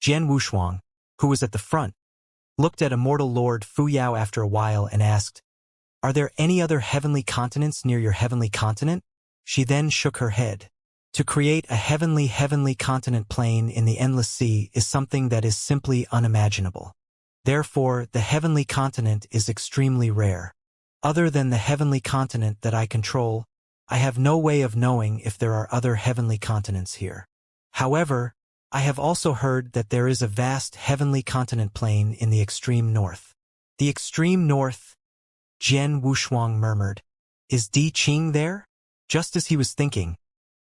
Jian Wushuang, who was at the front, looked at Immortal Lord Fu Yao after a while and asked, "Are there any other heavenly continents near your heavenly continent?" She then shook her head. To create a heavenly continent plane in the endless sea is something that is simply unimaginable. Therefore, the heavenly continent is extremely rare. Other than the heavenly continent that I control, I have no way of knowing if there are other heavenly continents here. However, I have also heard that there is a vast heavenly continent plane in the extreme north. The extreme north, Jian Wushuang murmured. Is Di Qing there? Just as he was thinking,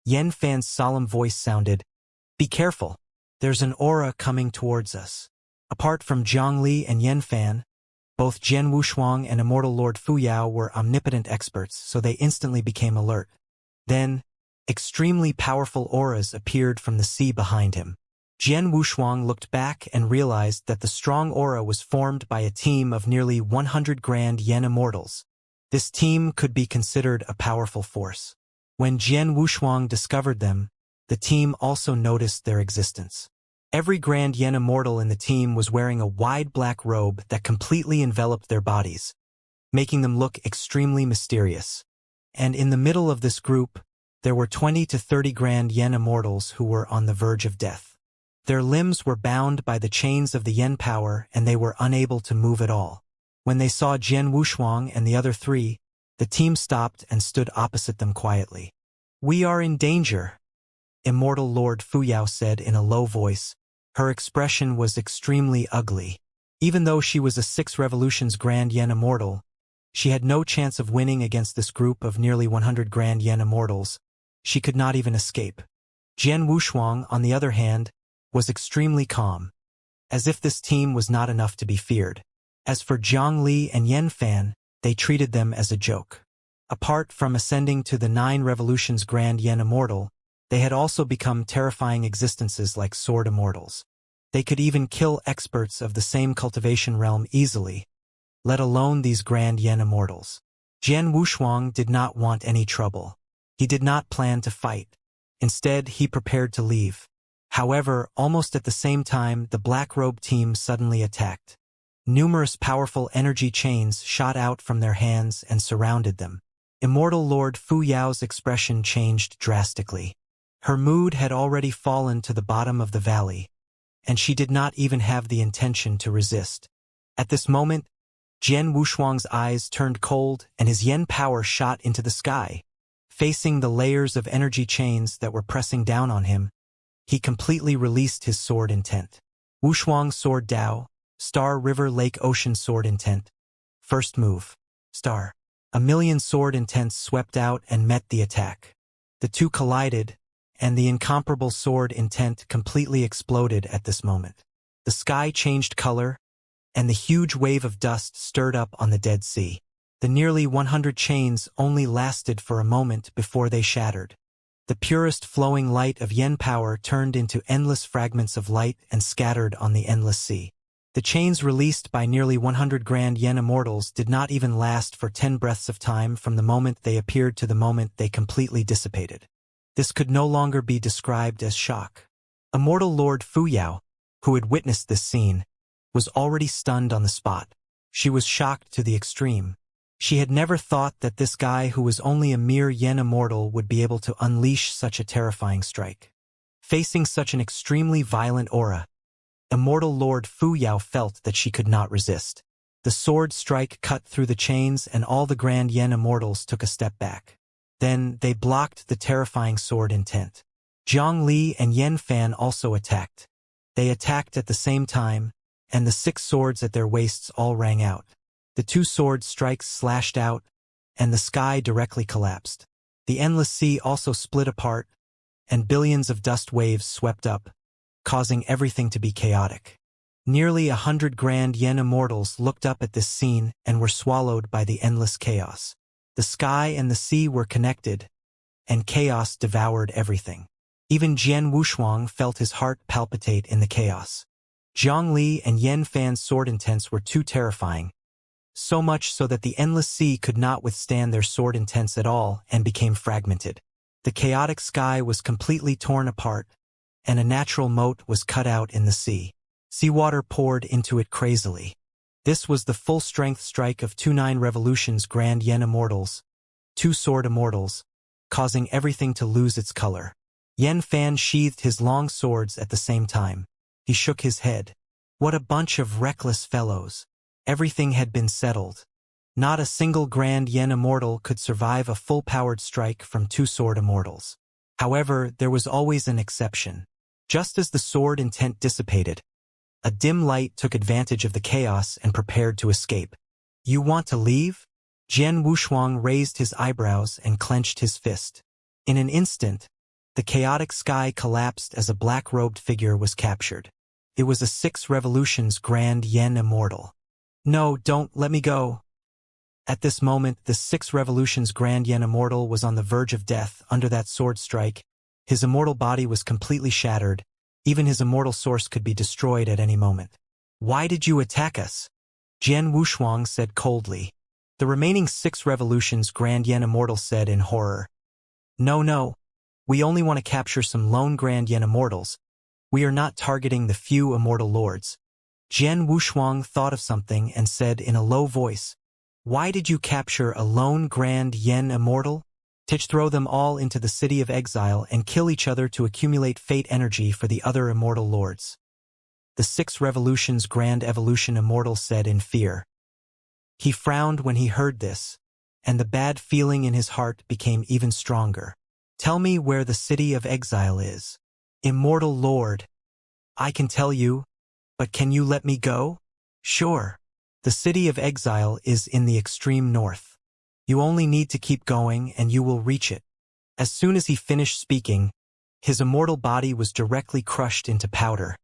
Yan Fan's solemn voice sounded, "Be careful, there's an aura coming towards us." Apart from Zhang Li and Yan Fan, both Jian Wushuang and Immortal Lord Fu Yao were omnipotent experts, so they instantly became alert. Then, extremely powerful auras appeared from the sea behind him. Jian Wushuang looked back and realized that the strong aura was formed by a team of nearly 100 grand yen immortals. This team could be considered a powerful force. When Jian Wushuang discovered them, the team also noticed their existence. Every grand yen immortal in the team was wearing a wide black robe that completely enveloped their bodies, making them look extremely mysterious. And in the middle of this group, there were 20 to 30 grand yen immortals who were on the verge of death. Their limbs were bound by the chains of the yen power and they were unable to move at all. When they saw Jian Wushuang and the other three, the team stopped and stood opposite them quietly. "We are in danger," Immortal Lord Fu Yao said in a low voice. Her expression was extremely ugly. Even though she was a 6 revolutions grand yen immortal, she had no chance of winning against this group of nearly 100 grand yen immortals. She could not even escape. Jian Wushuang, on the other hand, was extremely calm, as if this team was not enough to be feared. As for Zhang Li and Yan Fan, they treated them as a joke. Apart from ascending to the 9 revolutions grand yen immortal, they had also become terrifying existences like sword immortals. They could even kill experts of the same cultivation realm easily, let alone these grand yen immortals. Jian Wushuang did not want any trouble. He did not plan to fight. Instead, he prepared to leave. However, almost at the same time, the Black Robe team suddenly attacked. Numerous powerful energy chains shot out from their hands and surrounded them. Immortal Lord Fu Yao's expression changed drastically. Her mood had already fallen to the bottom of the valley, and she did not even have the intention to resist. At this moment, Jian Wushuang's eyes turned cold and his yen power shot into the sky. Facing the layers of energy chains that were pressing down on him, he completely released his sword intent. Wushuang Sword Dao, Star River Lake Ocean Sword Intent. First move. Star. A million sword intents swept out and met the attack. The two collided, and the incomparable sword intent completely exploded at this moment. The sky changed color, and the huge wave of dust stirred up on the Dead Sea. The nearly 100 chains only lasted for a moment before they shattered. The purest flowing light of yen power turned into endless fragments of light and scattered on the endless sea. The chains released by nearly 100 grand yen immortals did not even last for 10 breaths of time from the moment they appeared to the moment they completely dissipated. This could no longer be described as shock. Immortal Lord Fu Yao, who had witnessed this scene, was already stunned on the spot. She was shocked to the extreme. She had never thought that this guy who was only a mere yen immortal would be able to unleash such a terrifying strike. Facing such an extremely violent aura, Immortal Lord Fu Yao felt that she could not resist. The sword strike cut through the chains and all the grand yen immortals took a step back. Then they blocked the terrifying sword intent. Zhang Li and Yan Fan also attacked. They attacked at the same time, and the 6 swords at their waists all rang out. The 2 sword strikes slashed out, and the sky directly collapsed. The endless sea also split apart, and billions of dust waves swept up, causing everything to be chaotic. Nearly 100 grand yen immortals looked up at this scene and were swallowed by the endless chaos. The sky and the sea were connected, and chaos devoured everything. Even Jian Wushuang felt his heart palpitate in the chaos. Zhang Li and Yan Fan's sword intents were too terrifying, so much so that the endless sea could not withstand their sword intents at all and became fragmented. The chaotic sky was completely torn apart, and a natural moat was cut out in the sea. Seawater poured into it crazily. This was the full-strength strike of 2-9 Revolution's Grand Yen Immortals, 2-sword Immortals, causing everything to lose its color. Yen Fan sheathed his long swords at the same time. He shook his head. What a bunch of reckless fellows. Everything had been settled. Not a single Grand Yen Immortal could survive a full-powered strike from 2-sword Immortals. However, there was always an exception. Just as the sword intent dissipated, a dim light took advantage of the chaos and prepared to escape. You want to leave? Jian Wushuang raised his eyebrows and clenched his fist. In an instant, the chaotic sky collapsed as a black-robed figure was captured. It was a 6 Revolutions Grand Yen Immortal. No, don't let me go. At this moment, the 6 Revolutions Grand Yen Immortal was on the verge of death under that sword strike. His immortal body was completely shattered. Even his immortal source could be destroyed at any moment. Why did you attack us? Jian Wushuang said coldly. The remaining 6 Revolutions Grand Yen Immortal said in horror. No. We only want to capture some lone Grand Yen Immortals. We are not targeting the few immortal lords. Jian Wushuang thought of something and said in a low voice, why did you capture a lone Grand Yen Immortal? To throw them all into the city of exile and kill each other to accumulate fate energy for the other immortal lords. The 6 Revolutions Grand Evolution Immortal said in fear. He frowned when he heard this, and the bad feeling in his heart became even stronger. Tell me where the city of exile is. Immortal Lord. I can tell you, but can you let me go? Sure. The city of exile is in the extreme north. You only need to keep going and you will reach it. As soon as he finished speaking, his immortal body was directly crushed into powder,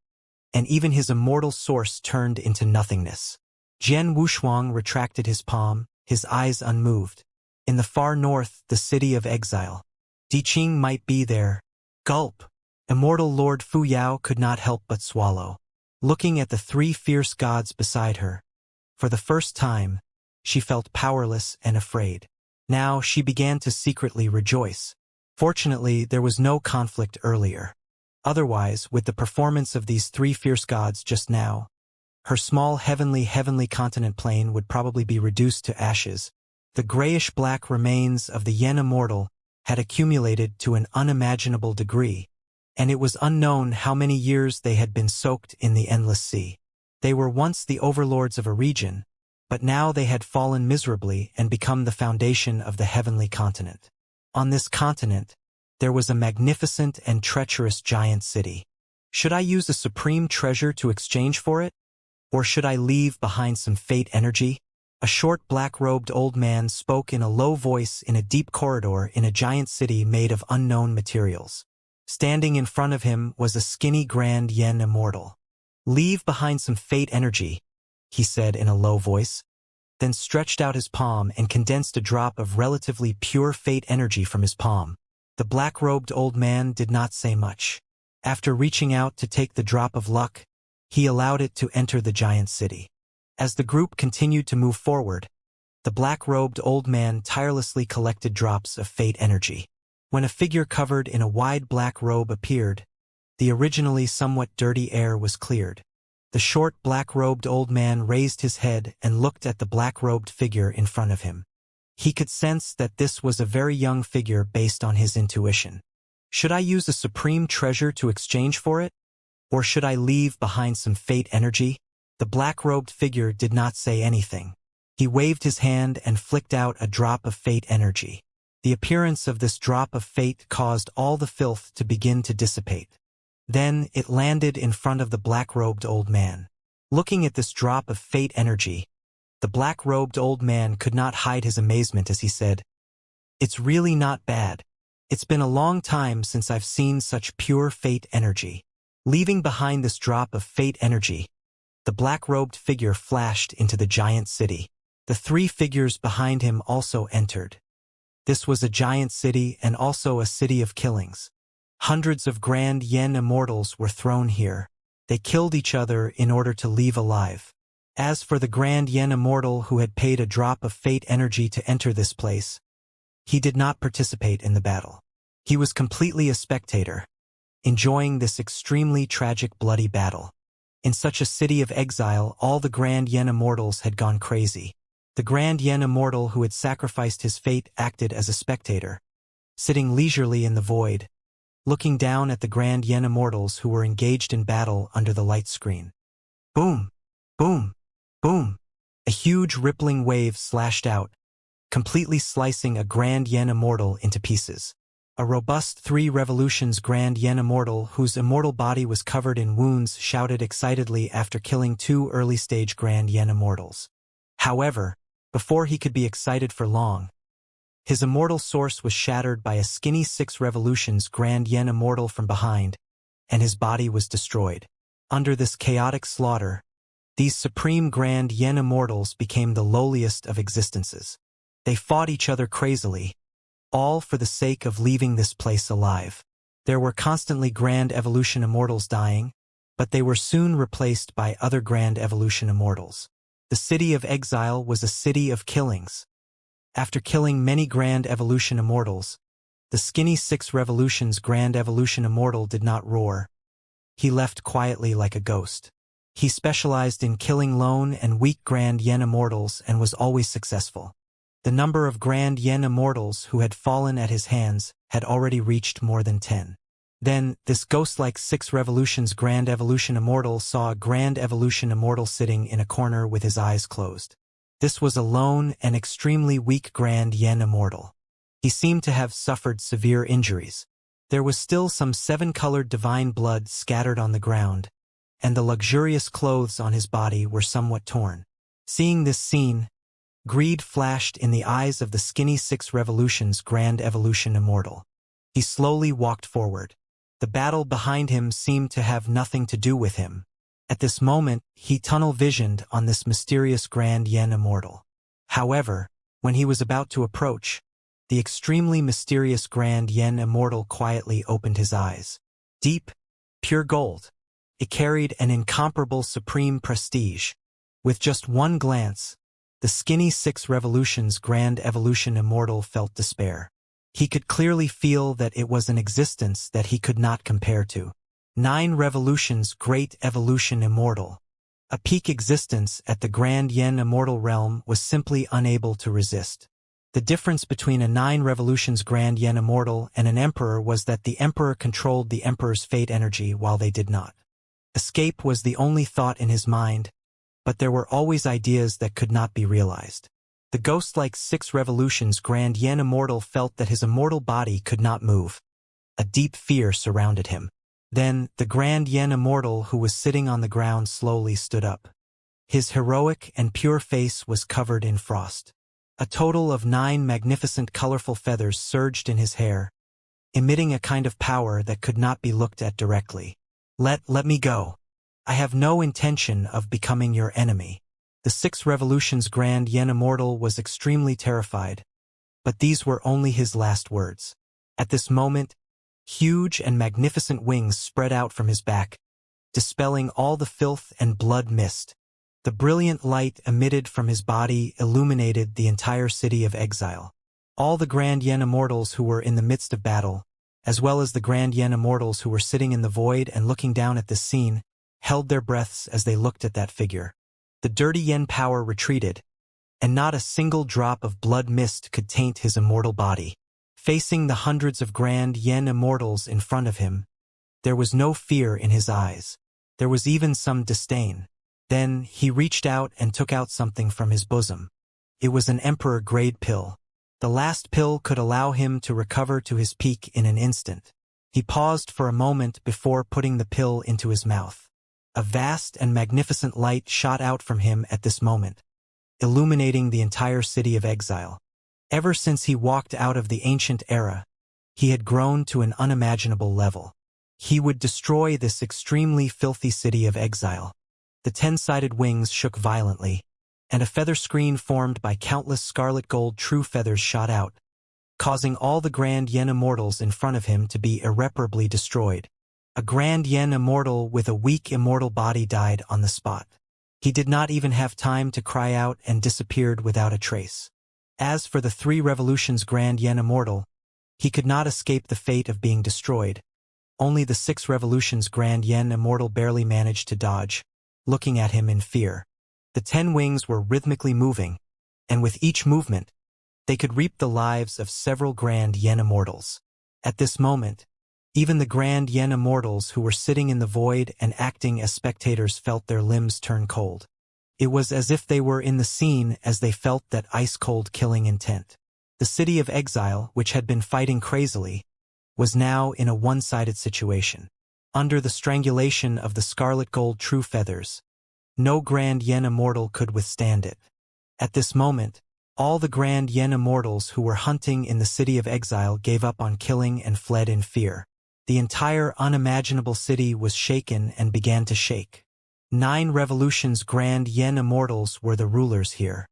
and even his immortal source turned into nothingness. Jian Wushuang retracted his palm, his eyes unmoved. In the far north, the city of exile. Diqing might be there. Gulp. Immortal Lord Fu Yao could not help but swallow, looking at the 3 fierce gods beside her. For the first time, she felt powerless and afraid. Now she began to secretly rejoice. Fortunately, there was no conflict earlier. Otherwise, with the performance of these 3 fierce gods just now, her small heavenly continent plane would probably be reduced to ashes. The grayish-black remains of the Yen Immortal had accumulated to an unimaginable degree, and it was unknown how many years they had been soaked in the endless sea. They were once the overlords of a region, but now they had fallen miserably and become the foundation of the heavenly continent. On this continent, there was a magnificent and treacherous giant city. Should I use a supreme treasure to exchange for it? Or should I leave behind some fate energy? A short black-robed old man spoke in a low voice in a deep corridor in a giant city made of unknown materials. Standing in front of him was a skinny Grand Yen Immortal. Leave behind some fate energy, he said in a low voice, then stretched out his palm and condensed a drop of relatively pure fate energy from his palm. The black-robed old man did not say much. After reaching out to take the drop of luck, he allowed it to enter the giant city. As the group continued to move forward, the black-robed old man tirelessly collected drops of fate energy. When a figure covered in a wide black robe appeared, the originally somewhat dirty air was cleared. The short black-robed old man raised his head and looked at the black-robed figure in front of him. He could sense that this was a very young figure based on his intuition. Should I use a supreme treasure to exchange for it? Or should I leave behind some fate energy? The black-robed figure did not say anything. He waved his hand and flicked out a drop of fate energy. The appearance of this drop of fate caused all the filth to begin to dissipate. Then it landed in front of the black-robed old man. Looking at this drop of fate energy, the black-robed old man could not hide his amazement as he said, "It's really not bad. It's been a long time since I've seen such pure fate energy." Leaving behind this drop of fate energy, the black-robed figure flashed into the giant city. The 3 figures behind him also entered. This was a giant city and also a city of killings. Hundreds of Grand Yen Immortals were thrown here. They killed each other in order to leave alive. As for the Grand Yen Immortal who had paid a drop of fate energy to enter this place, he did not participate in the battle. He was completely a spectator. enjoying this extremely tragic bloody battle. In such a city of exile, all the Grand Yen Immortals had gone crazy. The Grand Yen Immortal who had sacrificed his fate acted as a spectator, sitting leisurely in the void, looking down at the Grand Yen Immortals who were engaged in battle under the light screen. Boom! Boom! Boom! A huge rippling wave slashed out, completely slicing a Grand Yen Immortal into pieces. A robust 3 revolutions Grand Yen Immortal whose immortal body was covered in wounds shouted excitedly after killing 2 early-stage Grand Yen Immortals. However, before he could be excited for long, his immortal source was shattered by a skinny 6 revolutions Grand Yen Immortal from behind, and his body was destroyed. Under this chaotic slaughter, these supreme Grand Yen Immortals became the lowliest of existences. They fought each other crazily, all for the sake of leaving this place alive. There were constantly Grand Evolution Immortals dying, but they were soon replaced by other Grand Evolution Immortals. The city of exile was a city of killings. After killing many Grand Evolution Immortals, the skinny 6 revolutions Grand Evolution Immortal did not roar. He left quietly like a ghost. He specialized in killing lone and weak Grand Yen Immortals and was always successful. The number of Grand Yen Immortals who had fallen at his hands had already reached more than 10. Then, this ghost-like 6 revolutions Grand Evolution Immortal saw a Grand Evolution Immortal sitting in a corner with his eyes closed. This was a lone and extremely weak Grand Yen Immortal. He seemed to have suffered severe injuries. There was still some 7-colored divine blood scattered on the ground, and the luxurious clothes on his body were somewhat torn. Seeing this scene, greed flashed in the eyes of the skinny 6 revolutions Grand Evolution Immortal. He slowly walked forward. The battle behind him seemed to have nothing to do with him. At this moment, he tunnel-visioned on this mysterious Grand Yen Immortal. However, when he was about to approach, the extremely mysterious Grand Yen Immortal quietly opened his eyes. Deep, pure gold. It carried an incomparable supreme prestige. With just one glance, the skinny 6 revolutions Grand Evolution Immortal felt despair. He could clearly feel that it was an existence that he could not compare to. 9 revolutions Great Evolution Immortal. A peak existence at the Grand Yen Immortal realm was simply unable to resist. The difference between a 9 revolutions Grand Yen Immortal and an emperor was that the emperor controlled the emperor's fate energy while they did not. Escape was the only thought in his mind, but there were always ideas that could not be realized. The ghost-like 6 revolutions Grand Yen Immortal felt that his immortal body could not move. A deep fear surrounded him. Then, the Grand Yen Immortal who was sitting on the ground slowly stood up. His heroic and pure face was covered in frost. A total of 9 magnificent colorful feathers surged in his hair, emitting a kind of power that could not be looked at directly. Let me go. I have no intention of becoming your enemy. The 6 revolutions Grand Yen Immortal was extremely terrified, but these were only his last words. At this moment, huge and magnificent wings spread out from his back, dispelling all the filth and blood mist. The brilliant light emitted from his body illuminated the entire city of exile. All the Grand Yen Immortals who were in the midst of battle, as well as the Grand Yen Immortals who were sitting in the void and looking down at this scene, held their breaths as they looked at that figure. The dirty Yen power retreated, and not a single drop of blood mist could taint his immortal body. Facing the hundreds of Grand Yen Immortals in front of him, there was no fear in his eyes. There was even some disdain. Then he reached out and took out something from his bosom. It was an emperor-grade pill. The last pill could allow him to recover to his peak in an instant. He paused for a moment before putting the pill into his mouth. A vast and magnificent light shot out from him at this moment, illuminating the entire city of exile. Ever since he walked out of the ancient era, he had grown to an unimaginable level. He would destroy this extremely filthy city of exile. The 10-sided wings shook violently, and a feather screen formed by countless scarlet gold true feathers shot out, causing all the Grand Yen Immortals in front of him to be irreparably destroyed. A Grand Yen Immortal with a weak immortal body died on the spot. He did not even have time to cry out and disappeared without a trace. As for the 3 revolutions Grand Yen Immortal, he could not escape the fate of being destroyed. Only the 6 revolutions Grand Yen Immortal barely managed to dodge, looking at him in fear. The 10 wings were rhythmically moving, and with each movement, they could reap the lives of several Grand Yen Immortals. At this moment, even the Grand Yen Immortals who were sitting in the void and acting as spectators felt their limbs turn cold. It was as if they were in the scene as they felt that ice-cold killing intent. The city of exile, which had been fighting crazily, was now in a one-sided situation. Under the strangulation of the scarlet gold true feathers, no Grand Yen Immortal could withstand it. At this moment, all the Grand Yen Immortals who were hunting in the city of exile gave up on killing and fled in fear. The entire unimaginable city was shaken and began to shake. 9 revolutions Grand Yen Immortals were the rulers here.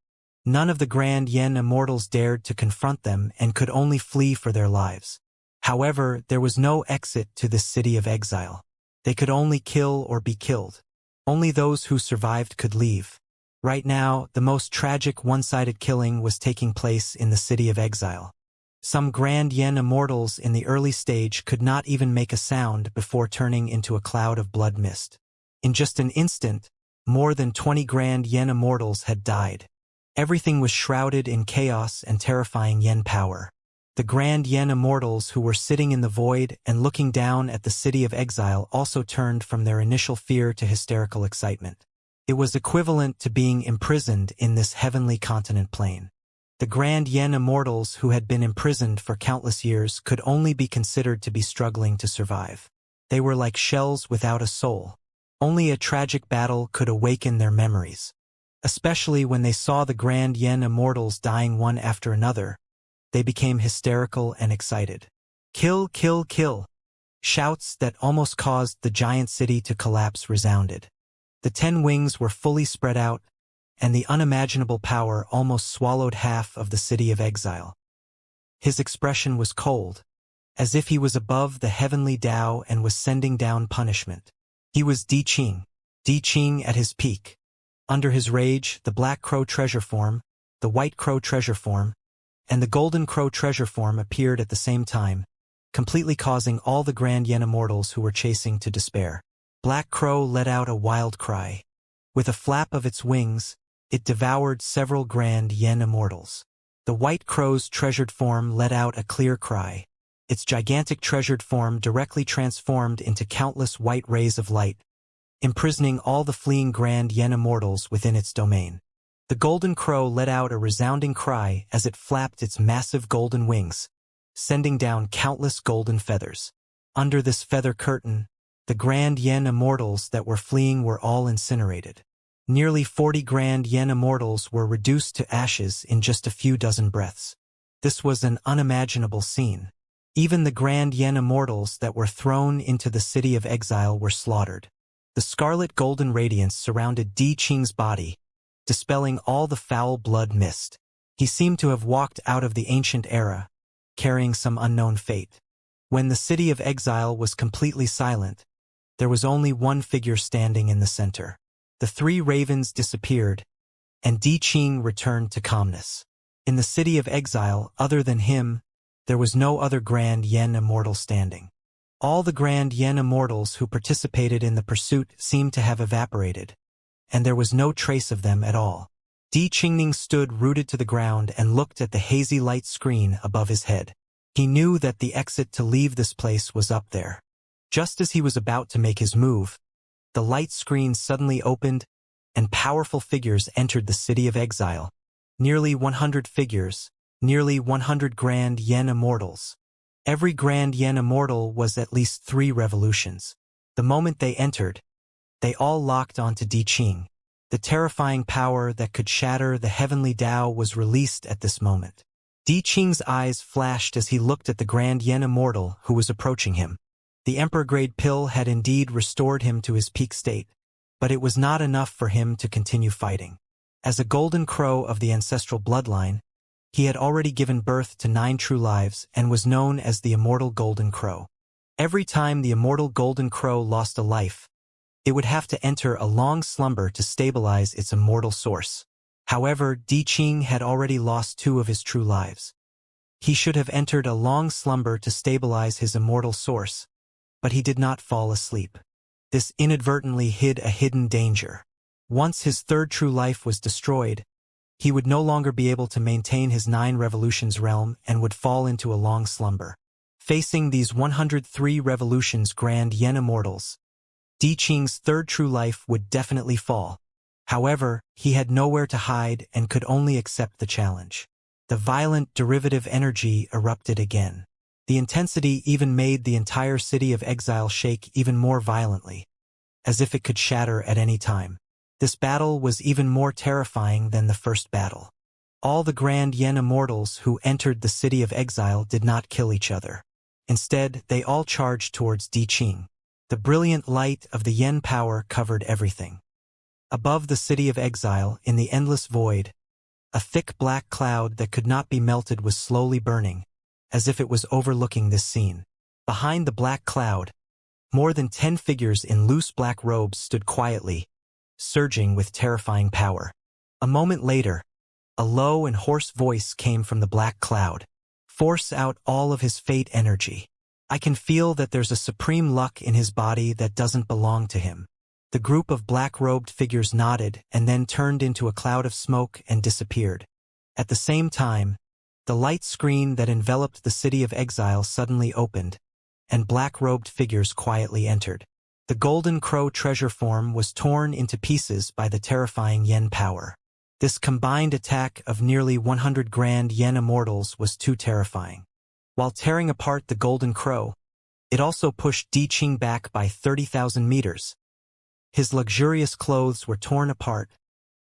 None of the Grand Yen Immortals dared to confront them and could only flee for their lives. However, there was no exit to this city of exile. They could only kill or be killed. Only those who survived could leave. Right now, the most tragic one-sided killing was taking place in the city of exile. Some Grand Yen Immortals in the early stage could not even make a sound before turning into a cloud of blood mist. In just an instant, more than 20 Grand Yen Immortals had died. Everything was shrouded in chaos and terrifying Yen power. The Grand Yen Immortals who were sitting in the void and looking down at the city of exile also turned from their initial fear to hysterical excitement. It was equivalent to being imprisoned in this heavenly continent plane. The Grand Yen Immortals who had been imprisoned for countless years could only be considered to be struggling to survive. They were like shells without a soul. Only a tragic battle could awaken their memories. Especially when they saw the Grand Yen Immortals dying one after another, they became hysterical and excited. Kill, kill, kill! Shouts that almost caused the giant city to collapse resounded. The 10 wings were fully spread out, and the unimaginable power almost swallowed half of the city of exile. His expression was cold, as if he was above the heavenly Tao and was sending down punishment. He was Di Qing at his peak. Under his rage, the Black Crow treasure form, the White Crow treasure form, and the Golden Crow treasure form appeared at the same time, completely causing all the Grand Yen Immortals who were chasing to despair. Black Crow let out a wild cry. With a flap of its wings, it devoured several Grand Yen Immortals. The White Crow's treasured form let out a clear cry. Its gigantic treasured form directly transformed into countless white rays of light, imprisoning all the fleeing Grand Yen Immortals within its domain. The Golden Crow let out a resounding cry as it flapped its massive golden wings, sending down countless golden feathers. Under this feather curtain, the Grand Yen Immortals that were fleeing were all incinerated. Nearly 40 Grand Yen Immortals were reduced to ashes in just a few dozen breaths. This was an unimaginable scene. Even the Grand Yen Immortals that were thrown into the city of exile were slaughtered. The scarlet golden radiance surrounded Di Qing's body, dispelling all the foul blood mist. He seemed to have walked out of the ancient era, carrying some unknown fate. When the city of exile was completely silent, there was only one figure standing in the center. The 3 ravens disappeared, and Di Qing returned to calmness. In the city of exile, other than him, there was no other Grand Yen Immortal standing. All the Grand Yen Immortals who participated in the pursuit seemed to have evaporated, and there was no trace of them at all. Di Qingning stood rooted to the ground and looked at the hazy light screen above his head. He knew that the exit to leave this place was up there. Just as he was about to make his move, the light screen suddenly opened, and powerful figures entered the city of exile. Nearly 100 figures, nearly 100 Grand Yen Immortals. Every Grand Yen Immortal was at least 3 revolutions. The moment they entered, they all locked onto Di Qing. The terrifying power that could shatter the heavenly Tao was released at this moment. Di Qing's eyes flashed as he looked at the Grand Yen Immortal who was approaching him. The Emperor-grade pill had indeed restored him to his peak state, but it was not enough for him to continue fighting. As a Golden Crow of the ancestral bloodline, he had already given birth to 9 true lives and was known as the Immortal Golden Crow. Every time the Immortal Golden Crow lost a life, it would have to enter a long slumber to stabilize its immortal source. However, Di Qing had already lost 2 of his true lives. He should have entered a long slumber to stabilize his immortal source, but he did not fall asleep. This inadvertently hid a hidden danger. Once his third true life was destroyed, he would no longer be able to maintain his 9 revolutions realm and would fall into a long slumber. Facing these 103 revolutions grand yen immortals, Di Qing's third true life would definitely fall. However, he had nowhere to hide and could only accept the challenge. The violent derivative energy erupted again. The intensity even made the entire city of exile shake even more violently, as if it could shatter at any time. This battle was even more terrifying than the first battle. All the grand yen immortals who entered the city of exile did not kill each other. Instead, they all charged towards Di Qing. The brilliant light of the yen power covered everything. Above the city of exile, in the endless void, a thick black cloud that could not be melted was slowly burning, as if it was overlooking this scene. Behind the black cloud, more than 10 figures in loose black robes stood quietly, surging with terrifying power. A moment later, a low and hoarse voice came from the black cloud. Force out all of his fate energy. I can feel that there's a supreme luck in his body that doesn't belong to him. The group of black-robed figures nodded and then turned into a cloud of smoke and disappeared. At the same time, the light screen that enveloped the city of exile suddenly opened, and black-robed figures quietly entered. The Golden Crow treasure form was torn into pieces by the terrifying yen power. This combined attack of nearly 100 grand yen immortals was too terrifying. While tearing apart the Golden Crow, it also pushed Di Qing back by 30,000 meters. His luxurious clothes were torn apart,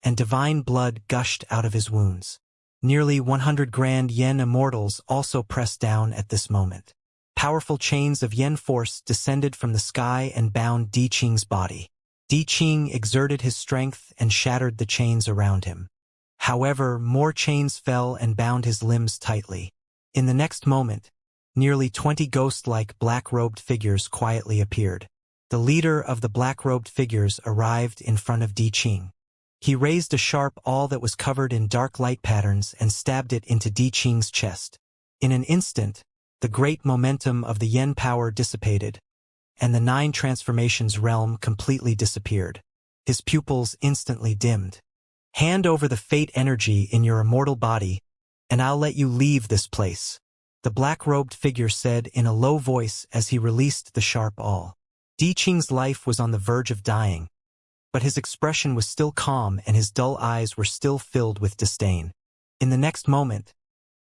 and divine blood gushed out of his wounds. Nearly 100 grand yen immortals also pressed down at this moment. Powerful chains of yen force descended from the sky and bound Di Qing's body. Di Qing exerted his strength and shattered the chains around him. However, more chains fell and bound his limbs tightly. In the next moment, nearly 20 ghost-like black-robed figures quietly appeared. The leader of the black-robed figures arrived in front of Di Qing. He raised a sharp awl that was covered in dark light patterns and stabbed it into Di Qing's chest. In an instant, the great momentum of the yen power dissipated, and the 9 transformations realm completely disappeared. His pupils instantly dimmed. Hand over the fate energy in your immortal body, and I'll let you leave this place, the black-robed figure said in a low voice as he released the sharp awl. Di Qing's life was on the verge of dying, but his expression was still calm and his dull eyes were still filled with disdain. In the next moment,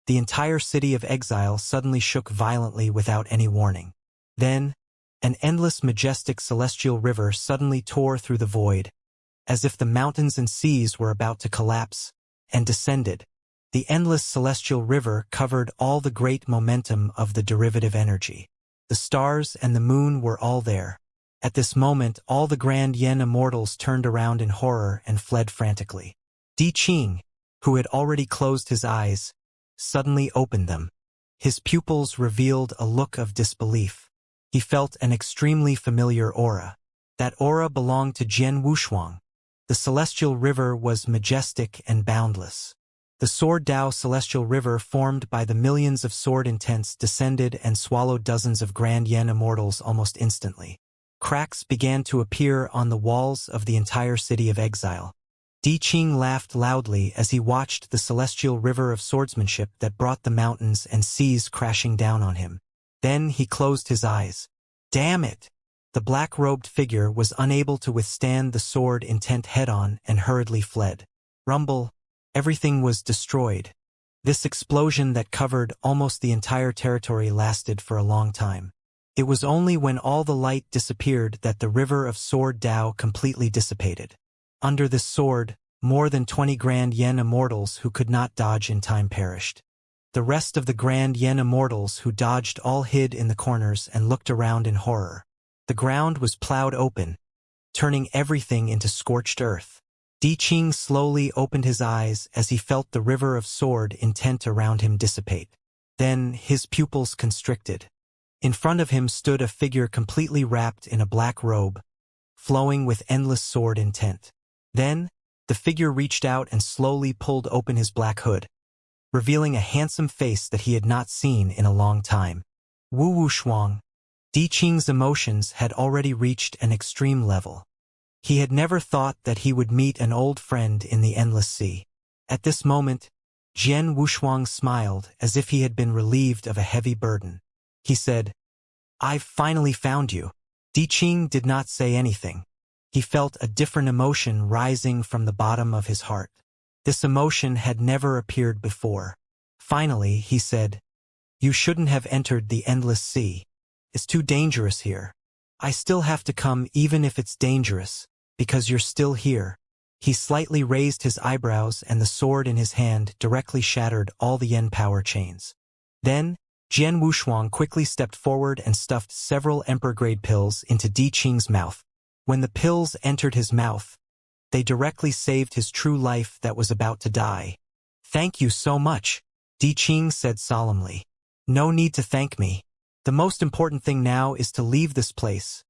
the entire city of exile suddenly shook violently without any warning. Then, an endless majestic celestial river suddenly tore through the void, as if the mountains and seas were about to collapse, and descended. The endless celestial river covered all the great momentum of the derivative energy. The stars and the moon were all there. At this moment, all the grand yen immortals turned around in horror and fled frantically. Di Qing, who had already closed his eyes, suddenly opened them. His pupils revealed a look of disbelief. He felt an extremely familiar aura. That aura belonged to Jian Wushuang. The celestial river was majestic and boundless. The Sword Dao celestial river formed by the millions of sword intents descended and swallowed dozens of grand yen immortals almost instantly. Cracks began to appear on the walls of the entire city of exile. Di Qing laughed loudly as he watched the celestial river of swordsmanship that brought the mountains and seas crashing down on him. Then he closed his eyes. Damn it! The black-robed figure was unable to withstand the sword intent head-on and hurriedly fled. Rumble. Everything was destroyed. This explosion that covered almost the entire territory lasted for a long time. It was only when all the light disappeared that the river of Sword Dao completely dissipated. Under this sword, more than 20 grand yen immortals who could not dodge in time perished. The rest of the grand yen immortals who dodged all hid in the corners and looked around in horror. The ground was plowed open, turning everything into scorched earth. Di Qing slowly opened his eyes as he felt the river of sword intent around him dissipate. Then his pupils constricted. In front of him stood a figure completely wrapped in a black robe, flowing with endless sword intent. Then, the figure reached out and slowly pulled open his black hood, revealing a handsome face that he had not seen in a long time. Wu Wushuang. Di Qing's emotions had already reached an extreme level. He had never thought that he would meet an old friend in the endless sea. At this moment, Jian Wushuang smiled as if he had been relieved of a heavy burden. He said, "I've finally found you." Di Qing did not say anything. He felt a different emotion rising from the bottom of his heart. This emotion had never appeared before. Finally, he said, "You shouldn't have entered the endless sea. It's too dangerous here. I still have to come even if it's dangerous, because you're still here." He slightly raised his eyebrows and the sword in his hand directly shattered all the yen power chains. Then, Jian Wushuang quickly stepped forward and stuffed several emperor-grade pills into Di Qing's mouth. When the pills entered his mouth, they directly saved his true life that was about to die. "Thank you so much," Di Qing said solemnly. "No need to thank me. The most important thing now is to leave this place,"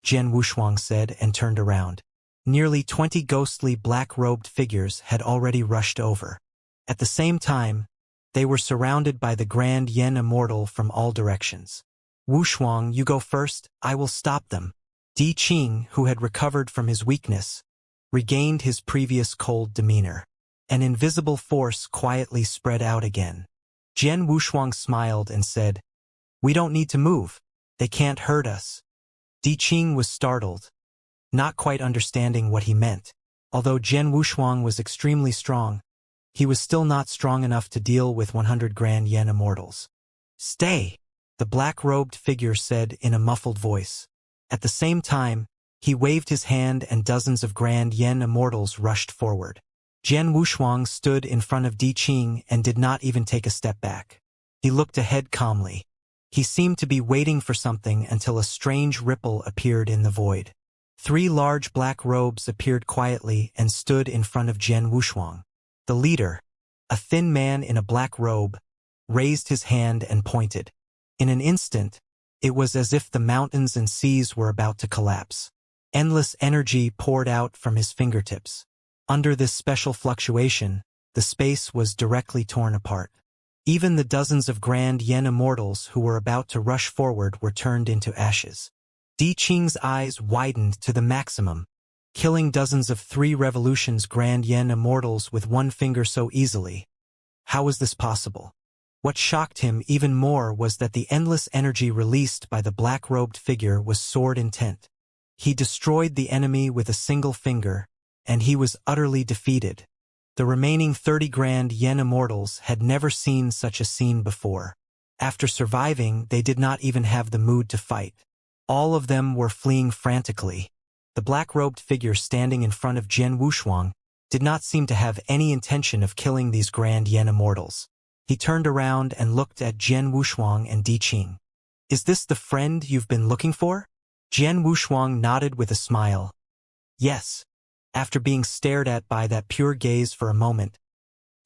Jian Wushuang said and turned around. Nearly 20 ghostly black-robed figures had already rushed over. At the same time, they were surrounded by the Grand Yen Immortal from all directions. "Wushuang, you go first, I will stop them." Di Qing, who had recovered from his weakness, regained his previous cold demeanor. An invisible force quietly spread out again. Jian Wushuang smiled and said, "We don't need to move. They can't hurt us." Di Qing was startled, not quite understanding what he meant. Although Jian Wushuang was extremely strong, he was still not strong enough to deal with 100 Grand Yen Immortals. "Stay," the black-robed figure said in a muffled voice. At the same time, he waved his hand and dozens of Grand Yen Immortals rushed forward. Jian Wushuang stood in front of Di Qing and did not even take a step back. He looked ahead calmly. He seemed to be waiting for something until a strange ripple appeared in the void. 3 large black robes appeared quietly and stood in front of Jian Wushuang. The leader, a thin man in a black robe, raised his hand and pointed. In an instant, it was as if the mountains and seas were about to collapse. Endless energy poured out from his fingertips. Under this special fluctuation, the space was directly torn apart. Even the dozens of Grand Yen Immortals who were about to rush forward were turned into ashes. Di Qing's eyes widened to the maximum, killing dozens of 3 revolutions Grand Yen Immortals with one finger so easily. How was this possible? What shocked him even more was that the endless energy released by the black-robed figure was sword intent. He destroyed the enemy with a single finger, and he was utterly defeated. The remaining 30 Grand Yen Immortals had never seen such a scene before. After surviving, they did not even have the mood to fight. All of them were fleeing frantically. The black-robed figure standing in front of Jian Wushuang did not seem to have any intention of killing these Grand Yen Immortals. He turned around and looked at Jian Wushuang and Di Qing. "Is this the friend you've been looking for?" Jian Wushuang nodded with a smile. "Yes." After being stared at by that pure gaze for a moment,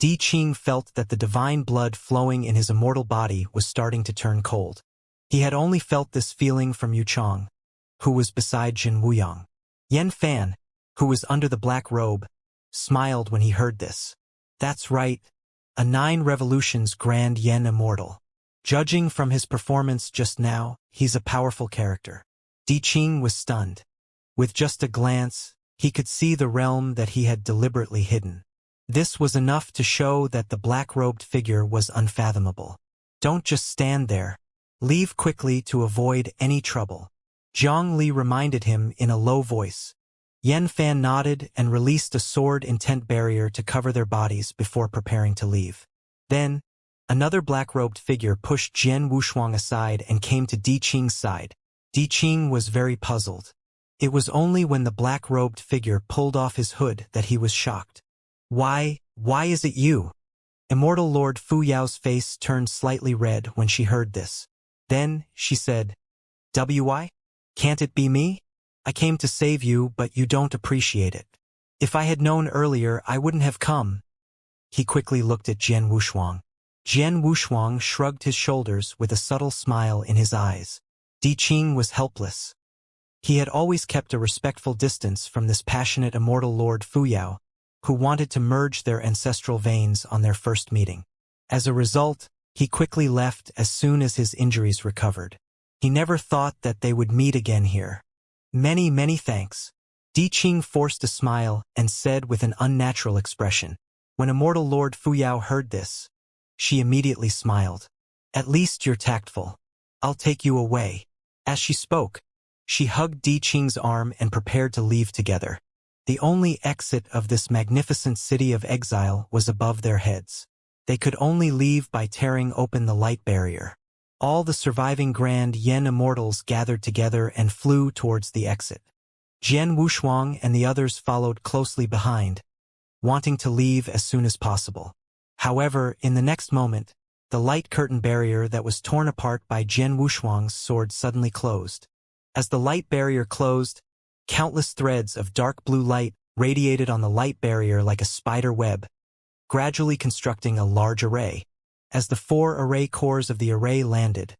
Di Qing felt that the divine blood flowing in his immortal body was starting to turn cold. He had only felt this feeling from Yu Chong, who was beside Jin Wuyang. Yan Fan, who was under the black robe, smiled when he heard this. "That's right, a 9 revolutions Grand Yen Immortal. Judging from his performance just now, he's a powerful character." Di Qing was stunned. With just a glance, he could see the realm that he had deliberately hidden. This was enough to show that the black-robed figure was unfathomable. "Don't just stand there. Leave quickly to avoid any trouble," Zhang Li reminded him in a low voice. Yan Fan nodded and released a sword intent barrier to cover their bodies before preparing to leave. Then, another black-robed figure pushed Jian Wushuang aside and came to Di Qing's side. Di Qing was very puzzled. It was only when the black-robed figure pulled off his hood that he was shocked. Why is it you?" Immortal Lord Fu Yao's face turned slightly red when she heard this. Then, she said, "Why? Can't it be me? I came to save you, but you don't appreciate it. If I had known earlier, I wouldn't have come." He quickly looked at Jian Wushuang. Jian Wushuang shrugged his shoulders with a subtle smile in his eyes. Di Qing was helpless. He had always kept a respectful distance from this passionate immortal Lord Fu Yao, who wanted to merge their ancestral veins on their first meeting. As a result, he quickly left as soon as his injuries recovered. He never thought that they would meet again here. Many, many thanks. Di Qing forced a smile and said with an unnatural expression. When Immortal Lord Fuyao heard this, she immediately smiled. At least you're tactful. I'll take you away. As she spoke, she hugged Di Qing's arm and prepared to leave together. The only exit of this magnificent city of exile was above their heads. They could only leave by tearing open the light barrier. All the surviving Grand Yen immortals gathered together and flew towards the exit. Jian Wushuang and the others followed closely behind, wanting to leave as soon as possible. However, in the next moment, the light curtain barrier that was torn apart by Jian Wushuang's sword suddenly closed. As the light barrier closed, countless threads of dark blue light radiated on the light barrier like a spider web, gradually constructing a large array. As the 4 array cores of the array landed,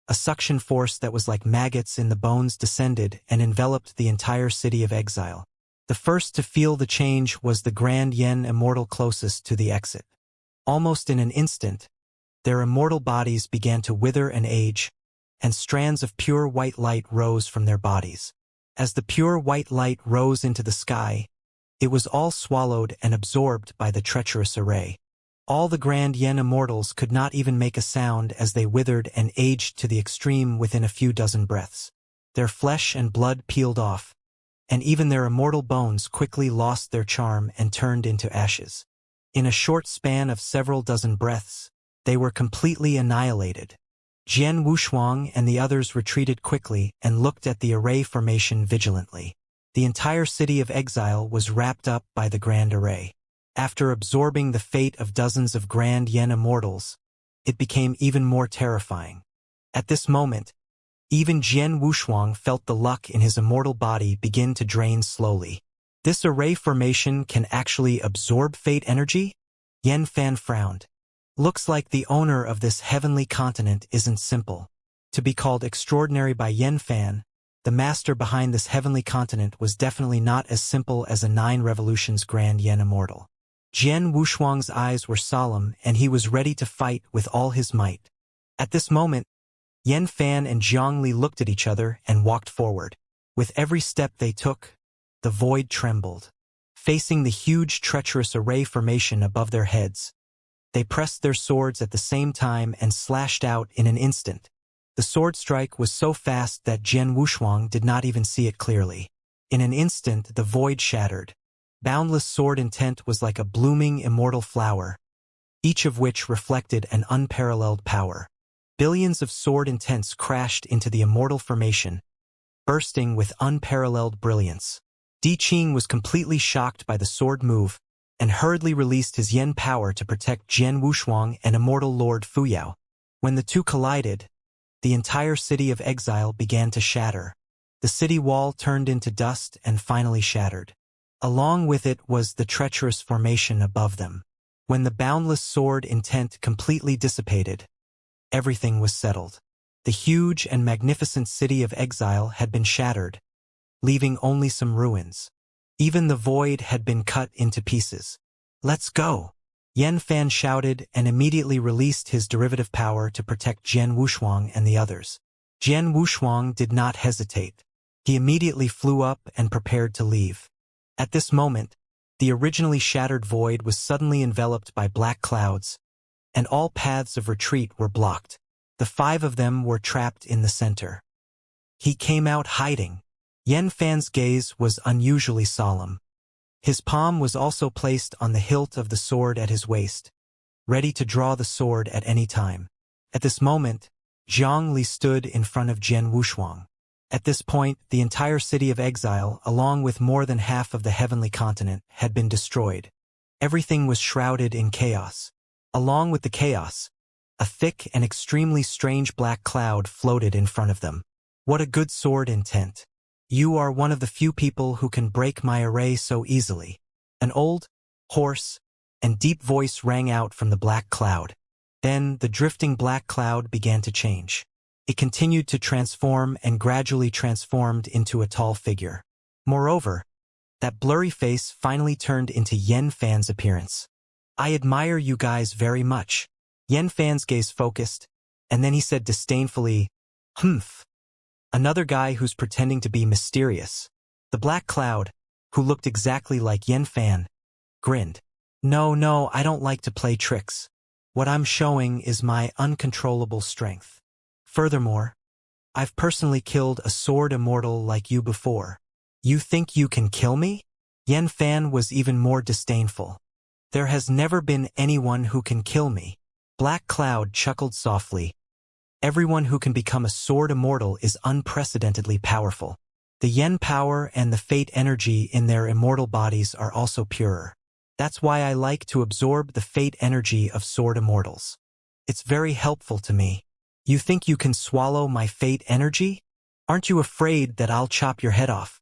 a suction force that was like maggots in the bones descended and enveloped the entire city of exile. The first to feel the change was the Grand Yen immortal closest to the exit. Almost in an instant, their immortal bodies began to wither and age, and strands of pure white light rose from their bodies. As the pure white light rose into the sky, it was all swallowed and absorbed by the treacherous array. All the Grand Yen immortals could not even make a sound as they withered and aged to the extreme within a few dozen breaths. Their flesh and blood peeled off, and even their immortal bones quickly lost their charm and turned into ashes. In a short span of several dozen breaths, they were completely annihilated. Jian Wushuang and the others retreated quickly and looked at the array formation vigilantly. The entire city of exile was wrapped up by the Grand Array. After absorbing the fate of dozens of Grand Yen immortals, it became even more terrifying. At this moment, even Jian Wushuang felt the luck in his immortal body begin to drain slowly. This array formation can actually absorb fate energy? Yen Fan frowned. Looks like the owner of this heavenly continent isn't simple. To be called extraordinary by Yen Fan, the master behind this heavenly continent was definitely not as simple as a 9 revolutions Grand Yen immortal. Jian Wushuang's eyes were solemn and he was ready to fight with all his might. At this moment, Yen Fan and Zhongli looked at each other and walked forward. With every step they took, the void trembled. Facing the huge treacherous array formation above their heads, they pressed their swords at the same time and slashed out in an instant. The sword strike was so fast that Jian Wushuang did not even see it clearly. In an instant, the void shattered. Boundless sword intent was like a blooming immortal flower, each of which reflected an unparalleled power. Billions of sword intents crashed into the immortal formation, bursting with unparalleled brilliance. Di Qing was completely shocked by the sword move and hurriedly released his yen power to protect Jian Wushuang and Immortal Lord Fuyao. When the two collided, the entire city of exile began to shatter. The city wall turned into dust and finally shattered. Along with it was the treacherous formation above them. When the boundless sword intent completely dissipated, everything was settled. The huge and magnificent city of exile had been shattered, leaving only some ruins. Even the void had been cut into pieces. Let's go! Yen Fan shouted and immediately released his derivative power to protect Jian Wushuang and the others. Jian Wushuang did not hesitate. He immediately flew up and prepared to leave. At this moment, the originally shattered void was suddenly enveloped by black clouds, and all paths of retreat were blocked. The 5 of them were trapped in the center. He came out hiding. Yen Fan's gaze was unusually solemn. His palm was also placed on the hilt of the sword at his waist, ready to draw the sword at any time. At this moment, Zhongli stood in front of Jian Wushuang. At this point, the entire city of exile, along with more than half of the heavenly continent, had been destroyed. Everything was shrouded in chaos. Along with the chaos, a thick and extremely strange black cloud floated in front of them. What a good sword intent. You are one of the few people who can break my array so easily. An old, hoarse, and deep voice rang out from the black cloud. Then the drifting black cloud began to change. It continued to transform and gradually transformed into a tall figure. Moreover, that blurry face finally turned into Yen Fan's appearance. I admire you guys very much. Yen Fan's gaze focused, and then he said disdainfully, "Humph, Another guy who's pretending to be mysterious. The black cloud, who looked exactly like Yan Fan, grinned. No, I don't like to play tricks. What I'm showing is my uncontrollable strength. Furthermore, I've personally killed a sword immortal like you before. You think you can kill me? Yan Fan was even more disdainful. There has never been anyone who can kill me. Black Cloud chuckled softly. Everyone who can become a sword immortal is unprecedentedly powerful. The yen power and the fate energy in their immortal bodies are also purer. That's why I like to absorb the fate energy of sword immortals. It's very helpful to me. You think you can swallow my fate energy? Aren't you afraid that I'll chop your head off?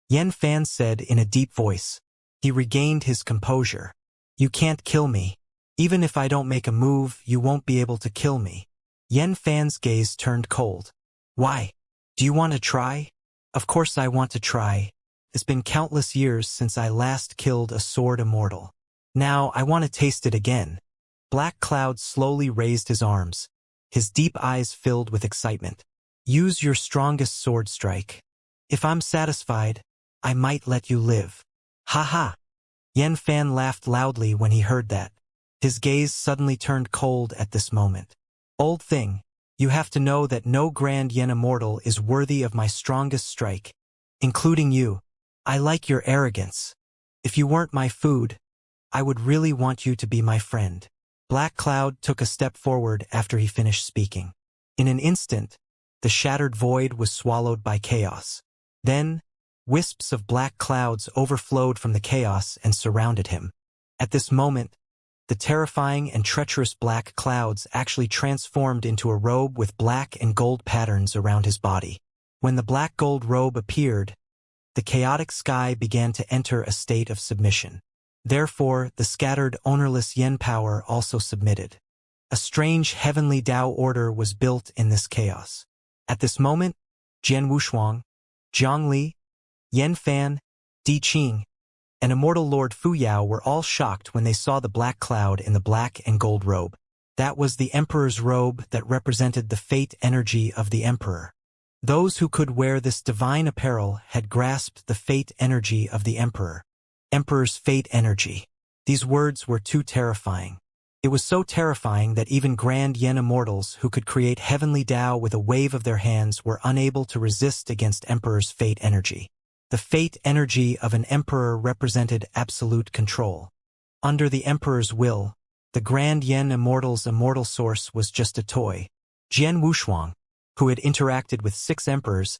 Yan Fan said in a deep voice. He regained his composure. You can't kill me. Even if I don't make a move, you won't be able to kill me. Yan Fan's gaze turned cold. Why? Do you want to try? Of course I want to try. It's been countless years since I last killed a sword immortal. Now I want to taste it again. Black Cloud slowly raised his arms. His deep eyes filled with excitement. Use your strongest sword strike. If I'm satisfied, I might let you live. Ha ha! Yan Fan laughed loudly when he heard that. His gaze suddenly turned cold at this moment. Old thing, you have to know that no grand yen immortal is worthy of my strongest strike, including you. I like your arrogance. If you weren't my food, I would really want you to be my friend. Black Cloud took a step forward after he finished speaking. In an instant, the shattered void was swallowed by chaos. Then, wisps of black clouds overflowed from the chaos and surrounded him. At this moment, the terrifying and treacherous black clouds actually transformed into a robe with black and gold patterns around his body. When the black gold robe appeared, the chaotic sky began to enter a state of submission. Therefore, the scattered, ownerless yen power also submitted. A strange heavenly Tao order was built in this chaos. At this moment, Jian Wushuang, Zhang Li, Yan Fan, Di Qing, and Immortal Lord Fu Yao were all shocked when they saw the black cloud in the black and gold robe. That was the Emperor's robe that represented the fate energy of the Emperor. Those who could wear this divine apparel had grasped the fate energy of the Emperor. Emperor's fate energy. These words were too terrifying. It was so terrifying that even grand yen immortals who could create heavenly Tao with a wave of their hands were unable to resist against Emperor's fate energy. The fate energy of an emperor represented absolute control. Under the Emperor's will, the grand yen immortal's immortal source was just a toy. Jian Wushuang, who had interacted with 6 emperors,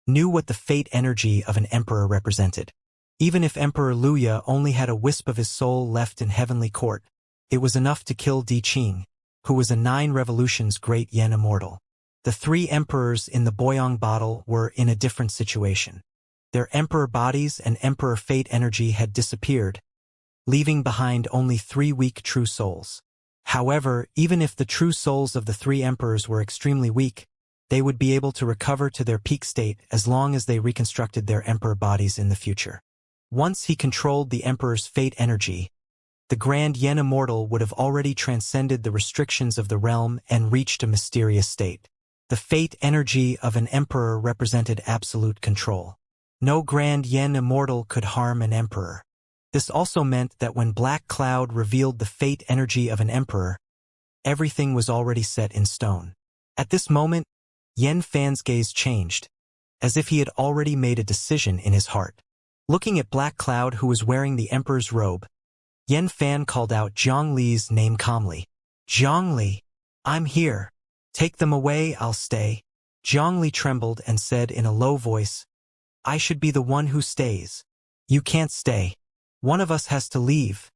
knew what the fate energy of an emperor represented. Even if Emperor Luya only had a wisp of his soul left in heavenly court, it was enough to kill Di Qing, who was a 9 revolutions great yen immortal. The 3 emperors in the Boyang bottle were in a different situation. Their emperor bodies and emperor fate energy had disappeared, leaving behind only 3 weak true souls. However, even if the true souls of the 3 emperors were extremely weak, they would be able to recover to their peak state as long as they reconstructed their emperor bodies in the future. Once he controlled the emperor's fate energy, the grand yen immortal would have already transcended the restrictions of the realm and reached a mysterious state. The fate energy of an emperor represented absolute control. No grand yen immortal could harm an emperor. This also meant that when Black Cloud revealed the fate energy of an emperor, everything was already set in stone. At this moment, Yan Fan's gaze changed, as if he had already made a decision in his heart. Looking at Black Cloud, who was wearing the emperor's robe, Yan Fan called out Zhang Li's name calmly. Zhang Li, I'm here. Take them away, I'll stay. Zhang Li trembled and said in a low voice, I should be the one who stays. You can't stay. One of us has to leave,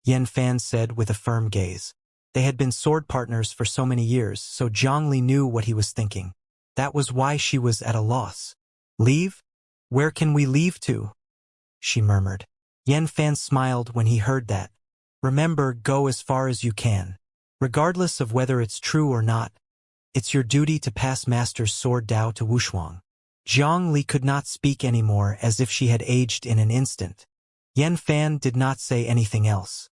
Yan Fan said with a firm gaze. They had been sword partners for so many years, so Zhang Li knew what he was thinking. That was why she was at a loss. Leave? Where can we leave to? She murmured. Yan Fan smiled when he heard that. Remember, go as far as you can. Regardless of whether it's true or not, it's your duty to pass Master's sword Dao to Wushuang. Zhang Li could not speak anymore, as if she had aged in an instant. Yan Fan did not say anything else.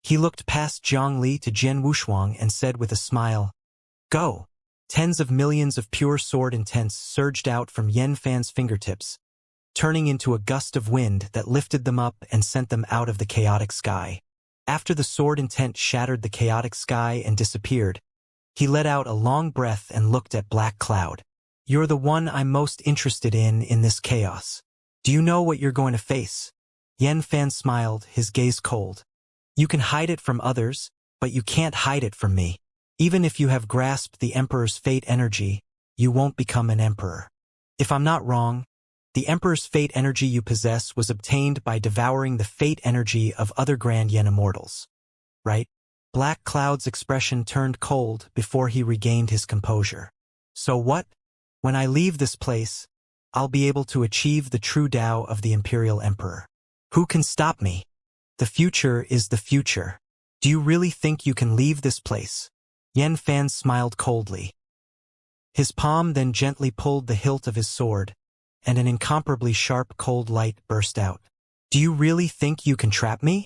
He looked past Zhang Li to Jian Wushuang and said with a smile, Go. Tens of millions of pure sword intents surged out from Yanfan's fingertips, turning into a gust of wind that lifted them up and sent them out of the chaotic sky. After the sword intent shattered the chaotic sky and disappeared, he let out a long breath and looked at Black Cloud. "You're the one I'm most interested in this chaos. Do you know what you're going to face?" Yanfan smiled, his gaze cold. "You can hide it from others, but you can't hide it from me. Even if you have grasped the Emperor's fate energy, you won't become an Emperor. If I'm not wrong, the Emperor's fate energy you possess was obtained by devouring the fate energy of other Grand Yen Immortals. Right?" Black Cloud's expression turned cold before he regained his composure. "So what? When I leave this place, I'll be able to achieve the true Tao of the Imperial Emperor. Who can stop me? The future is the future. Do you really think you can leave this place?" Yanfan smiled coldly. His palm then gently pulled the hilt of his sword, and an incomparably sharp cold light burst out. "Do you really think you can trap me?"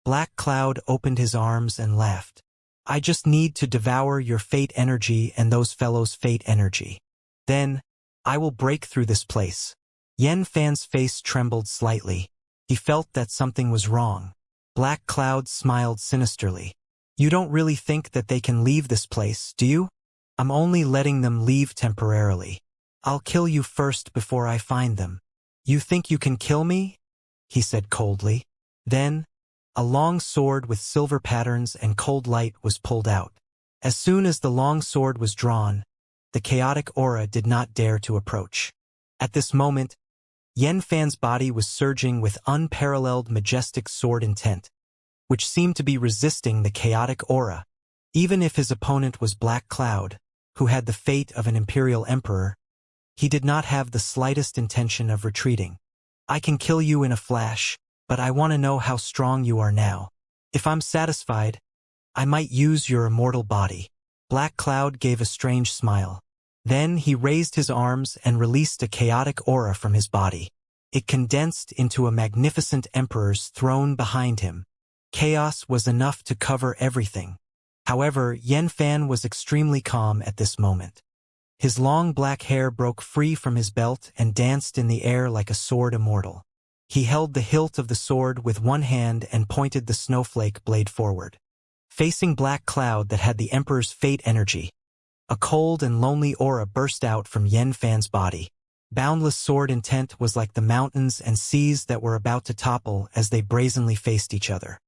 Black Cloud opened his arms and laughed. "I just need to devour your fate energy and those fellows' fate energy. Then, I will break through this place." Yanfan's face trembled slightly. He felt that something was wrong. Black Cloud smiled sinisterly. "You don't really think that they can leave this place, do you? I'm only letting them leave temporarily. I'll kill you first before I find them." "You think you can kill me?" he said coldly. Then, a long sword with silver patterns and cold light was pulled out. As soon as the long sword was drawn, the chaotic aura did not dare to approach. At this moment, Yanfan's body was surging with unparalleled majestic sword intent, which seemed to be resisting the chaotic aura. Even if his opponent was Black Cloud, who had the fate of an Imperial Emperor, he did not have the slightest intention of retreating. "I can kill you in a flash, but I want to know how strong you are now. If I'm satisfied, I might use your immortal body." Black Cloud gave a strange smile. Then he raised his arms and released a chaotic aura from his body. It condensed into a magnificent emperor's throne behind him. Chaos was enough to cover everything. However, Yanfan was extremely calm at this moment. His long black hair broke free from his belt and danced in the air like a sword immortal. He held the hilt of the sword with one hand and pointed the snowflake blade forward. Facing Black Cloud that had the Emperor's fate energy, a cold and lonely aura burst out from Yanfan's body. Boundless sword intent was like the mountains and seas that were about to topple as they brazenly faced each other.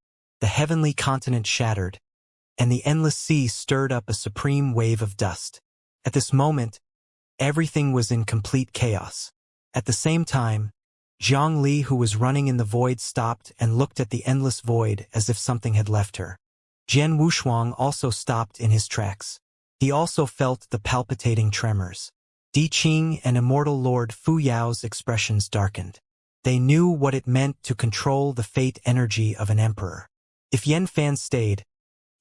The heavenly continent shattered, and the endless sea stirred up a supreme wave of dust. At this moment, everything was in complete chaos. At the same time, Zhongli, who was running in the void, stopped and looked at the endless void as if something had left her. Jian Wushuang also stopped in his tracks. He also felt the palpitating tremors. Di Qing and Immortal Lord Fu Yao's expressions darkened. They knew what it meant to control the fate energy of an emperor. If Yanfan stayed,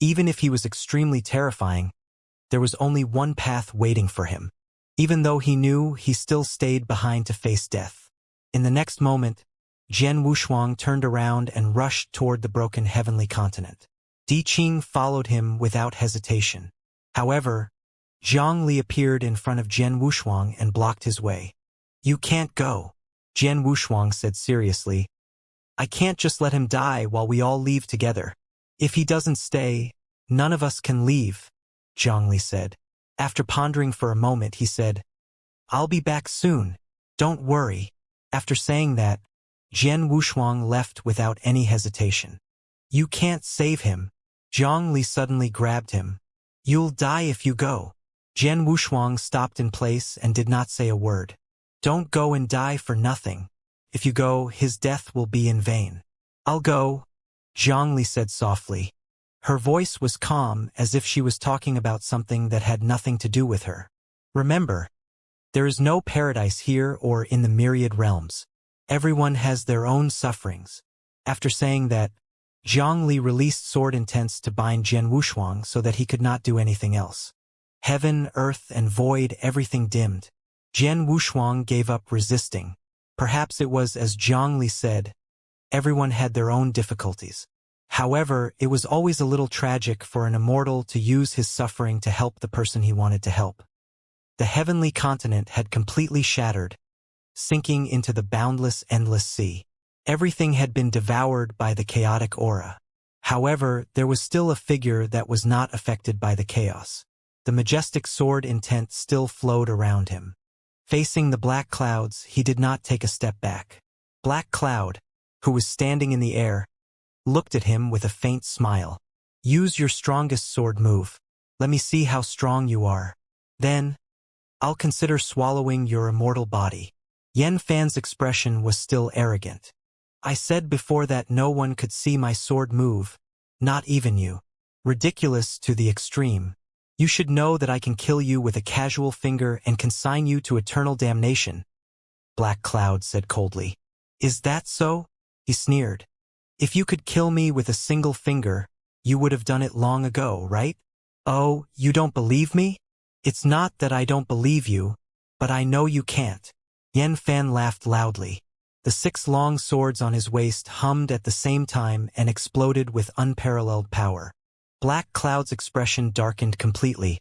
even if he was extremely terrifying, there was only one path waiting for him. Even though he knew, he still stayed behind to face death. In the next moment, Jian Wushuang turned around and rushed toward the broken heavenly continent. Di Qing followed him without hesitation. However, Zhang Li appeared in front of Jian Wushuang and blocked his way. "You can't go," Jian Wushuang said seriously. "I can't just let him die while we all leave together. If he doesn't stay, none of us can leave," Zhang Li said. After pondering for a moment, he said, "I'll be back soon. Don't worry." After saying that, Jian Wushuang left without any hesitation. "You can't save him." Zhang Li suddenly grabbed him. "You'll die if you go." Jian Wushuang stopped in place and did not say a word. "Don't go and die for nothing. If you go, his death will be in vain." "I'll go," Zhang Li said softly. Her voice was calm, as if she was talking about something that had nothing to do with her. "Remember, there is no paradise here or in the myriad realms. Everyone has their own sufferings." After saying that, Zhang Li released sword intents to bind Jian Wushuang so that he could not do anything else. Heaven, earth, and void, everything dimmed. Jian Wushuang gave up resisting. Perhaps it was as Zhang Li said, everyone had their own difficulties. However, it was always a little tragic for an immortal to use his suffering to help the person he wanted to help. The heavenly continent had completely shattered, sinking into the boundless, endless sea. Everything had been devoured by the chaotic aura. However, there was still a figure that was not affected by the chaos. The majestic sword intent still flowed around him. Facing the black clouds, he did not take a step back. Black Cloud, who was standing in the air, looked at him with a faint smile. Use your strongest sword move. Let me see how strong you are. Then, I'll consider swallowing your immortal body. Yan Fan's expression was still arrogant. I said before that no one could see my sword move, not even you. Ridiculous to the extreme. You should know that I can kill you with a casual finger and consign you to eternal damnation. Black Cloud said coldly. Is that so? He sneered. If you could kill me with a single finger, you would have done it long ago, right? Oh, you don't believe me? It's not that I don't believe you, but I know you can't. Yan Fan laughed loudly. The 6 long swords on his waist hummed at the same time and exploded with unparalleled power. Black Cloud's expression darkened completely,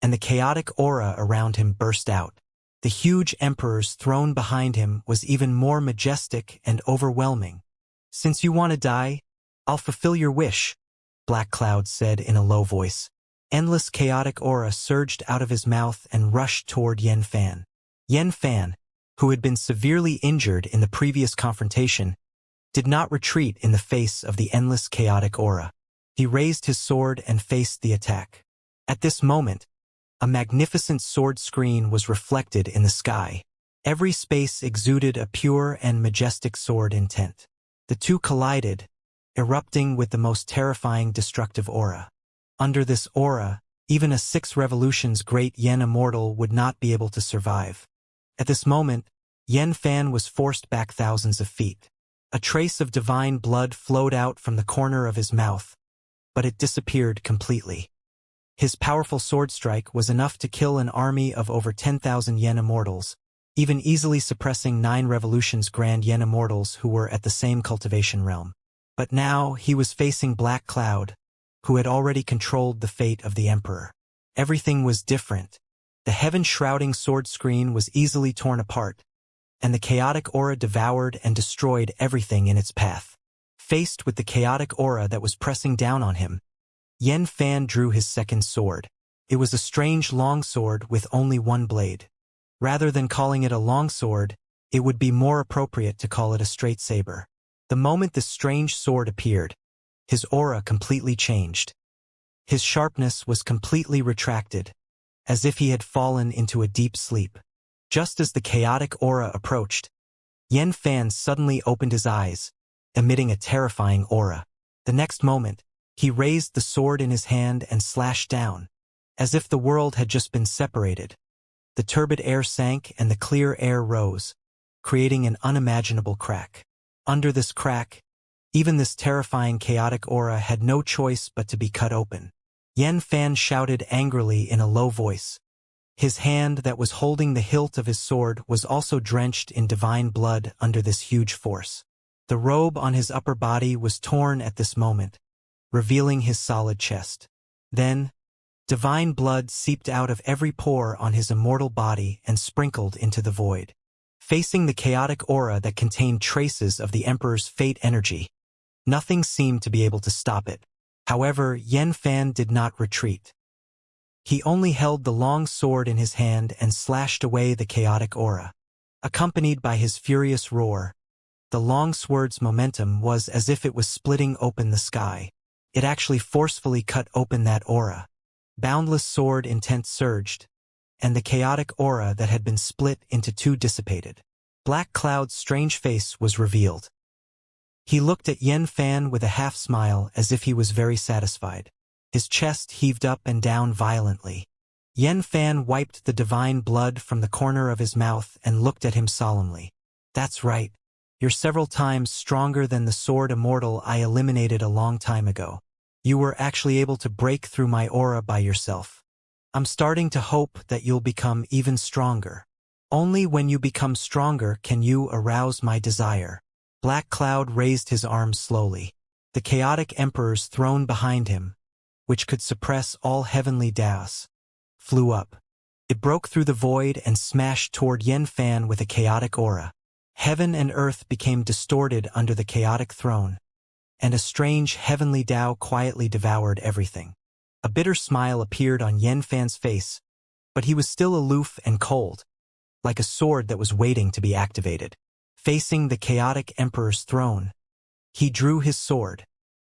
and the chaotic aura around him burst out. The huge emperor's throne behind him was even more majestic and overwhelming. Since you want to die, I'll fulfill your wish, Black Cloud said in a low voice. Endless chaotic aura surged out of his mouth and rushed toward Yan Fan. Yan Fan, who had been severely injured in the previous confrontation, did not retreat in the face of the endless chaotic aura. He raised his sword and faced the attack. At this moment, a magnificent sword screen was reflected in the sky. Every space exuded a pure and majestic sword intent. The two collided, erupting with the most terrifying destructive aura. Under this aura, even a 6 revolutions great Yen Immortal would not be able to survive. At this moment, Yan Fan was forced back thousands of feet. A trace of divine blood flowed out from the corner of his mouth, but it disappeared completely. His powerful sword strike was enough to kill an army of over 10,000 Yen Immortals, even easily suppressing 9 revolutions grand Yen Immortals who were at the same cultivation realm. But now he was facing Black Cloud, who had already controlled the fate of the Emperor. Everything was different. The heaven-shrouding sword screen was easily torn apart, and the chaotic aura devoured and destroyed everything in its path. Faced with the chaotic aura that was pressing down on him, Yan Fan drew his second sword. It was a strange longsword with only one blade. Rather than calling it a longsword, it would be more appropriate to call it a straight saber. The moment this strange sword appeared, his aura completely changed. His sharpness was completely retracted, as if he had fallen into a deep sleep. Just as the chaotic aura approached, Yan Fan suddenly opened his eyes, emitting a terrifying aura. The next moment, he raised the sword in his hand and slashed down, as if the world had just been separated. The turbid air sank and the clear air rose, creating an unimaginable crack. Under this crack, even this terrifying chaotic aura had no choice but to be cut open. Yan Fan shouted angrily in a low voice. His hand that was holding the hilt of his sword was also drenched in divine blood under this huge force. The robe on his upper body was torn at this moment, revealing his solid chest. Then, divine blood seeped out of every pore on his immortal body and sprinkled into the void. Facing the chaotic aura that contained traces of the Emperor's fate energy, nothing seemed to be able to stop it. However, Yan Fan did not retreat. He only held the long sword in his hand and slashed away the chaotic aura. Accompanied by his furious roar, the long sword's momentum was as if it was splitting open the sky. It actually forcefully cut open that aura. Boundless sword intent surged, and the chaotic aura that had been split into 2 dissipated. Black Cloud's strange face was revealed. He looked at Yan Fan with a half-smile as if he was very satisfied. His chest heaved up and down violently. Yan Fan wiped the divine blood from the corner of his mouth and looked at him solemnly. That's right. You're several times stronger than the sword immortal I eliminated a long time ago. You were actually able to break through my aura by yourself. I'm starting to hope that you'll become even stronger. Only when you become stronger can you arouse my desire. Black Cloud raised his arms slowly. The chaotic Emperor's throne behind him, which could suppress all heavenly Daos, flew up. It broke through the void and smashed toward Yen Fan with a chaotic aura. Heaven and earth became distorted under the chaotic throne, and a strange heavenly Tao quietly devoured everything. A bitter smile appeared on Yen Fan's face, but he was still aloof and cold, like a sword that was waiting to be activated. Facing the chaotic emperor's throne, he drew his sword.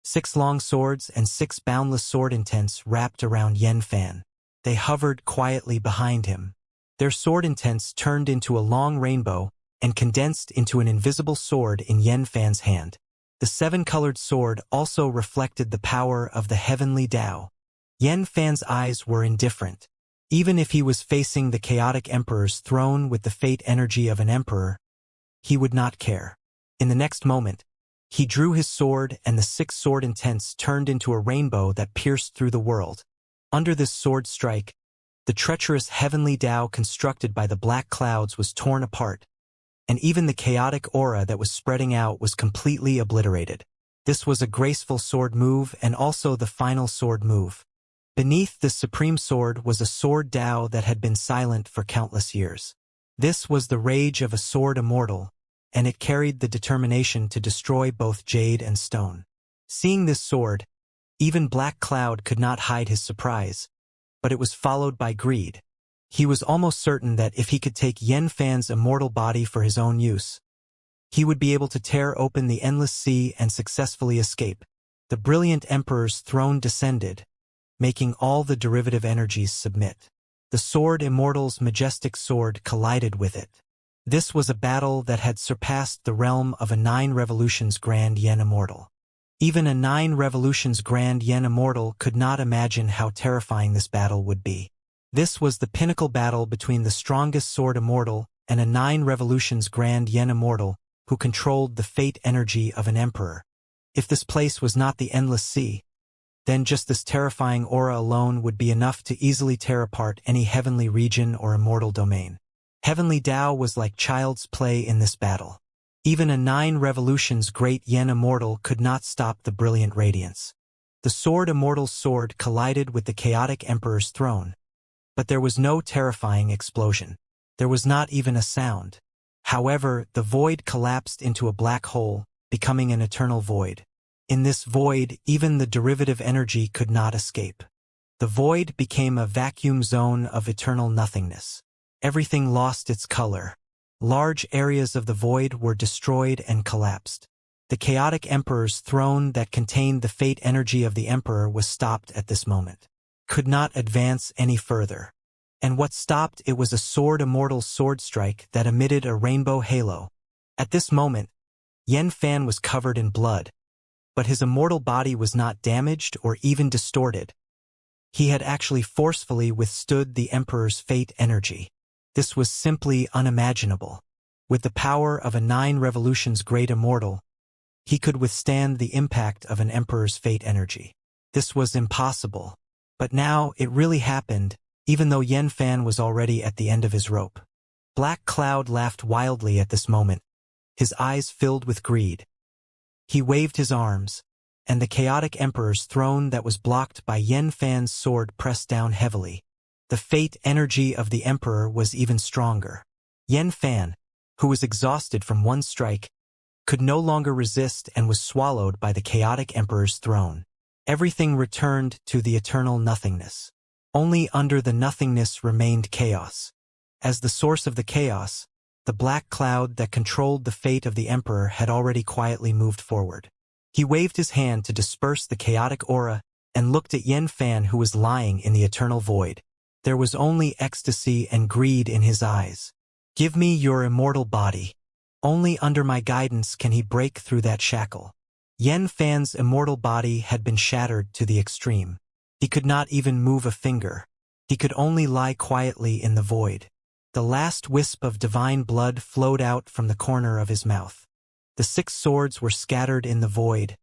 6 long swords and 6 boundless sword intents wrapped around Yen Fan. They hovered quietly behind him. Their sword intents turned into a long rainbow and condensed into an invisible sword in Yen Fan's hand. The 7-colored sword also reflected the power of the heavenly Tao. Yen Fan's eyes were indifferent. Even if he was facing the chaotic emperor's throne with the fate energy of an emperor, he would not care. In the next moment, he drew his sword and the 6 sword intents turned into a rainbow that pierced through the world. Under this sword strike, the treacherous heavenly Tao constructed by the black clouds was torn apart, and even the chaotic aura that was spreading out was completely obliterated. This was a graceful sword move and also the final sword move. Beneath this supreme sword was a sword Tao that had been silent for countless years. This was the rage of a sword immortal, and it carried the determination to destroy both jade and stone. Seeing this sword, even Black Cloud could not hide his surprise, but it was followed by greed. He was almost certain that if he could take Yen Fan's immortal body for his own use, he would be able to tear open the endless sea and successfully escape. The brilliant emperor's throne descended, making all the derivative energies submit. The sword Immortal's majestic sword collided with it. This was a battle that had surpassed the realm of a 9 revolutions Grand Yen Immortal. Even a 9 revolutions Grand Yen Immortal could not imagine how terrifying this battle would be. This was the pinnacle battle between the strongest sword immortal and a 9 revolutions Grand Yen Immortal who controlled the fate energy of an emperor. If this place was not the endless sea, then just this terrifying aura alone would be enough to easily tear apart any heavenly region or immortal domain. Heavenly Tao was like child's play in this battle. Even a 9 revolutions great Yen Immortal could not stop the brilliant radiance. The sword Immortal's sword collided with the chaotic emperor's throne, but there was no terrifying explosion. There was not even a sound. However, the void collapsed into a black hole, becoming an eternal void. In this void, even the derivative energy could not escape. The void became a vacuum zone of eternal nothingness. Everything lost its color. Large areas of the void were destroyed and collapsed. The chaotic emperor's throne that contained the fate energy of the emperor was stopped at this moment. Could not advance any further. And what stopped it was a sword Immortal's sword strike that emitted a rainbow halo. At this moment, Yen Fan was covered in blood, but his immortal body was not damaged or even distorted. He had actually forcefully withstood the emperor's fate energy. This was simply unimaginable. With the power of a 9 revolutions great immortal, he could withstand the impact of an emperor's fate energy. This was impossible. But now it really happened, even though Yen Fan was already at the end of his rope. Black Cloud laughed wildly at this moment, his eyes filled with greed. He waved his arms, and the chaotic emperor's throne that was blocked by Yen Fan's sword pressed down heavily. The fate energy of the emperor was even stronger. Yen Fan, who was exhausted from one strike, could no longer resist and was swallowed by the chaotic emperor's throne. Everything returned to the eternal nothingness. Only under the nothingness remained chaos. As the source of the chaos, the black cloud that controlled the fate of the emperor had already quietly moved forward. He waved his hand to disperse the chaotic aura and looked at Yen Fan, who was lying in the eternal void. There was only ecstasy and greed in his eyes. Give me your immortal body. Only under my guidance can he break through that shackle. Yen Fan's immortal body had been shattered to the extreme. He could not even move a finger. He could only lie quietly in the void. The last wisp of divine blood flowed out from the corner of his mouth. The 6 swords were scattered in the void,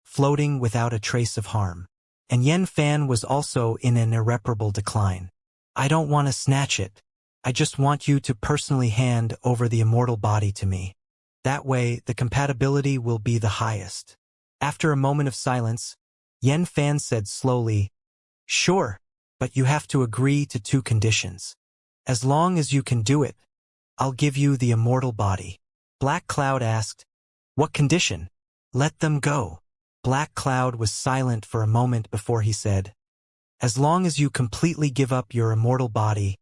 floating without a trace of harm. And Yen Fan was also in an irreparable decline. I don't want to snatch it. I just want you to personally hand over the immortal body to me. That way, the compatibility will be the highest. After a moment of silence, Yen Fan said slowly, Sure, but you have to agree to 2 conditions. As long as you can do it, I'll give you the immortal body. Black Cloud asked, What condition? Let them go. Black Cloud was silent for a moment before he said, As long as you completely give up your immortal body,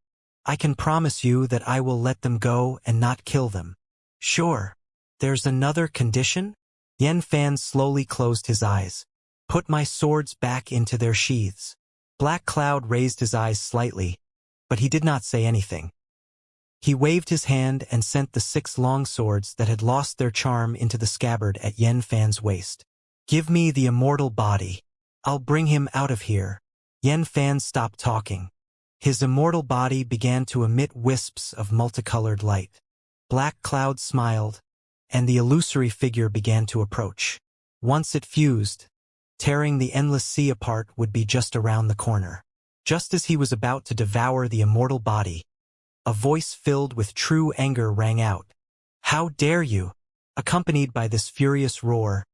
I can promise you that I will let them go and not kill them. Sure. There's another condition? Yen Fan slowly closed his eyes. Put my swords back into their sheaths. Black Cloud raised his eyes slightly, but he did not say anything. He waved his hand and sent the 6 long swords that had lost their charm into the scabbard at Yen Fan's waist. Give me the immortal body. I'll bring him out of here. Yen Fan stopped talking. His immortal body began to emit wisps of multicolored light. Black Cloud smiled, and the illusory figure began to approach. Once it fused, tearing the endless sea apart would be just around the corner. Just as he was about to devour the immortal body, a voice filled with true anger rang out. How dare you! Accompanied by this furious roar,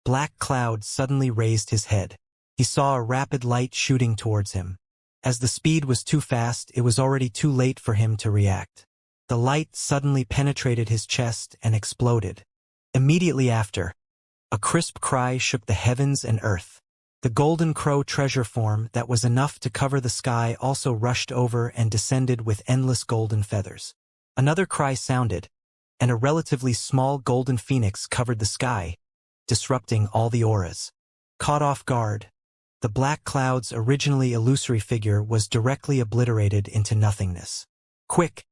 Black Cloud suddenly raised his head. He saw a rapid light shooting towards him. As the speed was too fast, it was already too late for him to react. The light suddenly penetrated his chest and exploded. Immediately after, a crisp cry shook the heavens and earth. The golden crow treasure form that was enough to cover the sky also rushed over and descended with endless golden feathers. Another cry sounded, and a relatively small golden phoenix covered the sky, disrupting all the auras. Caught off guard, the Black Cloud's originally illusory figure was directly obliterated into nothingness. Quick!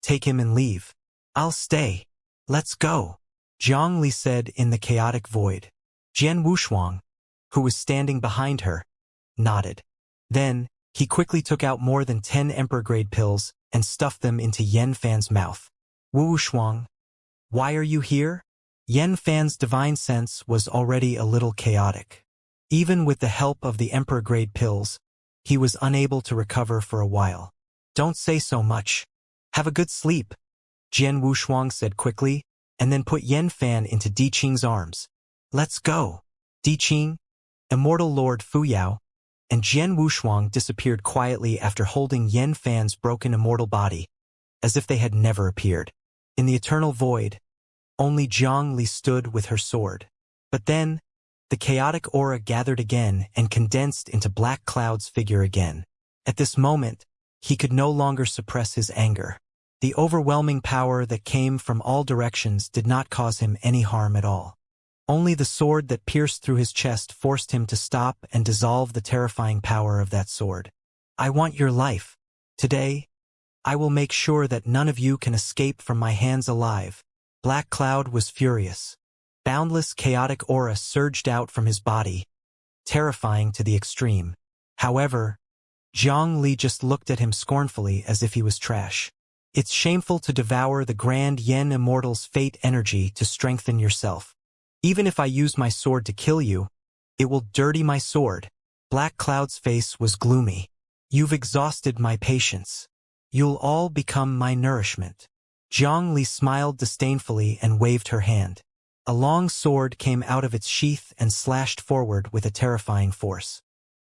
Take him and leave. I'll stay. Let's go. Zhang Li said in the chaotic void. Jian Wushuang, who was standing behind her, nodded. Then, he quickly took out more than 10 Emperor-grade pills and stuffed them into Yen Fan's mouth. Wu Shuang, why are you here? Yen Fan's divine sense was already a little chaotic. Even with the help of the Emperor-grade pills, he was unable to recover for a while. Don't say so much. Have a good sleep, Jian Wushuang said quickly, and then put Yen Fan into Di Qing's arms. Let's go. Di Qing, Immortal Lord Fuyao, and Jian Wushuang disappeared quietly after holding Yen Fan's broken immortal body, as if they had never appeared. In the eternal void, only Zhang Li stood with her sword. But then, the chaotic aura gathered again and condensed into Black Cloud's figure again. At this moment, he could no longer suppress his anger. The overwhelming power that came from all directions did not cause him any harm at all. Only the sword that pierced through his chest forced him to stop and dissolve the terrifying power of that sword. I want your life. Today, I will make sure that none of you can escape from my hands alive. Black Cloud was furious. Boundless chaotic aura surged out from his body, terrifying to the extreme. However, Zhang Li just looked at him scornfully as if he was trash. It's shameful to devour the grand Yen Immortal's fate energy to strengthen yourself. Even if I use my sword to kill you, it will dirty my sword. Black Cloud's face was gloomy. You've exhausted my patience. You'll all become my nourishment. Zhang Li smiled disdainfully and waved her hand. A long sword came out of its sheath and slashed forward with a terrifying force.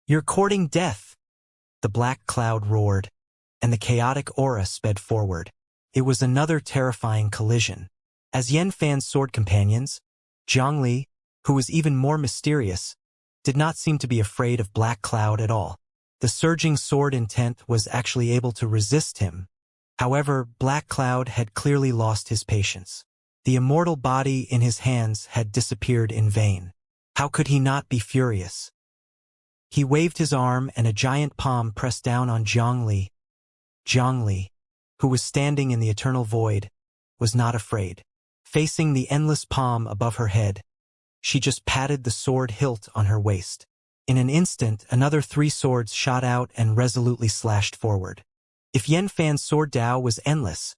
You're courting death! The Black Cloud roared, and the chaotic aura sped forward. It was another terrifying collision. As Yen Fan's sword companions, Zhang Li, who was even more mysterious, did not seem to be afraid of Black Cloud at all. The surging sword intent was actually able to resist him. However, Black Cloud had clearly lost his patience. The immortal body in his hands had disappeared in vain. How could he not be furious? He waved his arm and a giant palm pressed down on Zhang Li. Zhang Li, who was standing in the eternal void, was not afraid. Facing the endless palm above her head, she just patted the sword hilt on her waist. In an instant, another 3 swords shot out and resolutely slashed forward. If Yen Fan's sword Dao was endless,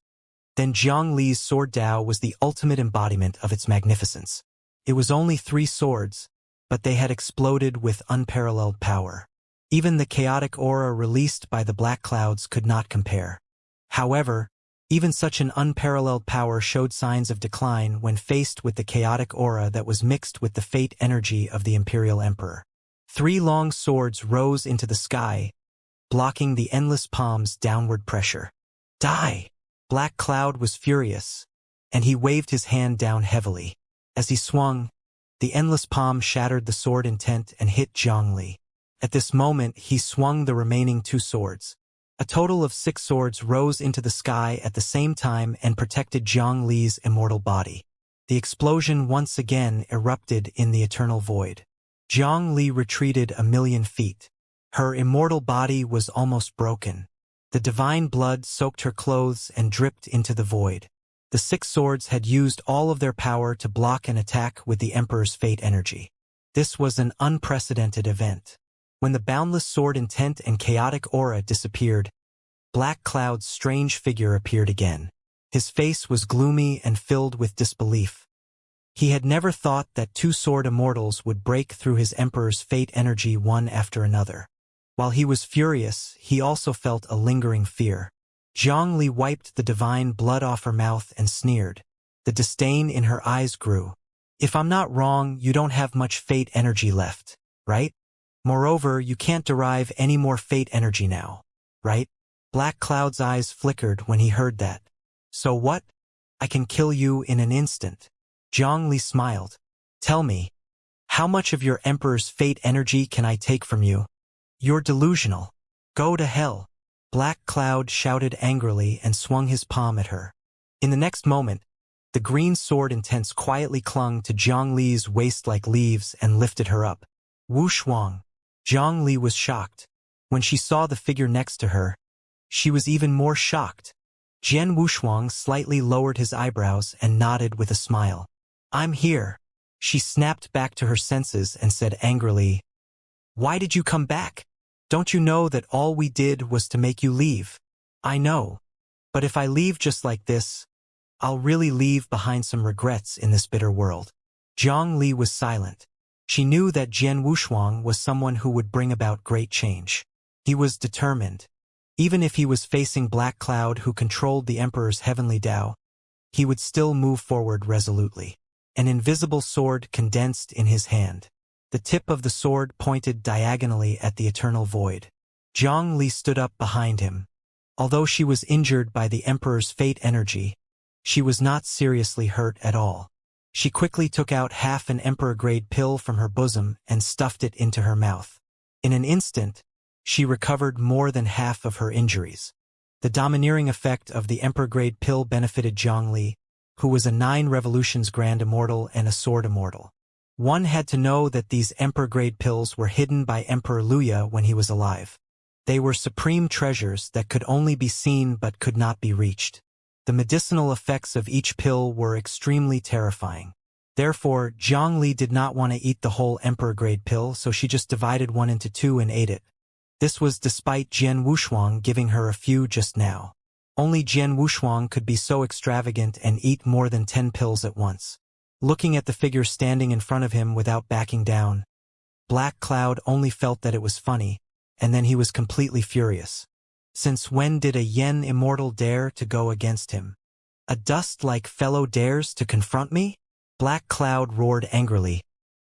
then Zhang Li's sword Dao was the ultimate embodiment of its magnificence. It was only 3 swords, but they had exploded with unparalleled power. Even the chaotic aura released by the Black Clouds could not compare. However, even such an unparalleled power showed signs of decline when faced with the chaotic aura that was mixed with the fate energy of the Imperial Emperor. 3 long swords rose into the sky, blocking the endless palm's downward pressure. Die! Black Cloud was furious, and he waved his hand down heavily. As he swung, the endless palm shattered the sword intent and hit Zhongli. At this moment, he swung the remaining 2 swords. A total of 6 swords rose into the sky at the same time and protected Zhongli's immortal body. The explosion once again erupted in the eternal void. Zhongli retreated 1,000,000 feet. Her immortal body was almost broken. The divine blood soaked her clothes and dripped into the void. The 6 swords had used all of their power to block an attack with the Emperor's fate energy. This was an unprecedented event. When the boundless sword intent and chaotic aura disappeared, Black Cloud's strange figure appeared again. His face was gloomy and filled with disbelief. He had never thought that 2 sword immortals would break through his Emperor's fate energy one after another. While he was furious, he also felt a lingering fear. Zhongli wiped the divine blood off her mouth and sneered. The disdain in her eyes grew. If I'm not wrong, you don't have much fate energy left, right? Moreover, you can't derive any more fate energy now, right? Black Cloud's eyes flickered when he heard that. So what? I can kill you in an instant. Zhongli smiled. Tell me, how much of your Emperor's fate energy can I take from you? You're delusional. Go to hell. Black Cloud shouted angrily and swung his palm at her. In the next moment, the green sword intense quietly clung to Zhongli's waist like leaves and lifted her up. Wushuang. Zhongli was shocked. When she saw the figure next to her, she was even more shocked. Jian Wushuang slightly lowered his eyebrows and nodded with a smile. I'm here. She snapped back to her senses and said angrily, Why did you come back? Don't you know that all we did was to make you leave? I know. But if I leave just like this, I'll really leave behind some regrets in this bitter world. Zhongli was silent. She knew that Jian Wushuang was someone who would bring about great change. He was determined. Even if he was facing Black Cloud who controlled the Emperor's heavenly Tao, he would still move forward resolutely. An invisible sword condensed in his hand. The tip of the sword pointed diagonally at the eternal void. Zhongli stood up behind him. Although she was injured by the Emperor's fate energy, she was not seriously hurt at all. She quickly took out half an Emperor-grade pill from her bosom and stuffed it into her mouth. In an instant, she recovered more than half of her injuries. The domineering effect of the Emperor-grade pill benefited Zhongli, who was a 9 revolutions Grand Immortal and a Sword Immortal. One had to know that these Emperor-grade pills were hidden by Emperor Luya when he was alive. They were supreme treasures that could only be seen but could not be reached. The medicinal effects of each pill were extremely terrifying. Therefore, Zhongli did not want to eat the whole Emperor-grade pill, so she just divided one into 2 and ate it. This was despite Jian Wushuang giving her a few just now. Only Jian Wushuang could be so extravagant and eat more than 10 pills at once. Looking at the figure standing in front of him without backing down, Black Cloud only felt that it was funny, and then he was completely furious. Since when did a Yen immortal dare to go against him? A dust-like fellow dares to confront me? Black Cloud roared angrily,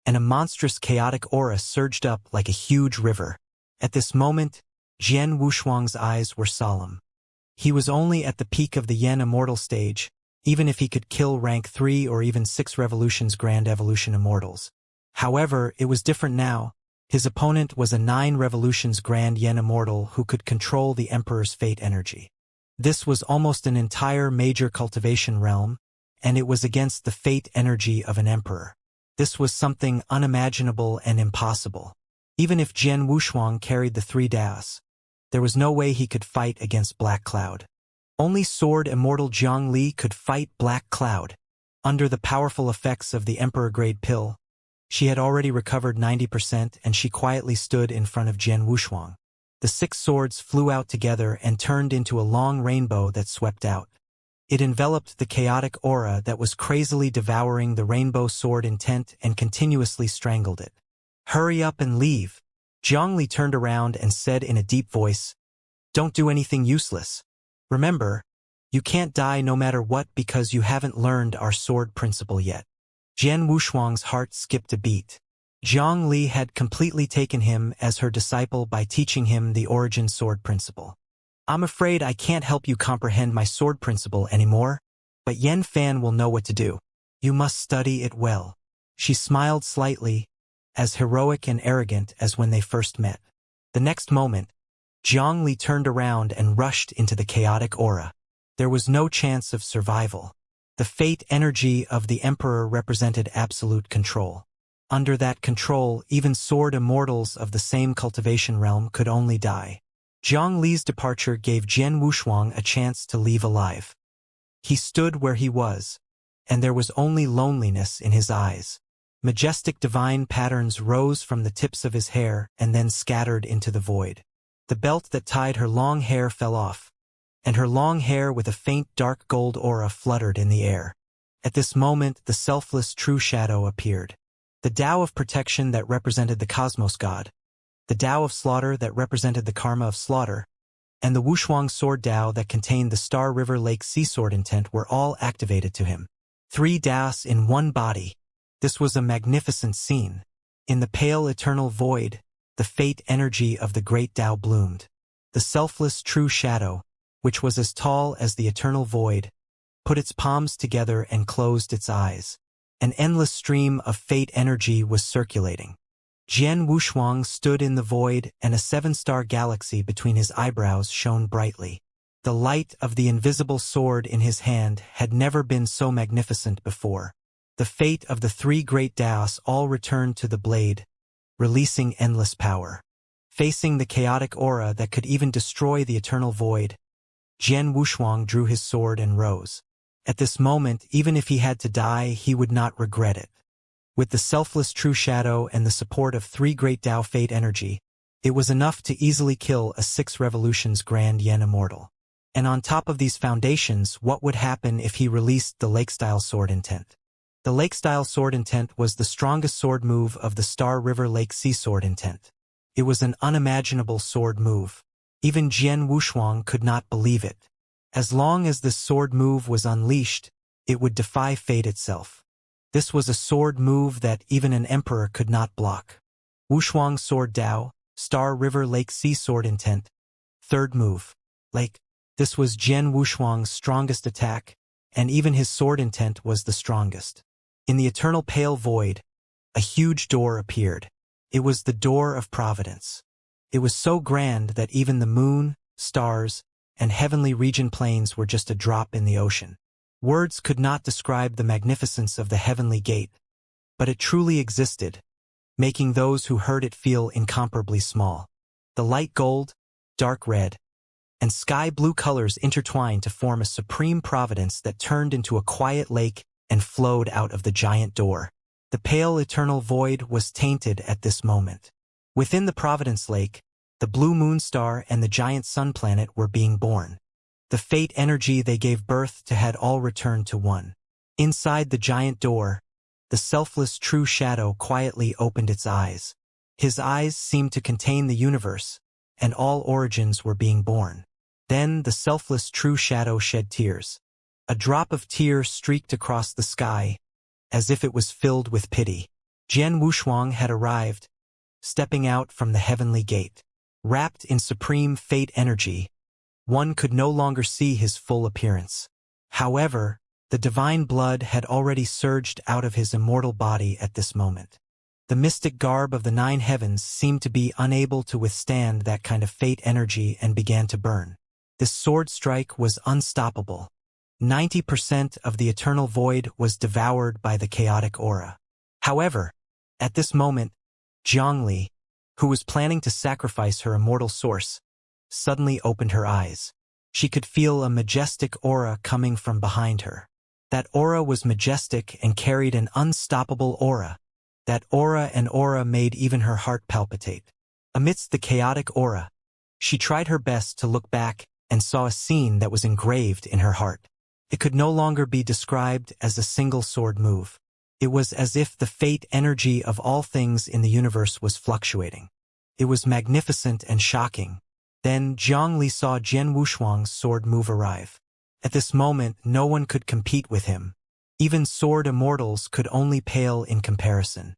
and a monstrous chaotic aura surged up like a huge river. At this moment, Jian Wushuang's eyes were solemn. He was only at the peak of the Yen immortal stage, even if he could kill rank 3 or even 6 revolutions Grand Evolution immortals. However, it was different now. His opponent was a 9 revolutions Grand Yen immortal who could control the Emperor's fate energy. This was almost an entire major cultivation realm, and it was against the fate energy of an emperor. This was something unimaginable and impossible. Even if Jian Wushuang carried the 3 Daos, there was no way he could fight against Black Cloud. Only Sword Immortal Zhongli could fight Black Cloud. Under the powerful effects of the Emperor-grade pill, she had already recovered 90% and she quietly stood in front of Jian Wushuang. The 6 swords flew out together and turned into a long rainbow that swept out. It enveloped the chaotic aura that was crazily devouring the rainbow sword intent and continuously strangled it. Hurry up and leave. Zhongli turned around and said in a deep voice, Don't do anything useless. Remember, you can't die no matter what because you haven't learned our sword principle yet. Jian Wushuang's heart skipped a beat. Zhongli had completely taken him as her disciple by teaching him the origin sword principle. I'm afraid I can't help you comprehend my sword principle anymore, but Yen Fan will know what to do. You must study it well. She smiled slightly, as heroic and arrogant as when they first met. The next moment, Zhongli turned around and rushed into the chaotic aura. There was no chance of survival. The fate energy of the Emperor represented absolute control. Under that control, even sword immortals of the same cultivation realm could only die. Zhang Li's departure gave Jian Wushuang a chance to leave alive. He stood where he was, and there was only loneliness in his eyes. Majestic divine patterns rose from the tips of his hair and then scattered into the void. The belt that tied her long hair fell off, and her long hair with a faint dark gold aura fluttered in the air. At this moment, the selfless true shadow appeared. The Tao of protection that represented the cosmos god, the Tao of slaughter that represented the karma of slaughter, and the Wushuang sword Tao that contained the Star River Lake sea sword intent were all activated to him. 3 Taos in one body. This was a magnificent scene. In the pale eternal void, the fate energy of the great Tao bloomed. The selfless true shadow, which was as tall as the eternal void, put its palms together and closed its eyes. An endless stream of fate energy was circulating. Jian Wushuang stood in the void, and a 7-star galaxy between his eyebrows shone brightly. The light of the invisible sword in his hand had never been so magnificent before. The fate of the 3 great Taos all returned to the blade, releasing endless power. Facing the chaotic aura that could even destroy the eternal void, Jian Wushuang drew his sword and rose. At this moment, even if he had to die, he would not regret it. With the selfless true shadow and the support of 3 great Tao fate energy, it was enough to easily kill a 6 revolutions grand Yen Immortal. And on top of these foundations, what would happen if he released the Lake-style sword intent? The Lake-style sword intent was the strongest sword move of the Star River Lake sea sword intent. It was an unimaginable sword move. Even Jian Wushuang could not believe it. As long as this sword move was unleashed, it would defy fate itself. This was a sword move that even an emperor could not block. Wushuang sword Tao, Star River Lake sea sword intent. 3rd move. Lake. This was Jian Wushuang's strongest attack, and even his sword intent was the strongest. In the eternal pale void, a huge door appeared. It was the door of providence. It was so grand that even the moon, stars, and heavenly region planes were just a drop in the ocean. Words could not describe the magnificence of the heavenly gate, but it truly existed, making those who heard it feel incomparably small. The light gold, dark red, and sky blue colors intertwined to form a supreme providence that turned into a quiet lake and flowed out of the giant door. The pale eternal void was tainted at this moment. Within the Providence Lake, the blue moon star and the giant sun planet were being born. The fate energy they gave birth to had all returned to one. Inside the giant door, the selfless true shadow quietly opened its eyes. His eyes seemed to contain the universe, and all origins were being born. Then the selfless true shadow shed tears. A drop of tear streaked across the sky, as if it was filled with pity. Jian Wushuang had arrived, stepping out from the heavenly gate. Wrapped in supreme fate energy, one could no longer see his full appearance. However, the divine blood had already surged out of his immortal body at this moment. The mystic garb of the 9 heavens seemed to be unable to withstand that kind of fate energy and began to burn. This sword strike was unstoppable. 90% of the eternal void was devoured by the chaotic aura. However, at this moment, Zhongli, who was planning to sacrifice her immortal source, suddenly opened her eyes. She could feel a majestic aura coming from behind her. That aura was majestic and carried an unstoppable aura. That aura made even her heart palpitate. Amidst the chaotic aura, she tried her best to look back and saw a scene that was engraved in her heart. It could no longer be described as a single sword move. It was as if the fate energy of all things in the universe was fluctuating. It was magnificent and shocking. Then Zhongli saw Jian Wushuang's sword move arrive. At this moment, no one could compete with him. Even sword immortals could only pale in comparison.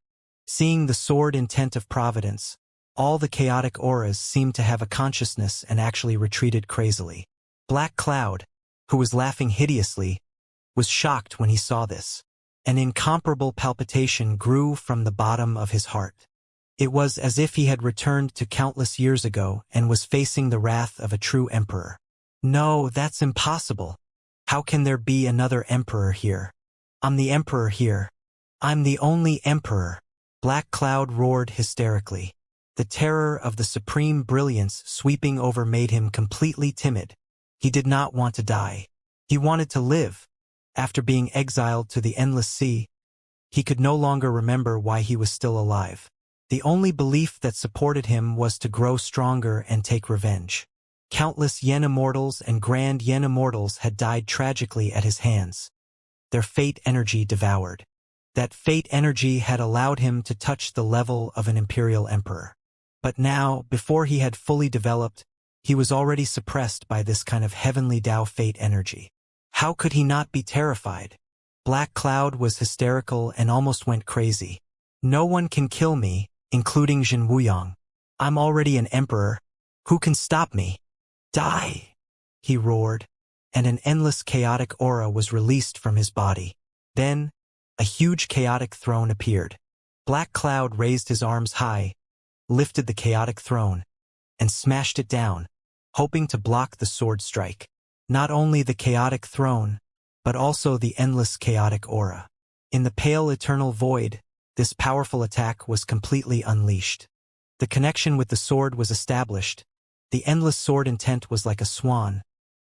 Seeing the sword intent of providence, all the chaotic auras seemed to have a consciousness and actually retreated crazily. Black Cloud, who was laughing hideously, was shocked when he saw this. An incomparable palpitation grew from the bottom of his heart. It was as if he had returned to countless years ago and was facing the wrath of a true emperor. No, that's impossible. How can there be another emperor here? I'm the emperor here. I'm the only emperor. Black Cloud roared hysterically. The terror of the supreme brilliance sweeping over made him completely timid. He did not want to die. He wanted to live. After being exiled to the endless sea, he could no longer remember why he was still alive. The only belief that supported him was to grow stronger and take revenge. Countless Yen Immortals and Grand Yen Immortals had died tragically at his hands, their fate energy devoured. That fate energy had allowed him to touch the level of an imperial emperor. But now, before he had fully developed, he was already suppressed by this kind of heavenly Tao fate energy. How could he not be terrified? Black Cloud was hysterical and almost went crazy. No one can kill me, including Jin Wuyang. I'm already an emperor. Who can stop me? Die! He roared, and an endless chaotic aura was released from his body. Then, a huge chaotic throne appeared. Black Cloud raised his arms high, lifted the chaotic throne, and smashed it down, hoping to block the sword strike. Not only the chaotic throne, but also the endless chaotic aura. In the pale eternal void, this powerful attack was completely unleashed. The connection with the sword was established. The endless sword intent was like a swan,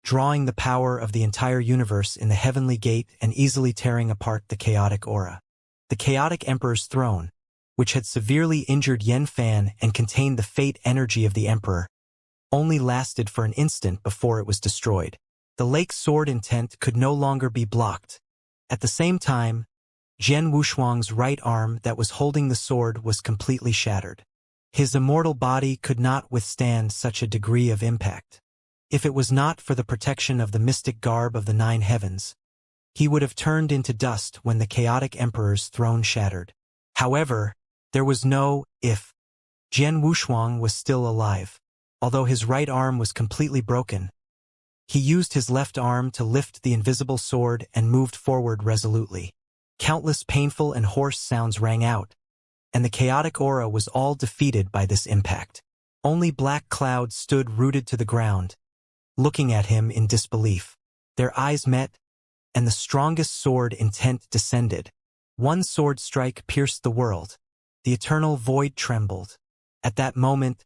drawing the power of the entire universe in the heavenly gate and easily tearing apart the chaotic aura. The chaotic emperor's throne, which had severely injured Yen Fan and contained the fate energy of the emperor, only lasted for an instant before it was destroyed. The lake's sword intent could no longer be blocked. At the same time, Jian Wushuang's right arm that was holding the sword was completely shattered. His immortal body could not withstand such a degree of impact. If it was not for the protection of the mystic garb of the nine heavens, he would have turned into dust when the chaotic emperor's throne shattered. However, there was no if. Jian Wushuang was still alive. Although his right arm was completely broken, he used his left arm to lift the invisible sword and moved forward resolutely. Countless painful and hoarse sounds rang out, and the chaotic aura was all defeated by this impact. Only Black Cloud stood rooted to the ground, looking at him in disbelief. Their eyes met, and the strongest sword intent descended. One sword strike pierced the world. The eternal void trembled. At that moment,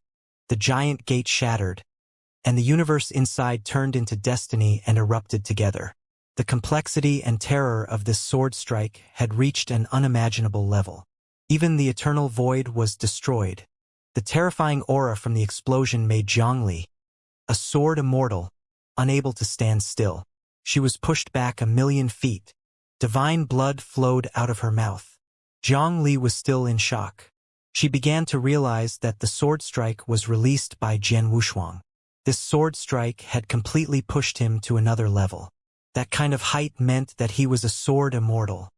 the giant gate shattered, and the universe inside turned into destiny and erupted together. The complexity and terror of this sword strike had reached an unimaginable level. Even the eternal void was destroyed. The terrifying aura from the explosion made Zhongli, a sword immortal, unable to stand still. She was pushed back 1,000,000 feet. Divine blood flowed out of her mouth. Zhongli was still in shock. She began to realize that the sword strike was released by Jian Wushuang. This sword strike had completely pushed him to another level. That kind of height meant that he was a sword immortal.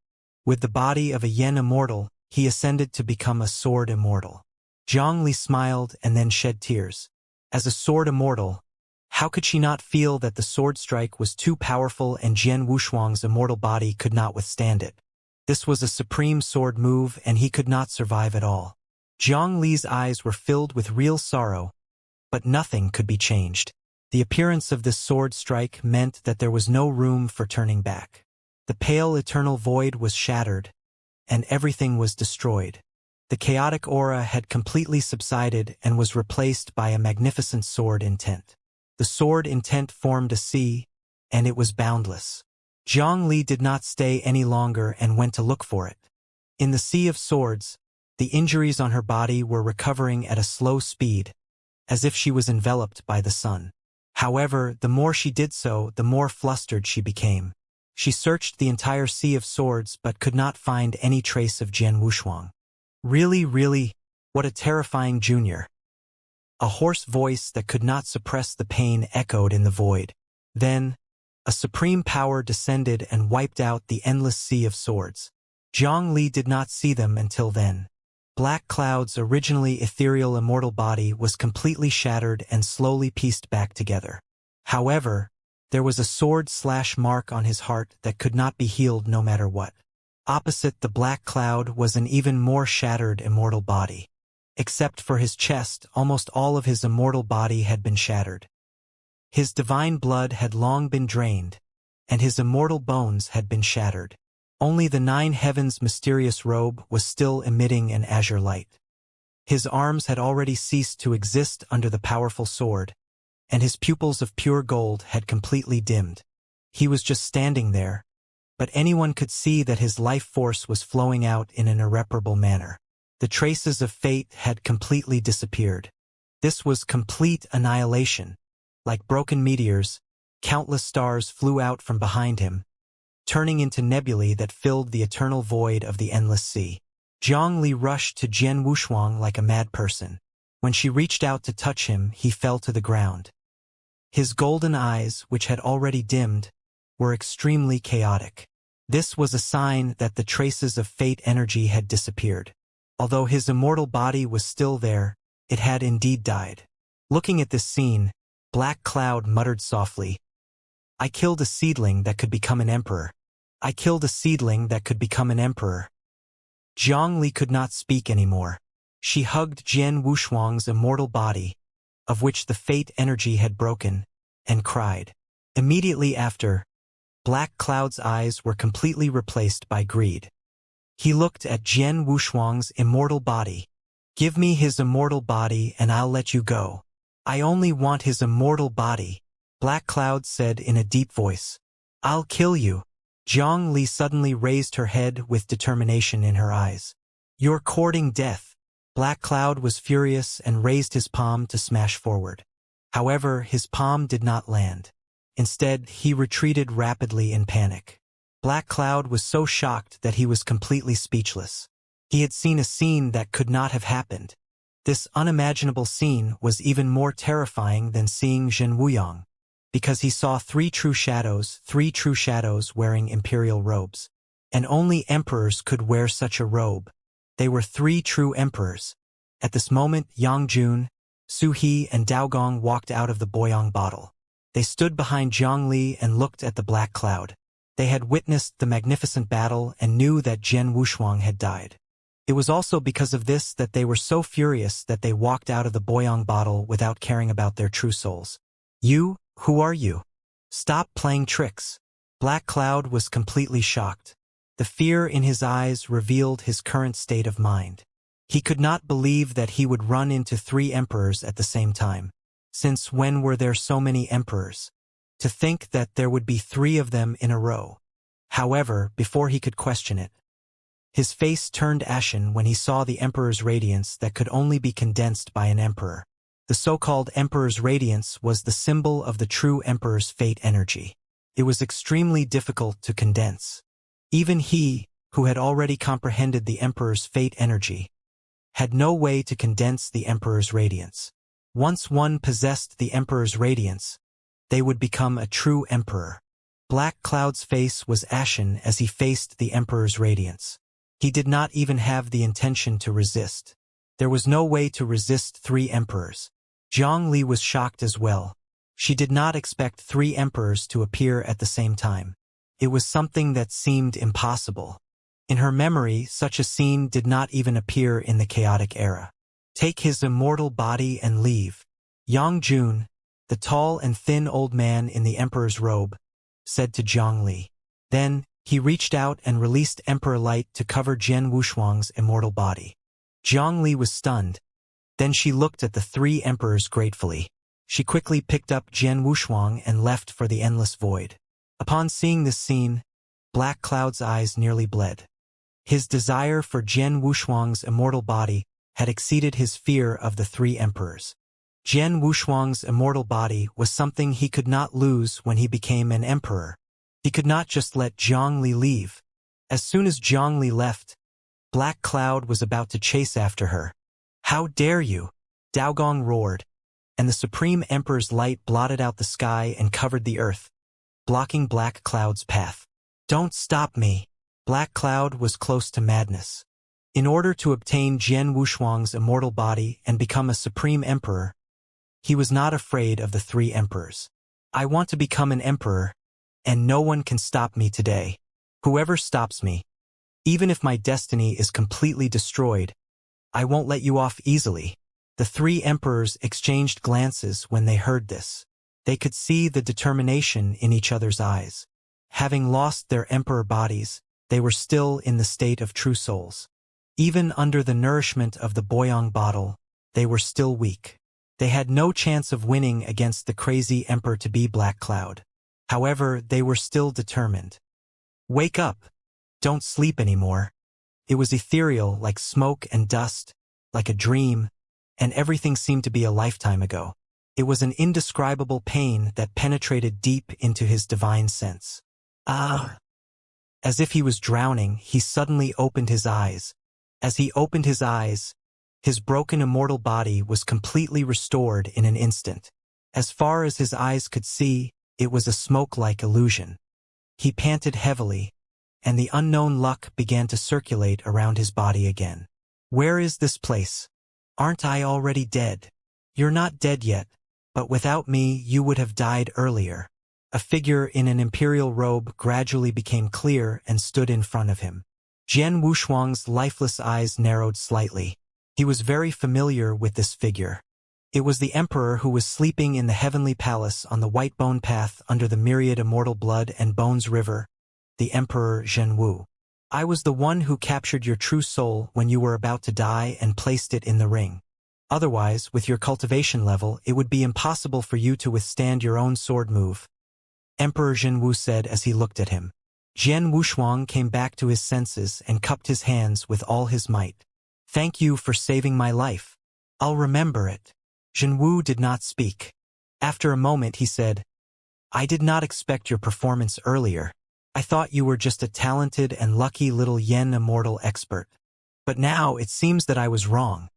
With the body of a Yen immortal, he ascended to become a sword immortal. Zhongli smiled and then shed tears. As a sword immortal, how could she not feel that the sword strike was too powerful and Jian Wushuang's immortal body could not withstand it? This was a supreme sword move and he could not survive at all. Zhongli's eyes were filled with real sorrow, but nothing could be changed. The appearance of this sword strike meant that there was no room for turning back. The pale eternal void was shattered, and everything was destroyed. The chaotic aura had completely subsided and was replaced by a magnificent sword intent. The sword intent formed a sea, and it was boundless. Zhongli did not stay any longer and went to look for it. In the sea of swords, the injuries on her body were recovering at a slow speed, as if she was enveloped by the sun. However, the more she did so, the more flustered she became. She searched the entire sea of swords but could not find any trace of Jian Wushuang. Really, what a terrifying junior. A hoarse voice that could not suppress the pain echoed in the void. Then, a supreme power descended and wiped out the endless sea of swords. Zhongli did not see them until then. Black Cloud's originally ethereal immortal body was completely shattered and slowly pieced back together. However, there was a sword/slash mark on his heart that could not be healed no matter what. Opposite the Black Cloud was an even more shattered immortal body. Except for his chest, almost all of his immortal body had been shattered. His divine blood had long been drained, and his immortal bones had been shattered. Only the 9 heavens' mysterious robe was still emitting an azure light. His arms had already ceased to exist under the powerful sword, and his pupils of pure gold had completely dimmed. He was just standing there, but anyone could see that his life force was flowing out in an irreparable manner. The traces of fate had completely disappeared. This was complete annihilation. Like broken meteors, countless stars flew out from behind him, turning into nebulae that filled the eternal void of the endless sea. Zhongli rushed to Jian Wushuang like a mad person. When she reached out to touch him, he fell to the ground. His golden eyes, which had already dimmed, were extremely chaotic. This was a sign that the traces of fate energy had disappeared. Although his immortal body was still there, it had indeed died. Looking at this scene, Black Cloud muttered softly, "I killed a seedling that could become an emperor. I killed a seedling that could become an emperor." Zhongli could not speak anymore. She hugged Jian Wushuang's immortal body, of which the fate energy had broken, and cried. Immediately after, Black Cloud's eyes were completely replaced by greed. He looked at Jian Wushuang's immortal body. "Give me his immortal body and I'll let you go. I only want his immortal body," Black Cloud said in a deep voice. "I'll kill you." Zhongli suddenly raised her head with determination in her eyes. "You're courting death." Black Cloud was furious and raised his palm to smash forward. However, his palm did not land. Instead, he retreated rapidly in panic. Black Cloud was so shocked that he was completely speechless. He had seen a scene that could not have happened. This unimaginable scene was even more terrifying than seeing Zhen Wuyang, because he saw 3 true shadows wearing imperial robes. And only emperors could wear such a robe. They were 3 true emperors. At this moment, Yang Jun, Su He, and Dao Gong walked out of the Boyang bottle. They stood behind Zhongli and looked at the Black Cloud. They had witnessed the magnificent battle and knew that Jian Wushuang had died. It was also because of this that they were so furious that they walked out of the Boyang bottle without caring about their true souls. "You, who are you? Stop playing tricks." Black Cloud was completely shocked. The fear in his eyes revealed his current state of mind. He could not believe that he would run into 3 emperors at the same time. Since when were there so many emperors? To think that there would be 3 of them in a row. However, before he could question it, his face turned ashen when he saw the Emperor's radiance that could only be condensed by an emperor. The so-called Emperor's radiance was the symbol of the true Emperor's fate energy. It was extremely difficult to condense. Even he, who had already comprehended the Emperor's fate energy, had no way to condense the Emperor's radiance. Once one possessed the Emperor's radiance, they would become a true emperor. Black Cloud's face was ashen as he faced the Emperor's radiance. He did not even have the intention to resist. There was no way to resist 3 emperors. Zhongli was shocked as well. She did not expect 3 emperors to appear at the same time. It was something that seemed impossible. In her memory, such a scene did not even appear in the chaotic era. "Take his immortal body and leave." Yang Jun, the tall and thin old man in the emperor's robe, said to Zhongli. Then, he reached out and released emperor light to cover Jian Wushuang's immortal body. Zhongli was stunned. Then she looked at the 3 emperors gratefully. She quickly picked up Jian Wushuang and left for the endless void. Upon seeing this scene, Black Cloud's eyes nearly bled. His desire for Jian Wushuang's immortal body had exceeded his fear of the 3 emperors. Jian Wushuang's immortal body was something he could not lose when he became an emperor. He could not just let Zhongli leave. As soon as Zhongli left, Black Cloud was about to chase after her. "How dare you!" Dao Gong roared, and the Supreme Emperor's light blotted out the sky and covered the earth, blocking Black Cloud's path. "Don't stop me!" Black Cloud was close to madness. In order to obtain Jian Wushuang's immortal body and become a supreme emperor, he was not afraid of the three emperors. I want to become an emperor, and no one can stop me today. Whoever stops me, even if my destiny is completely destroyed, I won't let you off easily. The three emperors exchanged glances when they heard this. They could see the determination in each other's eyes. Having lost their emperor bodies, they were still in the state of true souls. Even under the nourishment of the Boyang bottle, they were still weak. They had no chance of winning against the crazy emperor-to-be Black Cloud. However, they were still determined. Wake up! Don't sleep anymore. It was ethereal, like smoke and dust, like a dream, and everything seemed to be a lifetime ago. It was an indescribable pain that penetrated deep into his divine sense. Ah! As if he was drowning, he suddenly opened his eyes. As he opened his eyes, his broken immortal body was completely restored in an instant. As far as his eyes could see, it was a smoke-like illusion. He panted heavily, and the unknown luck began to circulate around his body again. Where is this place? Aren't I already dead? You're not dead yet, but without me you would have died earlier. A figure in an imperial robe gradually became clear and stood in front of him. Jian Wushuang's lifeless eyes narrowed slightly. He was very familiar with this figure. It was the emperor who was sleeping in the heavenly palace on the white bone path under the myriad immortal blood and bones river, the Emperor Zhenwu. I was the one who captured your true soul when you were about to die and placed it in the ring. Otherwise, with your cultivation level, it would be impossible for you to withstand your own sword move, Emperor Zhenwu said as he looked at him. Jian Wushuang came back to his senses and cupped his hands with all his might. Thank you for saving my life. I'll remember it. Zhenwu did not speak. After a moment he said, I did not expect your performance earlier. I thought you were just a talented and lucky little Yen immortal expert. But now it seems that I was wrong.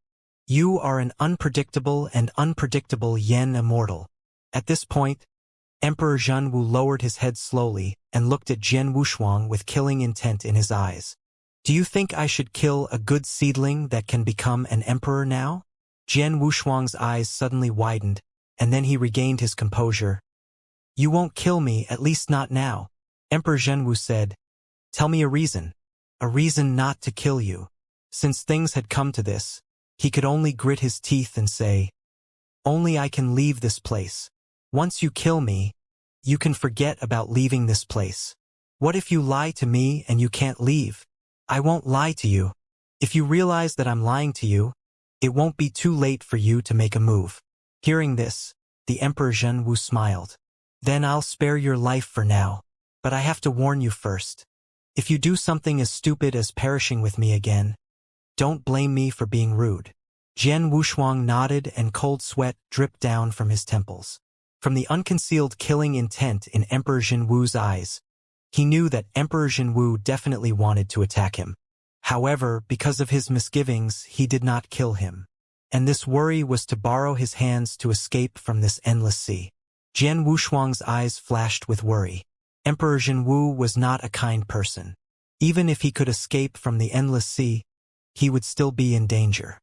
You are an unpredictable Yen immortal. At this point, Emperor Zhenwu lowered his head slowly and looked at Jian Wushuang with killing intent in his eyes. Do you think I should kill a good seedling that can become an emperor now? Jian Wushuang's eyes suddenly widened, and then he regained his composure. You won't kill me, at least not now, Emperor Zhenwu said. Tell me a reason not to kill you. Since things had come to this, he could only grit his teeth and say, only I can leave this place. Once you kill me, you can forget about leaving this place. What if you lie to me and you can't leave? I won't lie to you. If you realize that I'm lying to you, it won't be too late for you to make a move. Hearing this, the Emperor Zhenwu smiled. Then I'll spare your life for now, but I have to warn you first. If you do something as stupid as perishing with me again, don't blame me for being rude. Jian Wushuang nodded and cold sweat dripped down from his temples. From the unconcealed killing intent in Emperor Zhenwu's eyes, he knew that Emperor Zhenwu definitely wanted to attack him. However, because of his misgivings, he did not kill him. And this worry was to borrow his hands to escape from this endless sea. Jian Wushuang's eyes flashed with worry. Emperor Zhenwu was not a kind person. Even if he could escape from the endless sea, he would still be in danger.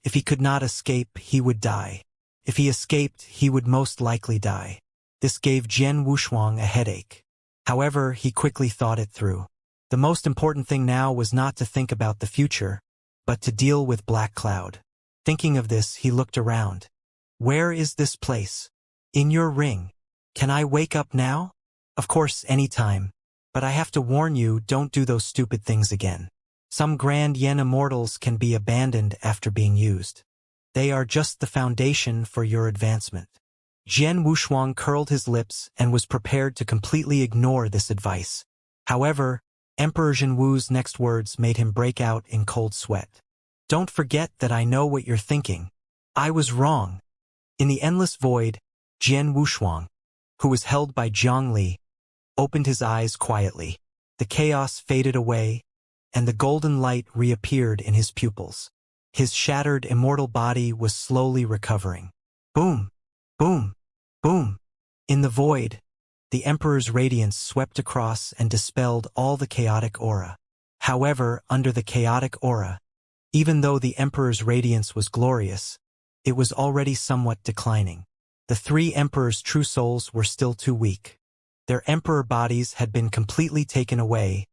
If he could not escape, he would die. If he escaped, he would most likely die. This gave Jian Wushuang a headache. However, he quickly thought it through. The most important thing now was not to think about the future, but to deal with Black Cloud. Thinking of this, he looked around. Where is this place? In your ring. Can I wake up now? Of course, anytime. But I have to warn you, don't do those stupid things again. Some grand Yen immortals can be abandoned after being used. They are just the foundation for your advancement. Jian Wushuang curled his lips and was prepared to completely ignore this advice. However, Emperor Zhenwu's next words made him break out in cold sweat. Don't forget that I know what you're thinking. I was wrong. In the endless void, Jian Wushuang, who was held by Zhang Li, opened his eyes quietly. The chaos faded away, and the golden light reappeared in his pupils. His shattered immortal body was slowly recovering. Boom! Boom! Boom! In the void, the Emperor's radiance swept across and dispelled all the chaotic aura. However, under the chaotic aura, Even though the emperor's radiance was glorious, it was already somewhat declining. The three emperors' true souls were still too weak. Their emperor bodies had been completely taken away,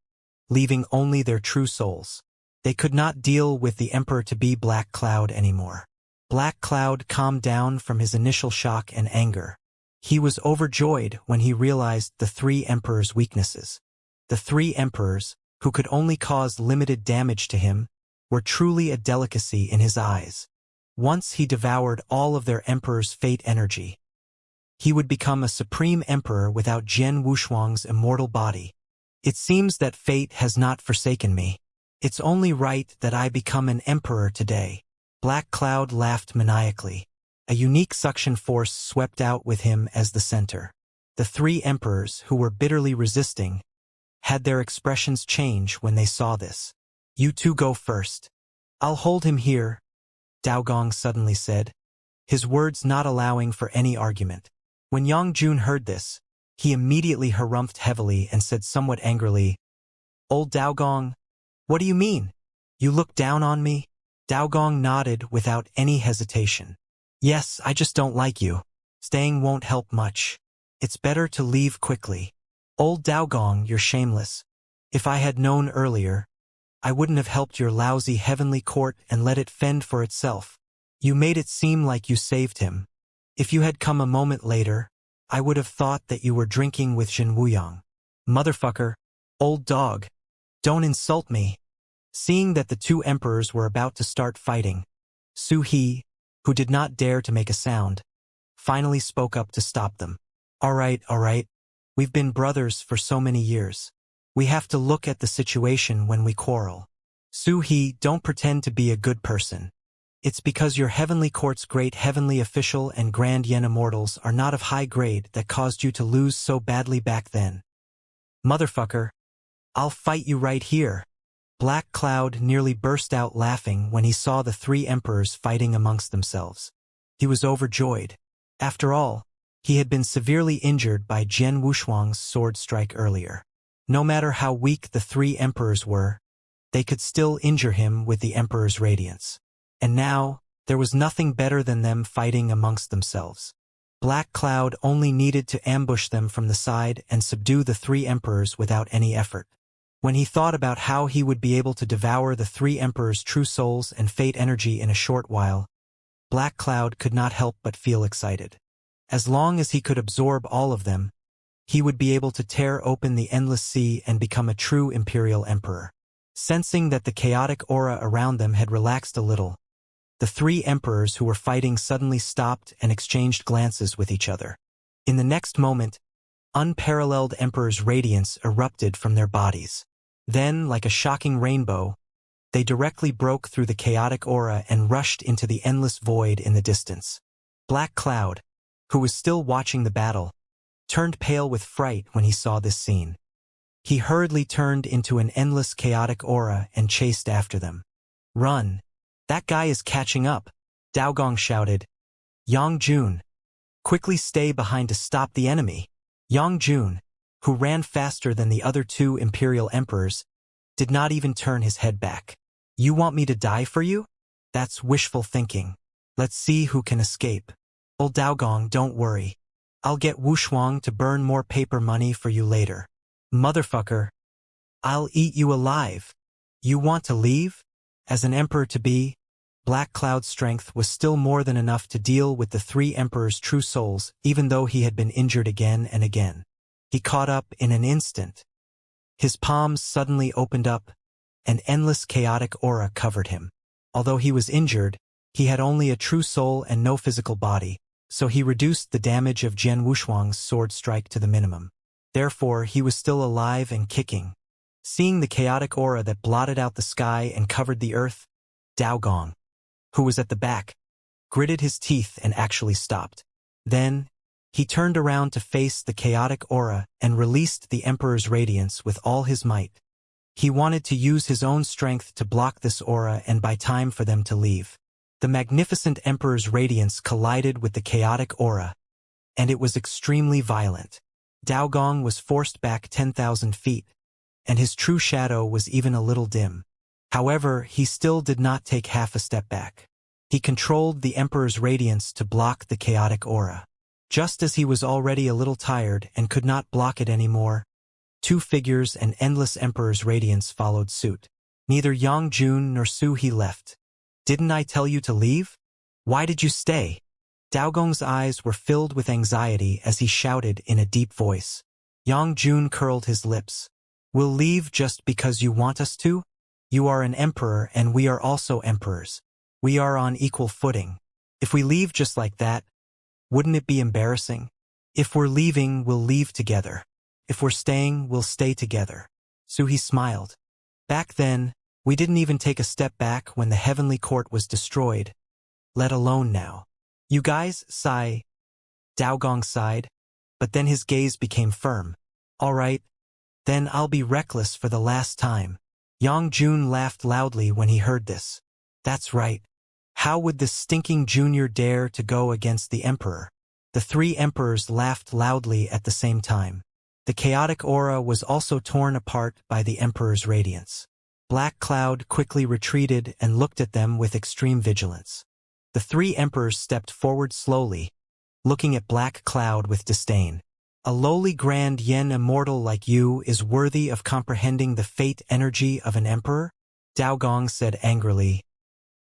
leaving only their true souls. They could not deal with the emperor-to-be Black Cloud anymore. Black Cloud calmed down from his initial shock and anger. He was overjoyed when he realized the three emperors' weaknesses. The three emperors, who could only cause limited damage to him, were truly a delicacy in his eyes. Once he devoured all of their emperor's fate energy, he would become a supreme emperor without Jian Wushuang's immortal body. It seems that fate has not forsaken me. It's only right that I become an emperor today. Black Cloud laughed maniacally. A unique suction force swept out with him as the center. The three emperors, who were bitterly resisting, had their expressions change when they saw this. You two go first. I'll hold him here, Daogong suddenly said, his words not allowing for any argument. When Yang Jun heard this, he immediately harumphed heavily and said somewhat angrily, Old Daogong, what do you mean? You look down on me? Daogong nodded without any hesitation. Yes, I just don't like you. Staying won't help much. It's better to leave quickly. Old Daogong, you're shameless. If I had known earlier, I wouldn't have helped your lousy heavenly court and let it fend for itself. You made it seem like you saved him. If you had come a moment later, I would have thought that you were drinking with Zhen Wuyang. Motherfucker, old dog, don't insult me. Seeing that the two emperors were about to start fighting, Su He, who did not dare to make a sound, finally spoke up to stop them. All right, we've been brothers for so many years. We have to look at the situation when we quarrel. Su He, don't pretend to be a good person. It's because your heavenly court's great heavenly official and grand yen immortals are not of high grade that caused you to lose so badly back then. Motherfucker, I'll fight you right here. Black Cloud nearly burst out laughing when he saw the three emperors fighting amongst themselves. He was overjoyed. After all, he had been severely injured by Jian Wushuang's sword strike earlier. No matter how weak the three emperors were, they could still injure him with the emperor's radiance. And now, there was nothing better than them fighting amongst themselves. Black Cloud only needed to ambush them from the side and subdue the three emperors without any effort. When he thought about how he would be able to devour the three emperors' true souls and fate energy in a short while, Black Cloud could not help but feel excited. As long as he could absorb all of them, he would be able to tear open the endless sea and become a true imperial emperor. Sensing that the chaotic aura around them had relaxed a little, the three emperors who were fighting suddenly stopped and exchanged glances with each other. In the next moment, unparalleled emperor's radiance erupted from their bodies. Then, like a shocking rainbow, they directly broke through the chaotic aura and rushed into the endless void in the distance. Black Cloud, who was still watching the battle, turned pale with fright when he saw this scene. He hurriedly turned into an endless chaotic aura and chased after them. Run! That guy is catching up, Daogong shouted. Yang Jun, quickly stay behind to stop the enemy. Yang Jun, who ran faster than the other two imperial emperors, did not even turn his head back. You want me to die for you? That's wishful thinking. Let's see who can escape. Old Daogong, don't worry. I'll get Wushuang to burn more paper money for you later. Motherfucker, I'll eat you alive. You want to leave? As an emperor-to-be, Black Cloud's strength was still more than enough to deal with the three emperors' true souls, even though he had been injured again and again. He caught up in an instant. His palms suddenly opened up, an endless chaotic aura covered him. Although he was injured, he had only a true soul and no physical body, so he reduced the damage of Jian Wushuang's sword strike to the minimum. Therefore, he was still alive and kicking. Seeing the chaotic aura that blotted out the sky and covered the earth, Daogong, who was at the back, gritted his teeth and actually stopped. Then, he turned around to face the chaotic aura and released the Emperor's radiance with all his might. He wanted to use his own strength to block this aura and buy time for them to leave. The magnificent Emperor's radiance collided with the chaotic aura, and it was extremely violent. Daogong was forced back 10,000 feet, and his true shadow was even a little dim. However, he still did not take half a step back. He controlled the Emperor's radiance to block the chaotic aura. Just as he was already a little tired and could not block it anymore, two figures and endless Emperor's radiance followed suit. Neither Yang Jun nor Su He left. "Didn't I tell you to leave? Why did you stay?" Daogong's eyes were filled with anxiety as he shouted in a deep voice. Yang Jun curled his lips. "We'll leave just because you want us to? You are an emperor and we are also emperors. We are on equal footing. If we leave just like that, wouldn't it be embarrassing? If we're leaving, we'll leave together. If we're staying, we'll stay together." Suhi smiled. "Back then, we didn't even take a step back when the heavenly court was destroyed, let alone now. You guys, sigh." Daogong sighed, but then his gaze became firm. "All right, then I'll be reckless for the last time." Yang Jun laughed loudly when he heard this. "That's right. How would this stinking junior dare to go against the emperor?" The three emperors laughed loudly at the same time. The chaotic aura was also torn apart by the emperor's radiance. Black Cloud quickly retreated and looked at them with extreme vigilance. The three emperors stepped forward slowly, looking at Black Cloud with disdain. "A lowly grand yen immortal like you is worthy of comprehending the fate energy of an emperor?" Daogong said angrily.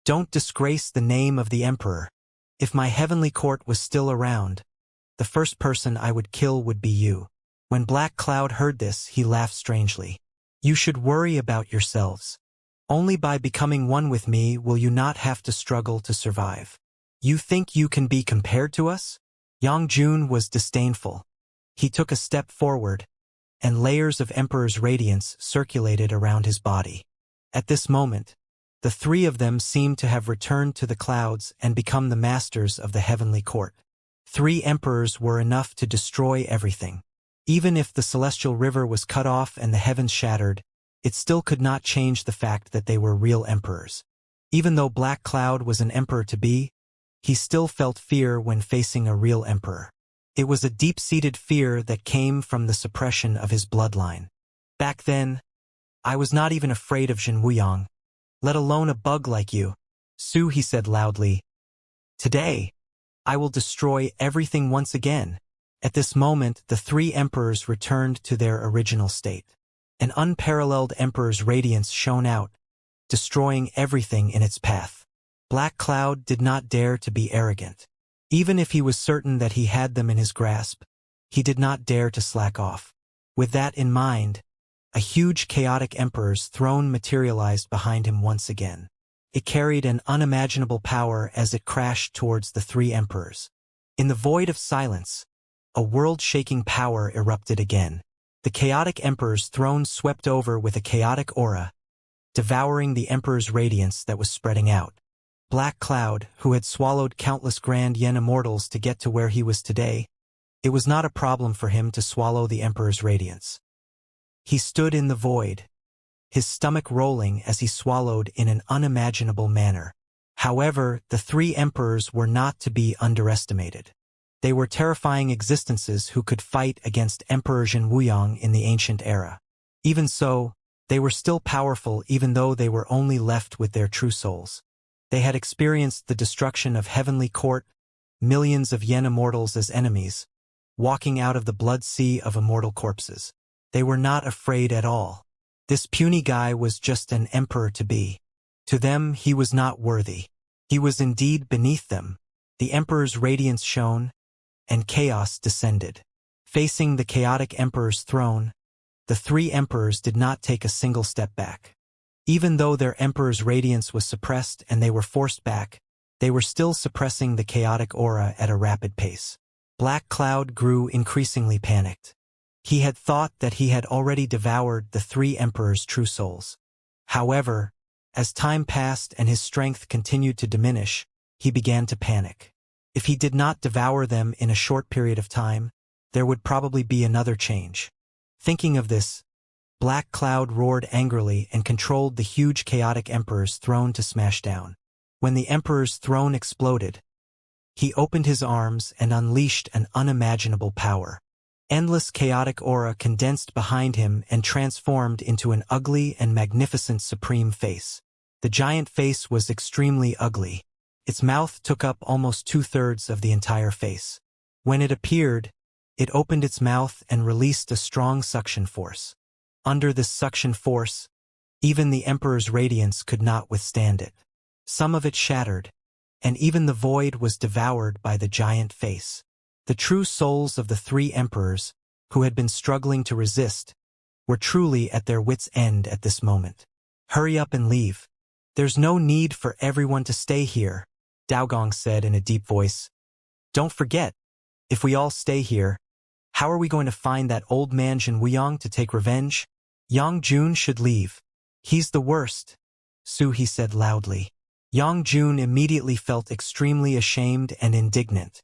"Don't disgrace the name of the emperor. If my heavenly court was still around, the first person I would kill would be you." When Black Cloud heard this, he laughed strangely. "You should worry about yourselves. Only by becoming one with me will you not have to struggle to survive. You think you can be compared to us?" Yang Jun was disdainful. He took a step forward, and layers of Emperor's radiance circulated around his body. At this moment, the three of them seemed to have returned to the clouds and become the masters of the heavenly court. 3 emperors were enough to destroy everything. Even if the celestial river was cut off and the heavens shattered, it still could not change the fact that they were real emperors. Even though Black Cloud was an emperor-to-be, he still felt fear when facing a real emperor. It was a deep-seated fear that came from the suppression of his bloodline. "Back then, I was not even afraid of Jin Wuyang, let alone a bug like you." "Su," he said loudly. "Today, I will destroy everything once again." At this moment, the 3 emperors returned to their original state. An unparalleled emperor's radiance shone out, destroying everything in its path. Black Cloud did not dare to be arrogant. Even if he was certain that he had them in his grasp, he did not dare to slack off. With that in mind, a huge chaotic emperor's throne materialized behind him once again. It carried an unimaginable power as it crashed towards the 3 emperors. In the void of silence, a world-shaking power erupted again. The chaotic emperor's throne swept over with a chaotic aura, devouring the emperor's radiance that was spreading out. Black Cloud, who had swallowed countless grand yen immortals to get to where he was today, it was not a problem for him to swallow the emperor's radiance. He stood in the void, his stomach rolling as he swallowed in an unimaginable manner. However, the 3 emperors were not to be underestimated. They were terrifying existences who could fight against Emperor Jin Wuyang in the ancient era. Even so, they were still powerful even though they were only left with their true souls. They had experienced the destruction of Heavenly Court, millions of yen immortals as enemies, walking out of the blood sea of immortal corpses. They were not afraid at all. This puny guy was just an emperor-to-be. To them, he was not worthy. He was indeed beneath them. The emperor's radiance shone, and chaos descended. Facing the chaotic emperor's throne, the 3 emperors did not take a single step back. Even though their emperor's radiance was suppressed and they were forced back, they were still suppressing the chaotic aura at a rapid pace. Black Cloud grew increasingly panicked. He had thought that he had already devoured the 3 emperors' true souls. However, as time passed and his strength continued to diminish, he began to panic. If he did not devour them in a short period of time, there would probably be another change. Thinking of this, Black Cloud roared angrily and controlled the huge chaotic emperor's throne to smash down. When the emperor's throne exploded, he opened his arms and unleashed an unimaginable power. Endless chaotic aura condensed behind him and transformed into an ugly and magnificent supreme face. The giant face was extremely ugly. Its mouth took up almost 2/3 of the entire face. When it appeared, it opened its mouth and released a strong suction force. Under this suction force, even the Emperor's radiance could not withstand it. Some of it shattered, and even the void was devoured by the giant face. The true souls of the 3 emperors, who had been struggling to resist, were truly at their wits' end at this moment. "Hurry up and leave. There's no need for everyone to stay here," Daogong said in a deep voice. "Don't forget, if we all stay here, how are we going to find that old man Jin Wuyang to take revenge? Yang Jun should leave. He's the worst," Su He said loudly. Yang Jun immediately felt extremely ashamed and indignant.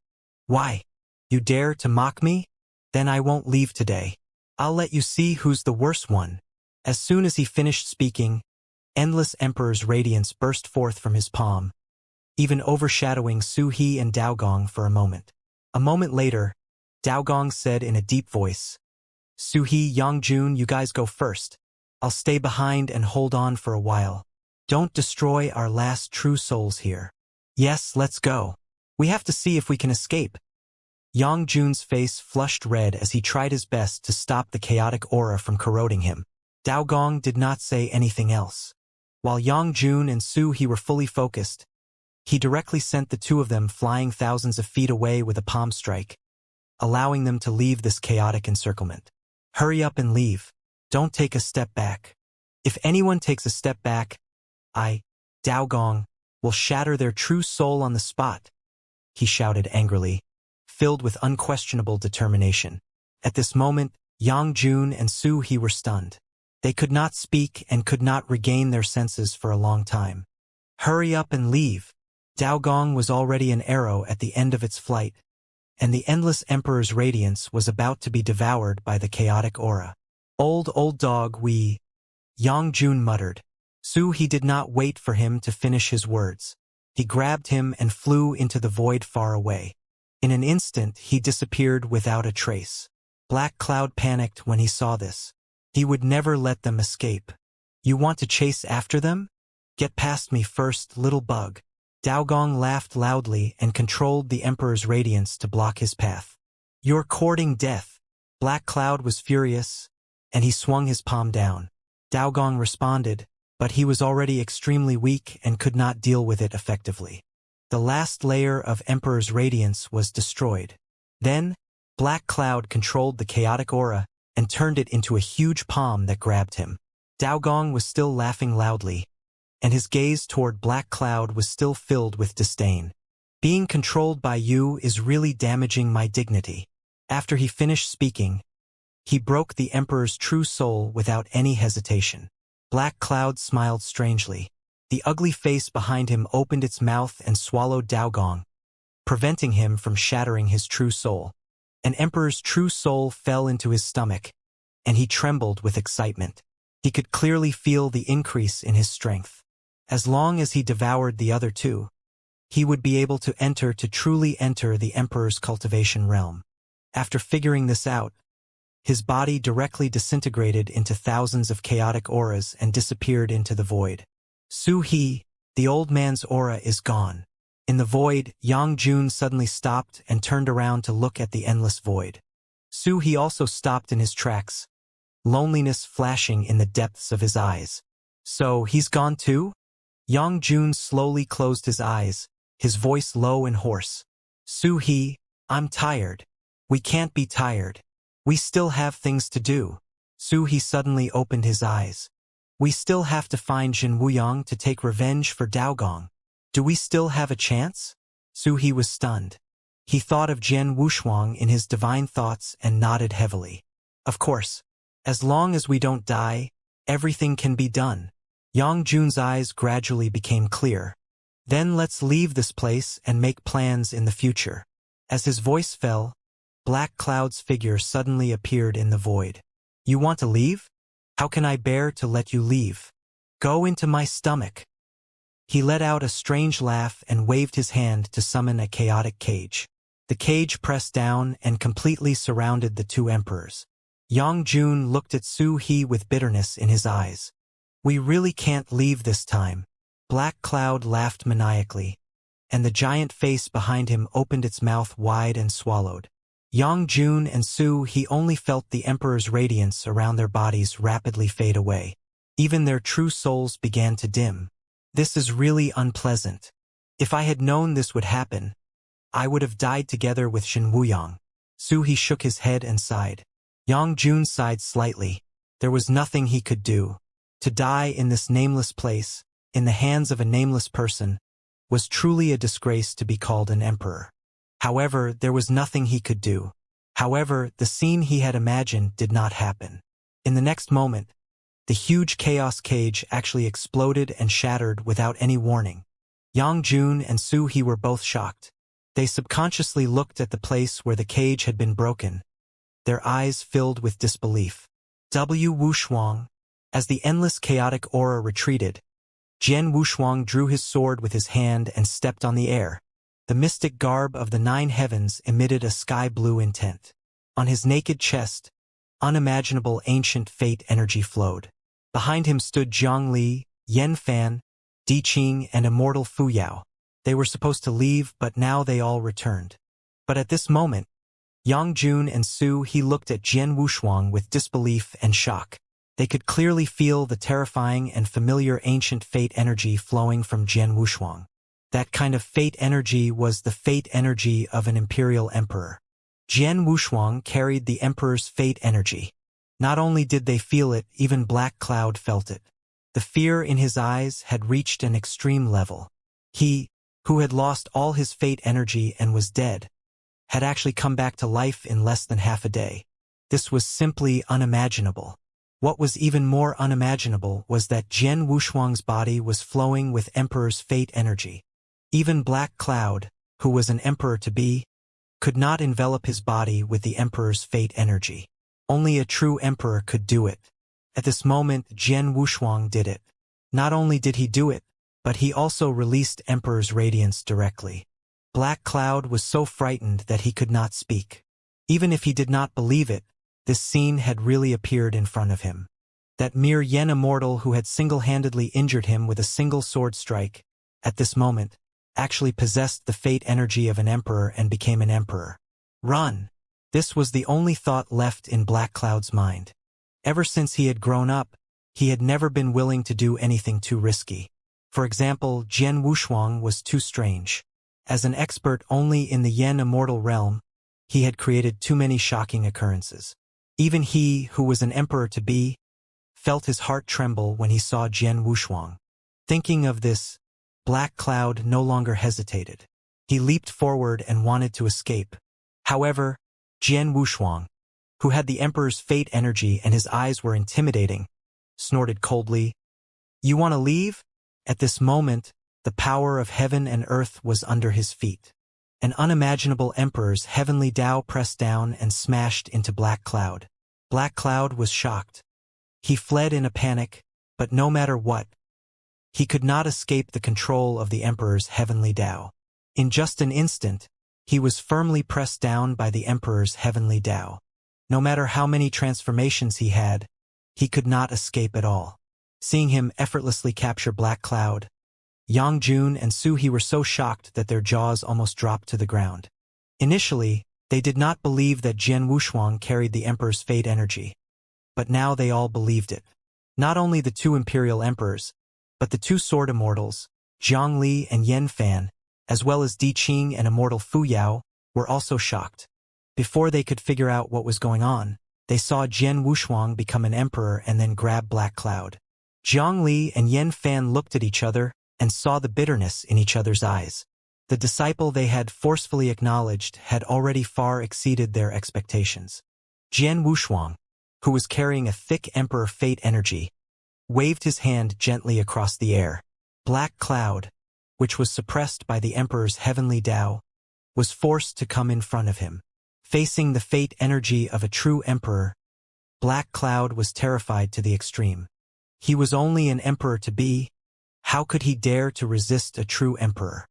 "Why? You dare to mock me? Then I won't leave today. I'll let you see who's the worst one." As soon as he finished speaking, Endless Emperor's radiance burst forth from his palm, even overshadowing Su He and Daogong for a moment. A moment later, Daogong said in a deep voice, "Su He, Yang Jun, you guys go first. I'll stay behind and hold on for a while. Don't destroy our last true souls here." "Yes, let's go. We have to see if we can escape." Yang Jun's face flushed red as he tried his best to stop the chaotic aura from corroding him. Daogong did not say anything else. While Yang Jun and Su He were fully focused, he directly sent the 2 of them flying thousands of feet away with a palm strike, allowing them to leave this chaotic encirclement. "Hurry up and leave. Don't take a step back. If anyone takes a step back, Daogong, will shatter their true soul on the spot," he shouted angrily, filled with unquestionable determination. At this moment, Yang Jun and Su He were stunned. They could not speak and could not regain their senses for a long time. "Hurry up and leave." Daogong was already an arrow at the end of its flight, and the Endless Emperor's radiance was about to be devoured by the chaotic aura. Old dog, Yang Jun muttered. Su He did not wait for him to finish his words. He grabbed him and flew into the void far away. In an instant, he disappeared without a trace. Black Cloud panicked when he saw this. He would never let them escape. "You want to chase after them? Get past me first, little bug." Daogong laughed loudly and controlled the Emperor's radiance to block his path. "You're courting death." Black Cloud was furious, and he swung his palm down. Daogong responded, but he was already extremely weak and could not deal with it effectively. The last layer of Emperor's radiance was destroyed. Then, Black Cloud controlled the chaotic aura and turned it into a huge palm that grabbed him. Daogong was still laughing loudly, and his gaze toward Black Cloud was still filled with disdain. "Being controlled by you is really damaging my dignity." After he finished speaking, he broke the Emperor's true soul without any hesitation. Black Cloud smiled strangely. The ugly face behind him opened its mouth and swallowed Daogong, preventing him from shattering his true soul. An Emperor's true soul fell into his stomach, and he trembled with excitement. He could clearly feel the increase in his strength. As long as he devoured the other 2, he would be able to truly enter the Emperor's cultivation realm. After figuring this out, his body directly disintegrated into thousands of chaotic auras and disappeared into the void. Su He, the old man's aura is gone. In the void, Yang Jun suddenly stopped and turned around to look at the endless void. Su He also stopped in his tracks, loneliness flashing in the depths of his eyes. "So, he's gone too?" Yang Jun slowly closed his eyes, his voice low and hoarse. "Su He, I'm tired." "We can't be tired. We still have things to do." Su He suddenly opened his eyes. "We still have to find Jin Wuyang to take revenge for Daogong. Do we still have a chance?" Su He was stunned. He thought of Jian Wushuang in his divine thoughts and nodded heavily. "Of course. As long as we don't die, everything can be done." Yang Jun's eyes gradually became clear. "Then let's leave this place and make plans in the future." As his voice fell, Black Cloud's figure suddenly appeared in the void. "You want to leave? How can I bear to let you leave? Go into my stomach." He let out a strange laugh and waved his hand to summon a chaotic cage. The cage pressed down and completely surrounded the two emperors. Yang Jun looked at Su He with bitterness in his eyes. "We really can't leave this time." Black Cloud laughed maniacally, and the giant face behind him opened its mouth wide and swallowed. Yang Jun and Su He only felt the emperor's radiance around their bodies rapidly fade away. Even their true souls began to dim. "This is really unpleasant. If I had known this would happen, I would have died together with Shen Wuyang." Su He shook his head and sighed. Yang Jun sighed slightly. There was nothing he could do. To die in this nameless place, in the hands of a nameless person, was truly a disgrace to be called an emperor. However, there was nothing he could do. However, the scene he had imagined did not happen. In the next moment, the huge chaos cage actually exploded and shattered without any warning. Yang Jun and Su He were both shocked. They subconsciously looked at the place where the cage had been broken, their eyes filled with disbelief. Wushuang. As the endless chaotic aura retreated, Jian Wushuang drew his sword with his hand and stepped on the air. The mystic garb of the 9 heavens emitted a sky-blue intent. On his naked chest, unimaginable ancient fate energy flowed. Behind him stood Zhongli, Yan Fan, Di Qing, and Immortal Fuyao. They were supposed to leave, but now they all returned. But at this moment, Yang Jun and Su He looked at Jian Wushuang with disbelief and shock. They could clearly feel the terrifying and familiar ancient fate energy flowing from Jian Wushuang. That kind of fate energy was the fate energy of an imperial emperor. Jian Wushuang carried the emperor's fate energy. Not only did they feel it, even Black Cloud felt it. The fear in his eyes had reached an extreme level. He, who had lost all his fate energy and was dead, had actually come back to life in less than half a day. This was simply unimaginable. What was even more unimaginable was that Jian Wushuang's body was flowing with Emperor's fate energy. Even Black Cloud, who was an emperor-to-be, could not envelop his body with the Emperor's fate energy. Only a true emperor could do it. At this moment, Jian Wushuang did it. Not only did he do it, but he also released Emperor's radiance directly. Black Cloud was so frightened that he could not speak. Even if he did not believe it, this scene had really appeared in front of him. That mere Yen Immortal who had single-handedly injured him with a single sword strike, at this moment, actually possessed the fate energy of an emperor and became an emperor. Run! This was the only thought left in Black Cloud's mind. Ever since he had grown up, he had never been willing to do anything too risky. For example, Jian Wushuang was too strange. As an expert only in the Yen Immortal realm, he had created too many shocking occurrences. Even he, who was an emperor-to-be, felt his heart tremble when he saw Jian Wushuang. Thinking of this, Black Cloud no longer hesitated. He leaped forward and wanted to escape. However, Jian Wushuang, who had the emperor's fate energy and his eyes were intimidating, snorted coldly, "You want to leave?" At this moment, the power of heaven and earth was under his feet. An unimaginable emperor's heavenly Tao pressed down and smashed into Black Cloud. Black Cloud was shocked. He fled in a panic, but no matter what, he could not escape the control of the emperor's heavenly Tao. In just an instant, he was firmly pressed down by the emperor's heavenly Tao. No matter how many transformations he had, he could not escape at all. Seeing him effortlessly capture Black Cloud, Yang Jun and Su He were so shocked that their jaws almost dropped to the ground. Initially, they did not believe that Jian Wushuang carried the emperor's fate energy. But now they all believed it. Not only the 2 imperial emperors, but the 2 sword immortals, Zhongli and Yan Fan, as well as Di Qing and Immortal Fuyao, were also shocked. Before they could figure out what was going on, they saw Jian Wushuang become an emperor and then grab Black Cloud. Zhongli and Yan Fan looked at each other and saw the bitterness in each other's eyes. The disciple they had forcefully acknowledged had already far exceeded their expectations. Jian Wushuang, who was carrying a thick emperor fate energy, waved his hand gently across the air. Black Cloud, which was suppressed by the emperor's heavenly Tao, was forced to come in front of him. Facing the fate energy of a true emperor, Black Cloud was terrified to the extreme. He was only an emperor-to-be. How could he dare to resist a true emperor?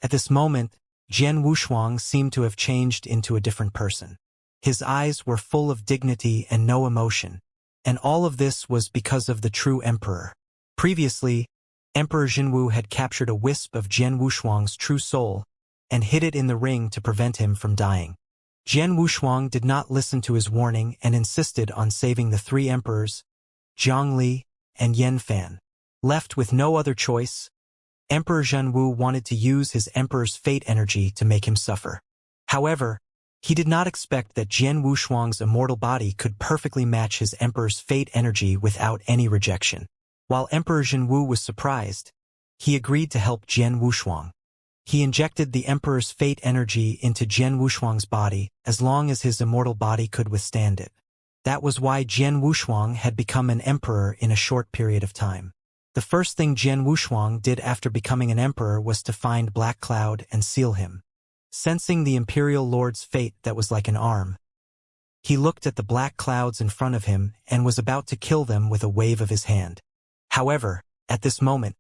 At this moment, Jian Wushuang seemed to have changed into a different person. His eyes were full of dignity and no emotion, and all of this was because of the true emperor. Previously, Emperor Jinwu had captured a wisp of Jian Wushuang's true soul and hid it in the ring to prevent him from dying. Jian Wushuang did not listen to his warning and insisted on saving the three emperors, Zhongli and Yanfan. Left with no other choice, Emperor Zhenwu wanted to use his emperor's fate energy to make him suffer. However, he did not expect that Jian Wushuang's immortal body could perfectly match his emperor's fate energy without any rejection. While Emperor Zhenwu was surprised, he agreed to help Jian Wushuang. He injected the emperor's fate energy into Jian Wushuang's body as long as his immortal body could withstand it. That was why Jian Wushuang had become an emperor in a short period of time. The first thing Jian Wushuang did after becoming an emperor was to find Black Cloud and seal him. Sensing the imperial lord's fate that was like an arm, he looked at the black clouds in front of him and was about to kill them with a wave of his hand. However, at this moment,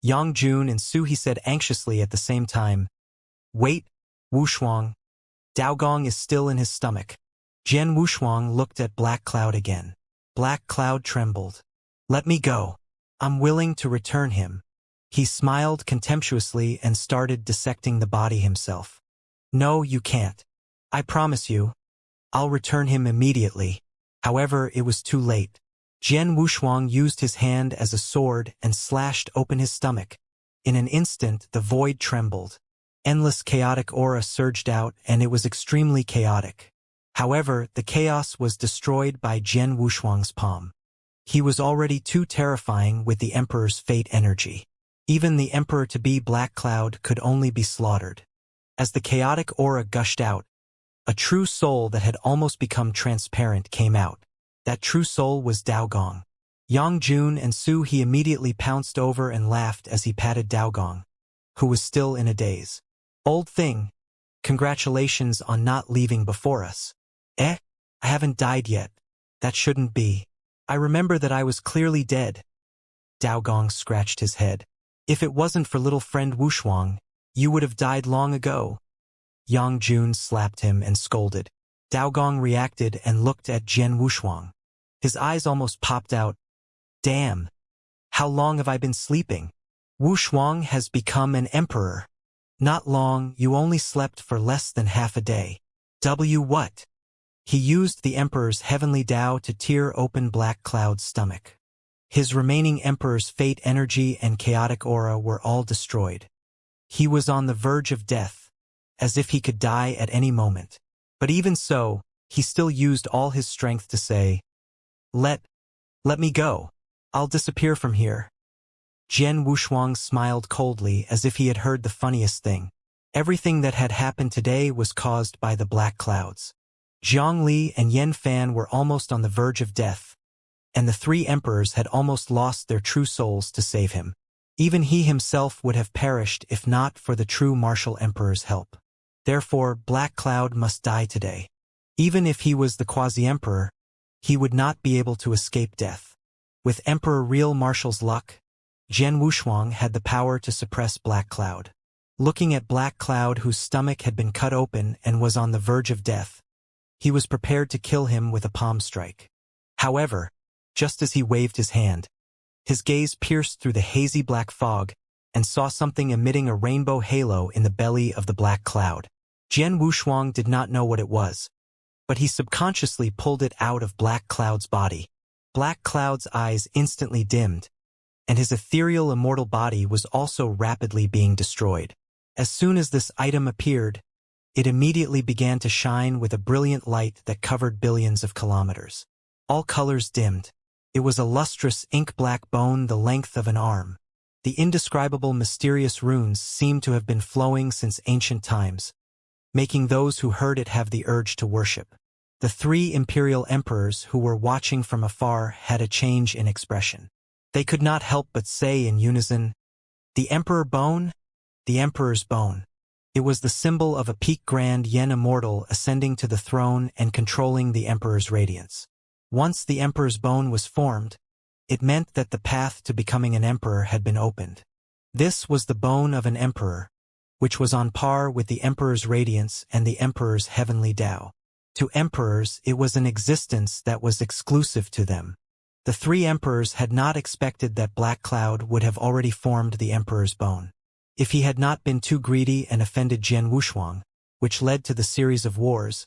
Yang Jun and Su He said anxiously at the same time, "Wait, Wushuang. Daogong is still in his stomach." Jian Wushuang looked at Black Cloud again. Black Cloud trembled. "Let me go. I'm willing to return him." He smiled contemptuously and started dissecting the body himself. "No, you can't. I promise you. I'll return him immediately." However, it was too late. Jian Wushuang used his hand as a sword and slashed open his stomach. In an instant, the void trembled. Endless chaotic aura surged out, and it was extremely chaotic. However, the chaos was destroyed by Jian Wushuang's palm. He was already too terrifying with the Emperor's fate energy. Even the Emperor-to-be Black Cloud could only be slaughtered. As the chaotic aura gushed out, a true soul that had almost become transparent came out. That true soul was Daogong. Yang Jun and Su He immediately pounced over and laughed as he patted Daogong, who was still in a daze. "Old thing, congratulations on not leaving before us." I haven't died yet. That shouldn't be. I remember that I was clearly dead." Daogong scratched his head. "If it wasn't for little friend Wushuang, you would have died long ago." Yang Jun slapped him and scolded. Daogong reacted and looked at Jian Wushuang. His eyes almost popped out. "Damn! How long have I been sleeping? Wushuang has become an emperor." "Not long, you only slept for less than half a day." What? He used the Emperor's heavenly Tao to tear open Black Cloud's stomach. His remaining Emperor's fate energy and chaotic aura were all destroyed. He was on the verge of death, as if he could die at any moment. But even so, he still used all his strength to say, Let me go. I'll disappear from here." Jian Wushuang smiled coldly as if he had heard the funniest thing. Everything that had happened today was caused by the black clouds. Zhongli and Yanfan were almost on the verge of death, and the three emperors had almost lost their true souls to save him. Even he himself would have perished if not for the true martial emperor's help. Therefore, Black Cloud must die today. Even if he was the quasi-emperor, he would not be able to escape death. With Emperor Real Martial's luck, Jian Wushuang had the power to suppress Black Cloud. Looking at Black Cloud, whose stomach had been cut open and was on the verge of death, he was prepared to kill him with a palm strike. However, just as he waved his hand, his gaze pierced through the hazy black fog and saw something emitting a rainbow halo in the belly of the Black Cloud. Jian Wushuang did not know what it was, but he subconsciously pulled it out of Black Cloud's body. Black Cloud's eyes instantly dimmed, and his ethereal immortal body was also rapidly being destroyed. As soon as this item appeared, it immediately began to shine with a brilliant light that covered billions of kilometers. All colors dimmed. It was a lustrous ink-black bone the length of an arm. The indescribable mysterious runes seemed to have been flowing since ancient times, making those who heard it have the urge to worship. The three imperial emperors who were watching from afar had a change in expression. They could not help but say in unison, "The Emperor Bone? The Emperor's Bone." It was the symbol of a peak grand Yen Immortal ascending to the throne and controlling the Emperor's radiance. Once the Emperor's Bone was formed, it meant that the path to becoming an emperor had been opened. This was the bone of an emperor, which was on par with the Emperor's radiance and the Emperor's heavenly Tao. To emperors, it was an existence that was exclusive to them. The three emperors had not expected that Black Cloud would have already formed the Emperor's bone. If he had not been too greedy and offended Jian Wushuang, which led to the series of wars,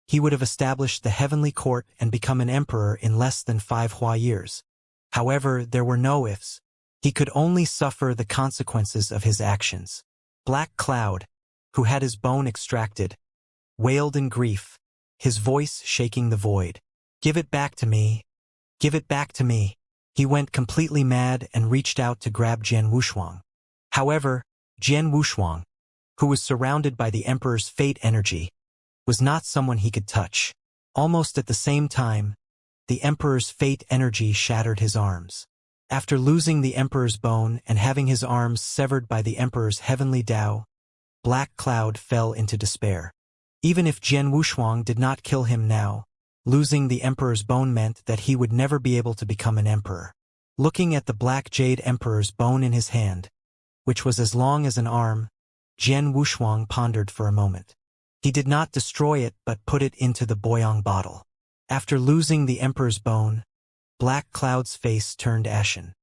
he would have established the heavenly court and become an emperor in less than 5 Hua years. However, there were no ifs. He could only suffer the consequences of his actions. Black Cloud, who had his bone extracted, wailed in grief, his voice shaking the void. "Give it back to me. Give it back to me." He went completely mad and reached out to grab Jian Wushuang. However, Jian Wushuang, who was surrounded by the Emperor's fate energy, was not someone he could touch. Almost at the same time, the Emperor's fate energy shattered his arms. After losing the Emperor's bone and having his arms severed by the Emperor's heavenly Tao, Black Cloud fell into despair. Even if Jian Wushuang did not kill him now, losing the Emperor's bone meant that he would never be able to become an emperor. Looking at the Black Jade Emperor's bone in his hand, which was as long as an arm, Jian Wushuang pondered for a moment. He did not destroy it but put it into the Boyang bottle. After losing the Emperor's bone, Black Cloud's face turned ashen.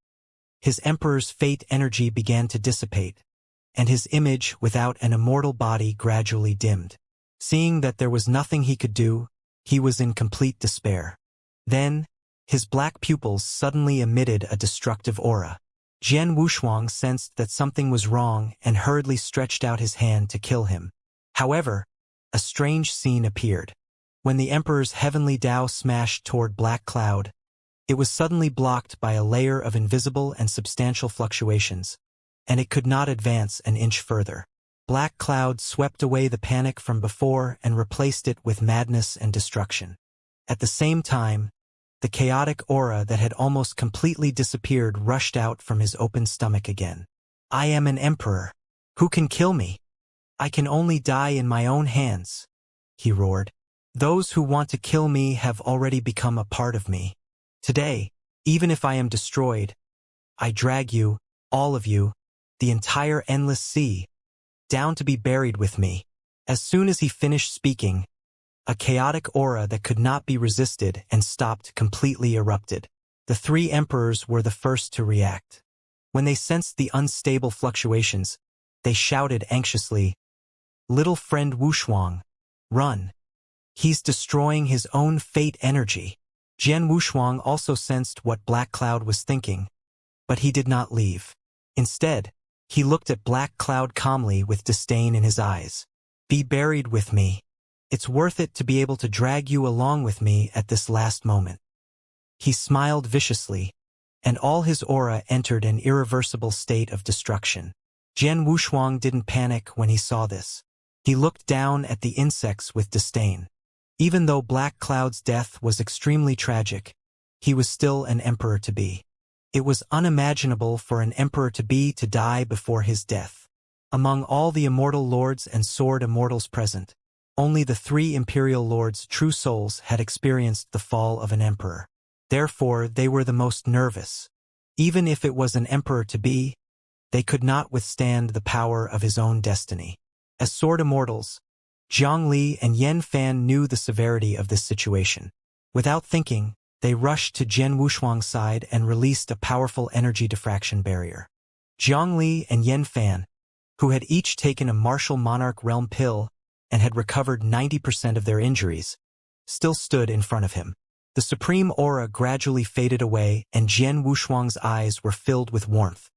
His Emperor's fate energy began to dissipate, and his image without an immortal body gradually dimmed. Seeing that there was nothing he could do, he was in complete despair. Then, his black pupils suddenly emitted a destructive aura. Jian Wushuang sensed that something was wrong and hurriedly stretched out his hand to kill him. However, a strange scene appeared. When the Emperor's heavenly Tao smashed toward Black Cloud, it was suddenly blocked by a layer of invisible and substantial fluctuations, and it could not advance an inch further. Black Cloud swept away the panic from before and replaced it with madness and destruction. At the same time, the chaotic aura that had almost completely disappeared rushed out from his open stomach again. "I am an emperor. Who can kill me? I can only die in my own hands," he roared. "Those who want to kill me have already become a part of me. Today, even if I am destroyed, I drag you, all of you, the entire endless sea, down to be buried with me." As soon as he finished speaking, a chaotic aura that could not be resisted and stopped completely erupted. The three emperors were the first to react. When they sensed the unstable fluctuations, they shouted anxiously, "Little friend Wushuang, run. He's destroying his own fate energy." Jian Wushuang also sensed what Black Cloud was thinking, but he did not leave. Instead, he looked at Black Cloud calmly with disdain in his eyes. "Be buried with me. It's worth it to be able to drag you along with me at this last moment." He smiled viciously, and all his aura entered an irreversible state of destruction. Jian Wushuang didn't panic when he saw this. He looked down at the insects with disdain. Even though Black Cloud's death was extremely tragic, he was still an emperor-to-be. It was unimaginable for an emperor-to-be to die before his death. Among all the immortal lords and sword immortals present, only the 3 imperial lords' true souls had experienced the fall of an emperor. Therefore, they were the most nervous. Even if it was an emperor-to-be, they could not withstand the power of his own destiny. As sword immortals, Zhang Li and Yan Fan knew the severity of this situation. Without thinking, they rushed to Jian Wushuang's side and released a powerful energy diffraction barrier. Zhang Li and Yan Fan, who had each taken a martial monarch realm pill and had recovered 90% of their injuries, still stood in front of him. The supreme aura gradually faded away and Jian Wushuang's eyes were filled with warmth.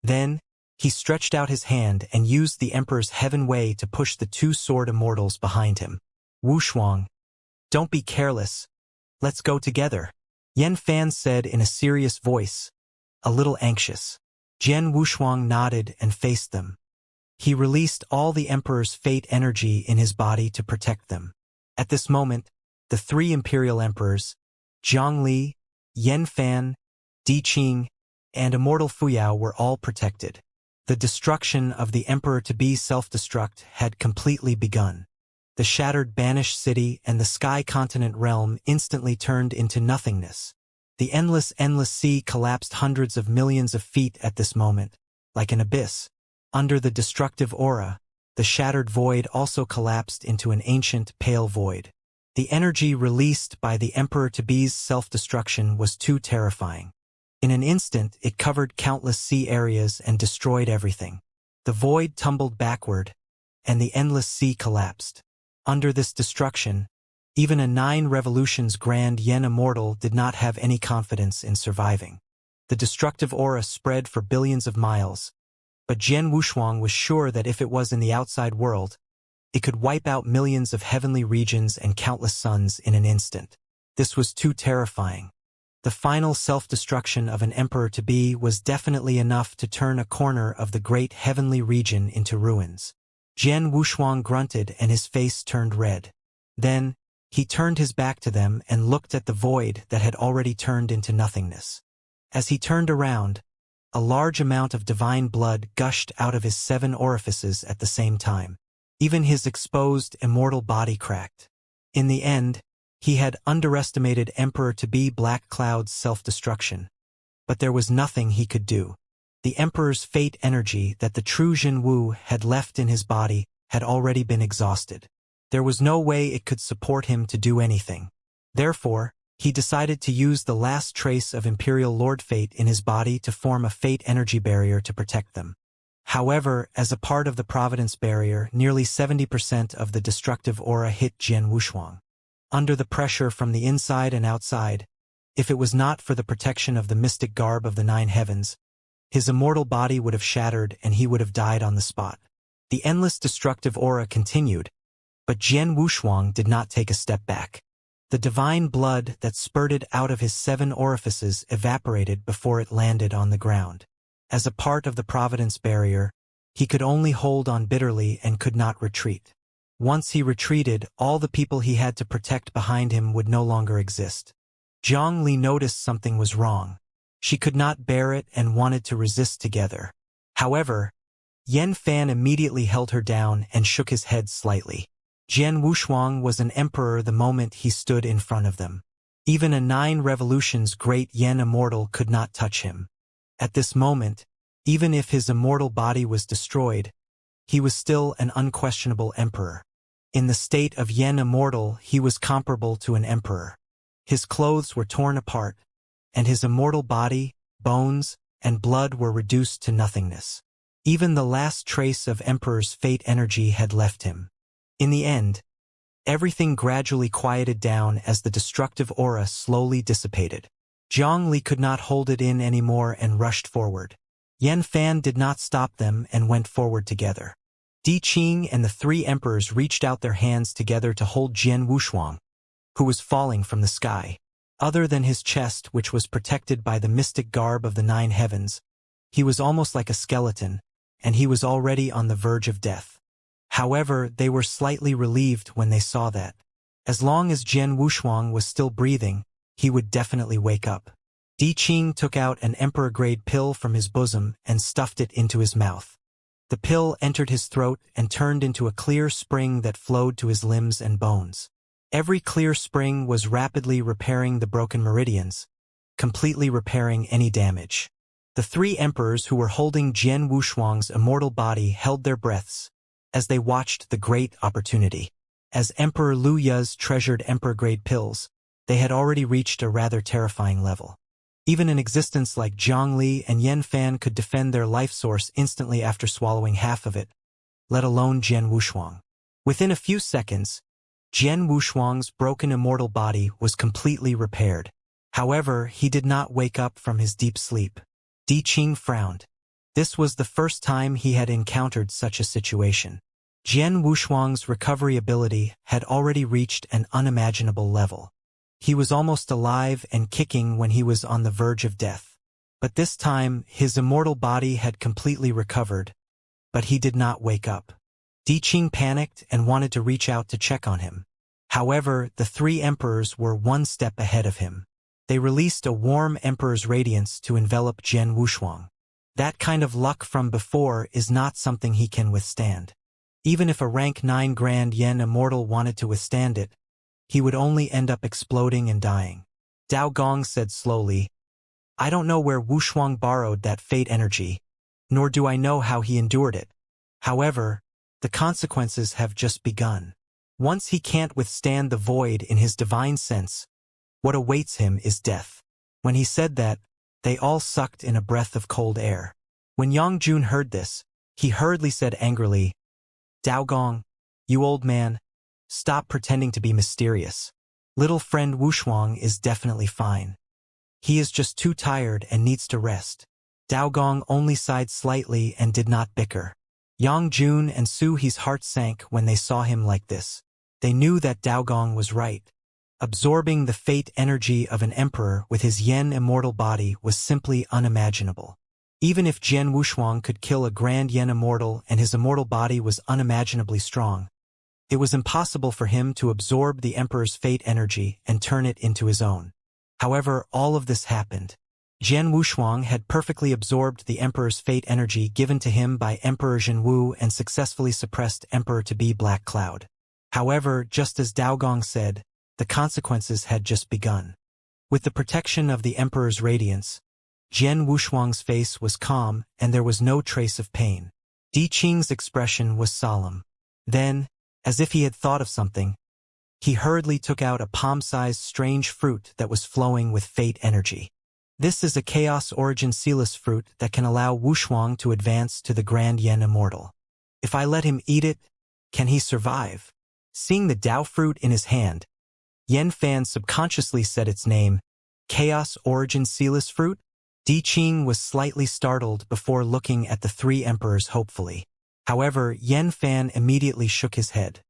Then, he stretched out his hand and used the Emperor's Heaven Way to push the 2 sword immortals behind him. "Wushuang, don't be careless. Let's go together," Yan Fan said in a serious voice, a little anxious. Jian Wushuang nodded and faced them. He released all the Emperor's fate energy in his body to protect them. At this moment, the 3 imperial emperors, Zhang Li, Yan Fan, Di Qing, and Immortal Fuyao were all protected. The destruction of the emperor-to-be self-destruct had completely begun. The shattered banished city and the sky continent realm instantly turned into nothingness. The endless sea collapsed hundreds of millions of feet at this moment, like an abyss. Under the destructive aura, the shattered void also collapsed into an ancient, pale void. The energy released by the Emperor-to-be's self-destruction was too terrifying. In an instant, it covered countless sea areas and destroyed everything. The void tumbled backward, and the endless sea collapsed. Under this destruction, even a 9 revolutions grand Yen Immortal did not have any confidence in surviving. The destructive aura spread for billions of miles, but Jian Wushuang was sure that if it was in the outside world, it could wipe out millions of heavenly regions and countless suns in an instant. This was too terrifying. The final self-destruction of an emperor-to-be was definitely enough to turn a corner of the great heavenly region into ruins. Jian Wushuang grunted and his face turned red. Then, he turned his back to them and looked at the void that had already turned into nothingness. As he turned around, a large amount of divine blood gushed out of his 7 orifices at the same time. Even his exposed, immortal body cracked. In the end, he had underestimated Emperor-to-be Black Cloud's self-destruction. But there was nothing he could do. The Emperor's fate energy that the true Jin Wu had left in his body had already been exhausted. There was no way it could support him to do anything. Therefore, he decided to use the last trace of Imperial Lord Fate in his body to form a fate energy barrier to protect them. However, as a part of the Providence barrier, nearly 70% of the destructive aura hit Jian Wushuang. Under the pressure from the inside and outside, if it was not for the protection of the mystic garb of the 9 heavens, his immortal body would have shattered and he would have died on the spot. The endless destructive aura continued, but Jian Wushuang did not take a step back. The divine blood that spurted out of his 7 orifices evaporated before it landed on the ground. As a part of the Providence barrier, he could only hold on bitterly and could not retreat. Once he retreated, all the people he had to protect behind him would no longer exist. Zhang Li noticed something was wrong. She could not bear it and wanted to resist together. However, Yan Fan immediately held her down and shook his head slightly. Jian Wushuang was an emperor the moment he stood in front of them. Even a 9 revolutions great Yen Immortal could not touch him. At this moment, even if his immortal body was destroyed, he was still an unquestionable emperor. In the state of Yen Immortal, he was comparable to an emperor. His clothes were torn apart, and his immortal body, bones, and blood were reduced to nothingness. Even the last trace of emperor's fate energy had left him. In the end, everything gradually quieted down as the destructive aura slowly dissipated. Zhang Li could not hold it in anymore and rushed forward. Yan Fan did not stop them and went forward together. Di Qing and the 3 emperors reached out their hands together to hold Jian Wushuang, who was falling from the sky. Other than his chest, which was protected by the mystic garb of the 9 heavens, he was almost like a skeleton, and he was already on the verge of death. However, they were slightly relieved when they saw that. As long as Jian Wushuang was still breathing, he would definitely wake up. Di Qing took out an emperor-grade pill from his bosom and stuffed it into his mouth. The pill entered his throat and turned into a clear spring that flowed to his limbs and bones. Every clear spring was rapidly repairing the broken meridians, completely repairing any damage. The 3 emperors who were holding Jian Wushuang's immortal body held their breaths as they watched the great opportunity. As Emperor Lu Ya's treasured emperor-grade pills, they had already reached a rather terrifying level. Even an existence like Zhang Li and Yan Fan could defend their life source instantly after swallowing half of it, let alone Jian Wushuang. Within a few seconds, Jian Wushuang's broken immortal body was completely repaired. However, he did not wake up from his deep sleep. Di Qing frowned. This was the first time he had encountered such a situation. Jian Wushuang's recovery ability had already reached an unimaginable level. He was almost alive and kicking when he was on the verge of death. But this time, his immortal body had completely recovered, but he did not wake up. Di Qing panicked and wanted to reach out to check on him. However, the 3 emperors were 1 step ahead of him. They released a warm emperor's radiance to envelop Jian Wushuang. That kind of luck from before is not something he can withstand. Even if a rank 9 Grand Yen Immortal wanted to withstand it, he would only end up exploding and dying. Dao Gong said slowly, "I don't know where Wushuang borrowed that fate energy, nor do I know how he endured it. However, The consequences have just begun. Once he can't withstand the void in his divine sense, what awaits him is death. When he said that, they all sucked in a breath of cold air. When Yang Jun heard this, he hurriedly said angrily, "Dao Gong, you old man, stop pretending to be mysterious. Little friend Wushuang is definitely fine. He is just too tired and needs to rest." Dao Gong only sighed slightly and did not bicker. Yang Jun and Su He's heart sank when they saw him like this. They knew that Dao Gong was right. Absorbing the fate energy of an emperor with his yen immortal body was simply unimaginable. Even if Jian Wushuang could kill a grand yen immortal and his immortal body was unimaginably strong, it was impossible for him to absorb the emperor's fate energy and turn it into his own. However, all of this happened. Jian Wushuang had perfectly absorbed the emperor's fate energy given to him by Emperor Zhenwu and successfully suppressed Emperor to be Black Cloud. However, just as Dao Gong said, the consequences had just begun. With the protection of the emperor's radiance, Jian Wushuang's face was calm and there was no trace of pain. Di Qing's expression was solemn. Then, as if he had thought of something, he hurriedly took out a palm-sized strange fruit that was flowing with fate energy. This is a Chaos Origin Sealess fruit that can allow Wushuang to advance to the Grand Yen Immortal. If I let him eat it, can he survive? Seeing the Dao fruit in his hand, Yen Fan subconsciously said its name, Chaos Origin Sealess fruit. Di Qing was slightly startled before looking at the three emperors hopefully. However, Yen Fan immediately shook his head.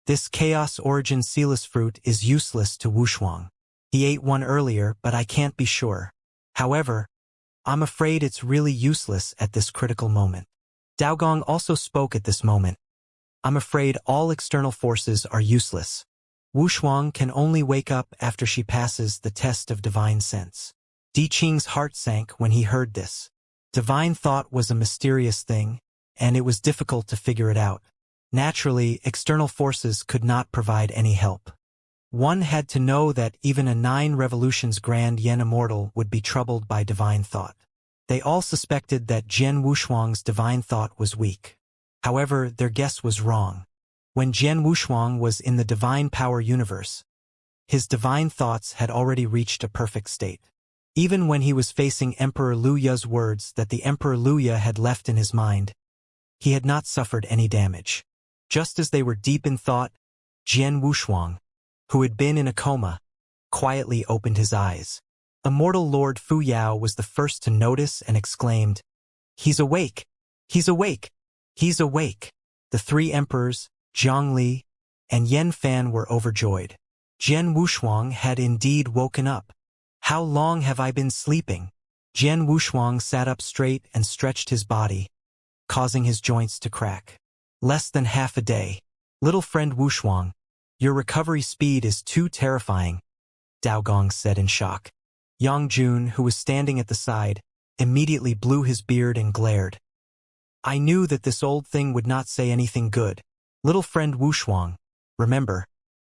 This Chaos Origin Sealess fruit is useless to Wushuang. He ate one earlier, but I can't be sure. However, I'm afraid it's really useless at this critical moment. Dao Gong also spoke at this moment. I'm afraid all external forces are useless. Wushuang can only wake up after she passes the test of divine sense. Di Qing's heart sank when he heard this. Divine thought was a mysterious thing, and it was difficult to figure it out. Naturally, external forces could not provide any help. One had to know that even a 9 revolutions Grand Yen Immortal would be troubled by divine thought. They all suspected that Jian Wushuang's divine thought was weak. However, their guess was wrong. When Jian Wushuang was in the divine power universe, his divine thoughts had already reached a perfect state. Even when he was facing Emperor Lu Ya's words that the Emperor Lu Ya had left in his mind, he had not suffered any damage. Just as they were deep in thought, Jian Wushuang, who had been in a coma, quietly opened his eyes. Immortal Lord Fu Yao was the first to notice and exclaimed, "He's awake! He's awake! He's awake!" The three emperors, Zhongli, and Yen Fan were overjoyed. Jian Wushuang had indeed woken up. "How long have I been sleeping?" Jian Wushuang sat up straight and stretched his body, causing his joints to crack. "Less than half a day. Little friend Wushuang, your recovery speed is too terrifying," Dao Gong said in shock. Yang Jun, who was standing at the side, immediately blew his beard and glared. "I knew that this old thing would not say anything good. Little friend Wushuang, remember,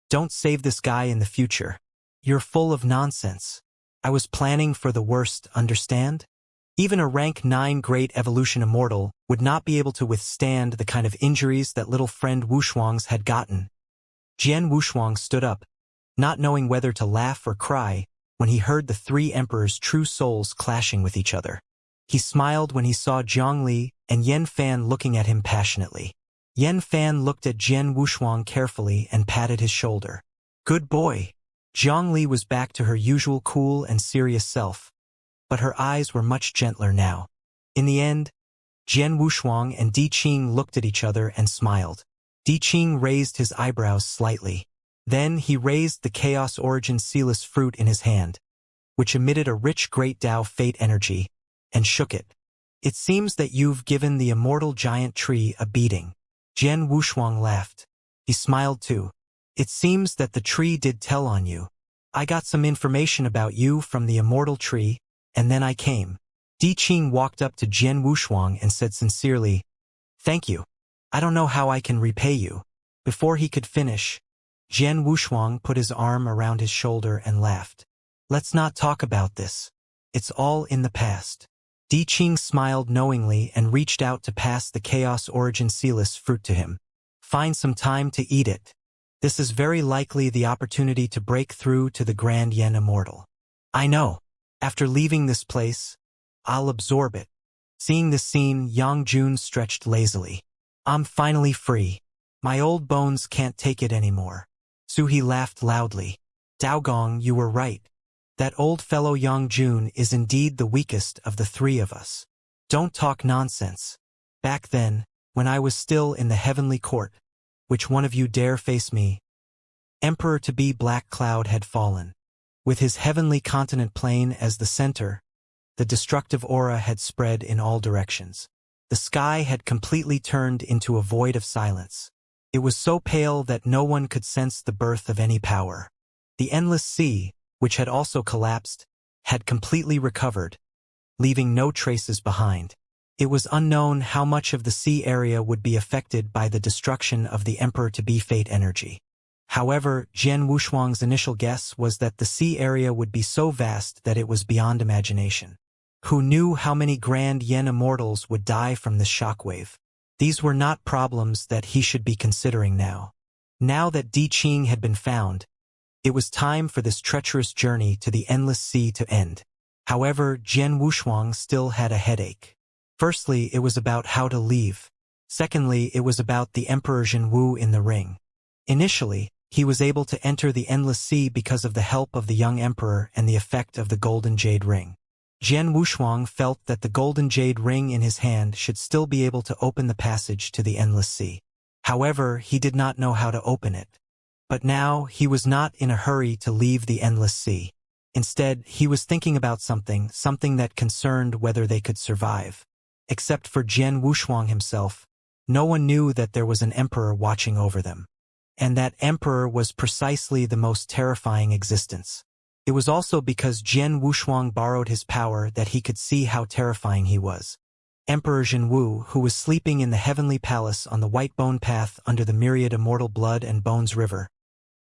don't save this guy in the future. You're full of nonsense. I was planning for the worst, understand? Even a rank 9 Great Evolution Immortal would not be able to withstand the kind of injuries that little friend Wushuang's had gotten." Jian Wushuang stood up, not knowing whether to laugh or cry, when he heard the three emperors' true souls clashing with each other. He smiled when he saw Zhongli and Yen Fan looking at him passionately. Yen Fan looked at Jian Wushuang carefully and patted his shoulder. "Good boy." Zhongli was back to her usual cool and serious self, but her eyes were much gentler now. In the end, Jian Wushuang and Di Qing looked at each other and smiled. Di Qing raised his eyebrows slightly. Then he raised the Chaos Origin Sealess fruit in his hand, which emitted a rich Great Tao Fate energy, and shook it. "It seems that you've given the immortal giant tree a beating." Jian Wushuang laughed. He smiled too. "It seems that the tree did tell on you. I got some information about you from the immortal tree, and then I came." Di Qing walked up to Jian Wushuang and said sincerely, "Thank you. I don't know how I can repay you." Before he could finish, Jian Wushuang put his arm around his shoulder and laughed. "Let's not talk about this. It's all in the past." Di Qing smiled knowingly and reached out to pass the Chaos Origin Sealess fruit to him. Find some time to eat it. This is very likely the opportunity to break through to the Grand Yen Immortal. I know. After leaving this place, I'll absorb it. Seeing this scene, Yang Jun stretched lazily. I'm finally free. My old bones can't take it anymore. Suhi laughed loudly. Daogong, you were right. That old fellow Yang Jun is indeed the weakest of the three of us. Don't talk nonsense. Back then, when I was still in the heavenly court, which one of you dare face me? Emperor-to-be Black Cloud had fallen. With his heavenly continent plane as the center, the destructive aura had spread in all directions. The sky had completely turned into a void of silence. It was so pale that no one could sense the birth of any power. The endless sea, which had also collapsed, had completely recovered, leaving no traces behind. It was unknown how much of the sea area would be affected by the destruction of the Emperor-to-be fate energy. However, Jian Wushuang's initial guess was that the sea area would be so vast that it was beyond imagination. Who knew how many Grand Yen Immortals would die from this shockwave? These were not problems that he should be considering now. Now that Di Qing had been found, it was time for this treacherous journey to the endless sea to end. However, Jian Wushuang still had a headache. Firstly, it was about how to leave. Secondly, it was about the Emperor Zhenwu in the ring. Initially, he was able to enter the endless sea because of the help of the young emperor and the effect of the golden jade ring. Jian Wushuang felt that the golden jade ring in his hand should still be able to open the passage to the endless sea. However, he did not know how to open it. But now, he was not in a hurry to leave the endless sea. Instead, he was thinking about something that concerned whether they could survive. Except for Jian Wushuang himself, no one knew that there was an emperor watching over them. And that emperor was precisely the most terrifying existence. It was also because Jian Wushuang borrowed his power that he could see how terrifying he was. Emperor Zhenwu, who was sleeping in the heavenly palace on the White Bone Path under the myriad immortal blood and bones river,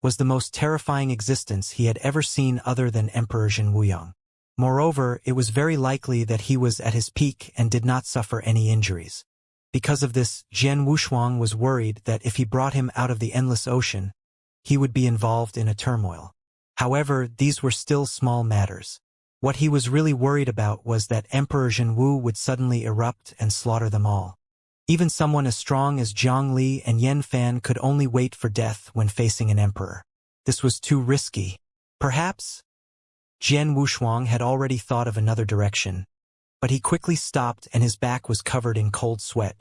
was the most terrifying existence he had ever seen other than Emperor Zhenwuyang. Moreover, it was very likely that he was at his peak and did not suffer any injuries. Because of this, Jian Wushuang was worried that if he brought him out of the endless ocean, he would be involved in a turmoil. However, these were still small matters. What he was really worried about was that Emperor Zhenwu would suddenly erupt and slaughter them all. Even someone as strong as Zhang Li and Yan Fan could only wait for death when facing an emperor. This was too risky. Perhaps Jian Wushuang had already thought of another direction, but he quickly stopped and his back was covered in cold sweat.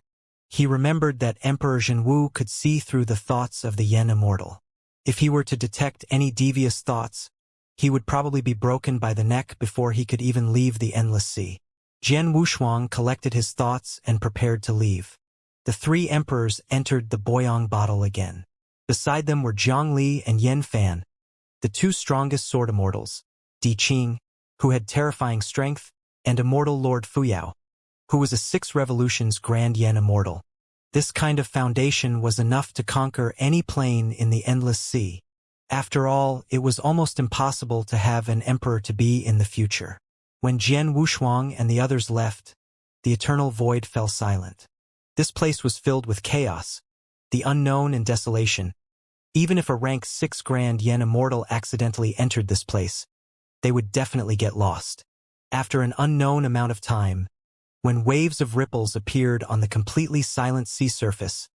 He remembered that Emperor Zhenwu could see through the thoughts of the Yen Immortal. If he were to detect any devious thoughts, he would probably be broken by the neck before he could even leave the endless sea. Jian Wushuang collected his thoughts and prepared to leave. The three emperors entered the Boyang bottle again. Beside them were Zhang Li and Yan Fan, the two strongest sword immortals, Di Qing, who had terrifying strength, and Immortal Lord Fuyao, who was a 6 revolutions Grand Yen Immortal. This kind of foundation was enough to conquer any plane in the endless sea. After all, it was almost impossible to have an emperor-to-be in the future. When Jian Wushuang and the others left, the eternal void fell silent. This place was filled with chaos, the unknown and desolation. Even if a rank 6 Grand Yen Immortal accidentally entered this place, they would definitely get lost. After an unknown amount of time, when waves of ripples appeared on the completely silent sea surface,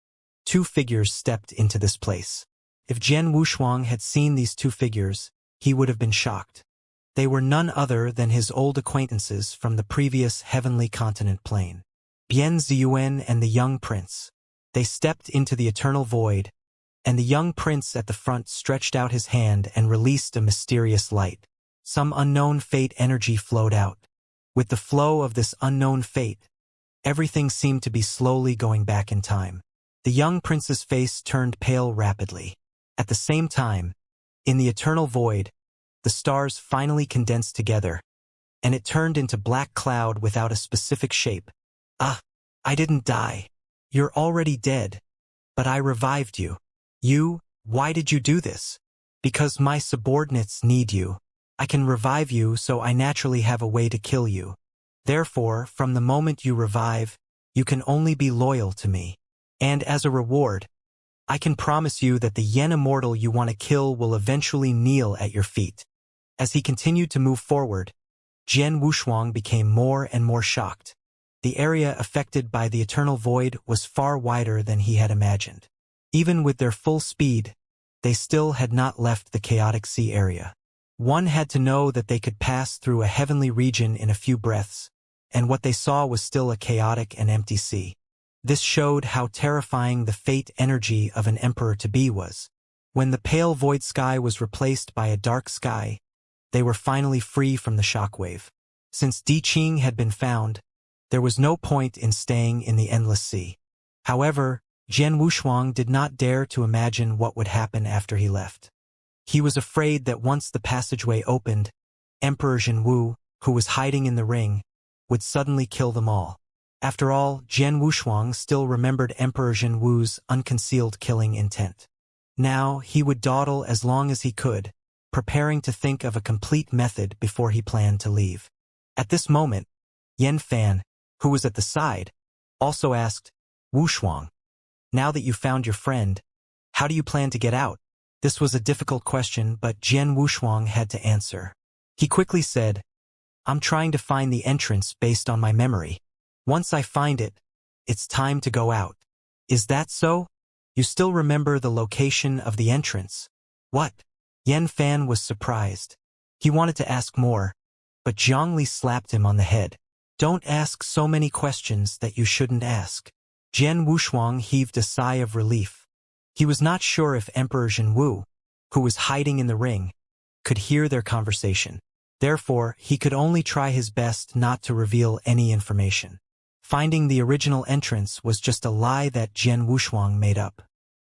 2 figures stepped into this place. If Jian Wushuang had seen these 2 figures, he would have been shocked. They were none other than his old acquaintances from the previous heavenly continent plane. Bian Ziyuan and the young prince. They stepped into the eternal void, and the young prince at the front stretched out his hand and released a mysterious light. Some unknown fate energy flowed out. With the flow of this unknown fate, everything seemed to be slowly going back in time. The young prince's face turned pale rapidly. At the same time, in the eternal void, the stars finally condensed together, and it turned into black cloud without a specific shape. Ah, I didn't die. You're already dead. But I revived you. Why did you do this? Because my subordinates need you. I can revive you, so I naturally have a way to kill you. Therefore, from the moment you revive, you can only be loyal to me. And as a reward, I can promise you that the Yen Immortal you want to kill will eventually kneel at your feet." As he continued to move forward, Jian Wushuang became more and more shocked. The area affected by the eternal void was far wider than he had imagined. Even with their full speed, they still had not left the chaotic sea area. One had to know that they could pass through a heavenly region in a few breaths, and what they saw was still a chaotic and empty sea. This showed how terrifying the fate energy of an emperor-to-be was. When the pale void sky was replaced by a dark sky, they were finally free from the shockwave. Since Di Qing had been found, there was no point in staying in the endless sea. However, Jian Wushuang did not dare to imagine what would happen after he left. He was afraid that once the passageway opened, Emperor Zhenwu, who was hiding in the ring, would suddenly kill them all. After all, Jian Wushuang still remembered Emperor Zhenwu's unconcealed killing intent. Now, he would dawdle as long as he could, preparing to think of a complete method before he planned to leave. At this moment, Yan Fan, who was at the side, also asked, "Wushuang, now that you found your friend, how do you plan to get out?" This was a difficult question, but Jian Wushuang had to answer. He quickly said, "I'm trying to find the entrance based on my memory. Once I find it, it's time to go out." "Is that so? You still remember the location of the entrance?" "What?" Yan Fan was surprised. He wanted to ask more, but Zhongli slapped him on the head. "Don't ask so many questions that you shouldn't ask." Jian Wushuang heaved a sigh of relief. He was not sure if Emperor Zhenwu, who was hiding in the ring, could hear their conversation. Therefore, he could only try his best not to reveal any information. Finding the original entrance was just a lie that Jian Wushuang made up.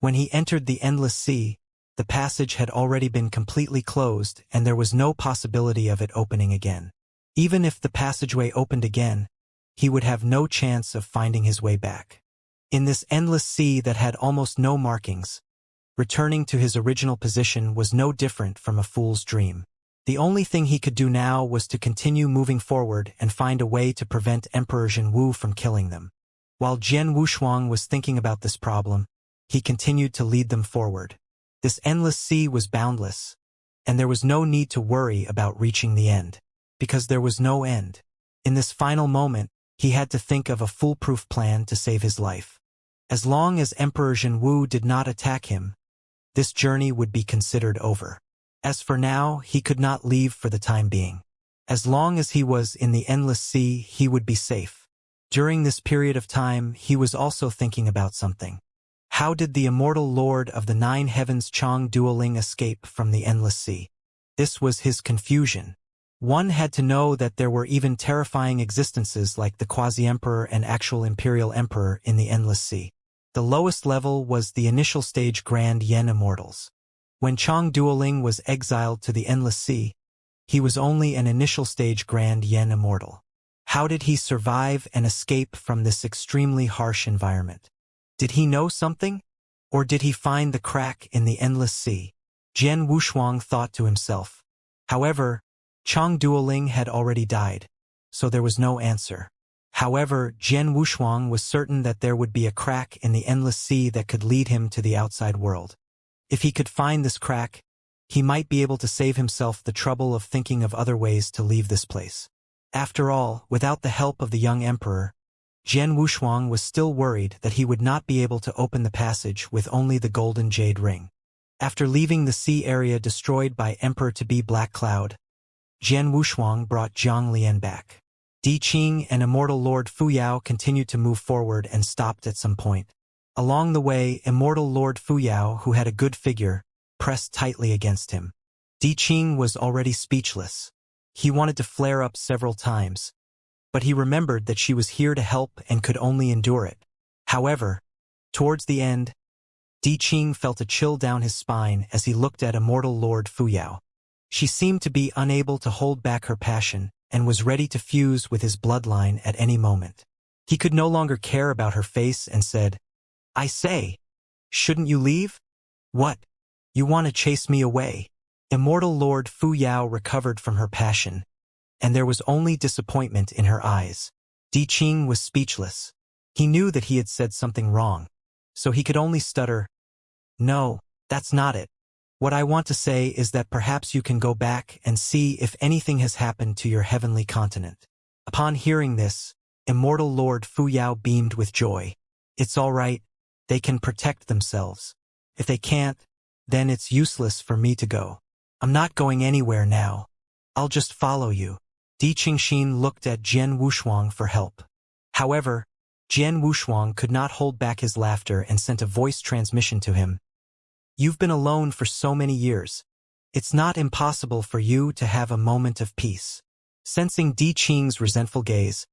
When he entered the endless sea, the passage had already been completely closed and there was no possibility of it opening again. Even if the passageway opened again, he would have no chance of finding his way back. In this endless sea that had almost no markings, returning to his original position was no different from a fool's dream. The only thing he could do now was to continue moving forward and find a way to prevent Emperor Zhenwu from killing them. While Jian Wushuang was thinking about this problem, he continued to lead them forward. This endless sea was boundless, and there was no need to worry about reaching the end, because there was no end. In this final moment, he had to think of a foolproof plan to save his life. As long as Emperor Zhenwu did not attack him, this journey would be considered over. As for now, he could not leave for the time being. As long as he was in the endless sea, he would be safe. During this period of time, he was also thinking about something. How did the immortal Lord of the Nine Heavens Chang Duoling escape from the endless sea? This was his confusion. One had to know that there were even terrifying existences like the quasi-emperor and actual imperial emperor in the endless sea. The lowest level was the initial stage Grand Yen Immortals. When Chang Duoling was exiled to the endless sea, he was only an initial stage Grand Yen Immortal. How did he survive and escape from this extremely harsh environment? Did he know something? Or did he find the crack in the endless sea? Jian Wushuang thought to himself. However, Chang Duoling had already died, so there was no answer. However, Jian Wushuang was certain that there would be a crack in the endless sea that could lead him to the outside world. If he could find this crack, he might be able to save himself the trouble of thinking of other ways to leave this place. After all, without the help of the young emperor, Jian Wushuang was still worried that he would not be able to open the passage with only the golden jade ring. After leaving the sea area destroyed by Emperor-to-be Black Cloud, Jian Wushuang brought Zhang Lian back. Di Qing and Immortal Lord Fuyao continued to move forward and stopped at some point. Along the way, Immortal Lord Fuyao, who had a good figure, pressed tightly against him. Di Qing was already speechless. He wanted to flare up several times, but he remembered that she was here to help and could only endure it. However, towards the end, Di Qing felt a chill down his spine as he looked at Immortal Lord Fuyao. She seemed to be unable to hold back her passion and was ready to fuse with his bloodline at any moment. He could no longer care about her face and said, "I say, shouldn't you leave?" "What? You want to chase me away?" Immortal Lord Fuyao recovered from her passion, and there was only disappointment in her eyes. Di Qing was speechless. He knew that he had said something wrong, so he could only stutter, "No, that's not it. What I want to say is that perhaps you can go back and see if anything has happened to your heavenly continent." Upon hearing this, Immortal Lord Fuyao beamed with joy. "It's all right. They can protect themselves. If they can't, then it's useless for me to go. I'm not going anywhere now. I'll just follow you." Di Qingxin looked at Jian Wushuang for help. However, Jian Wushuang could not hold back his laughter and sent a voice transmission to him. "You've been alone for so many years. It's not impossible for you to have a moment of peace." Sensing Di Qing's resentful gaze,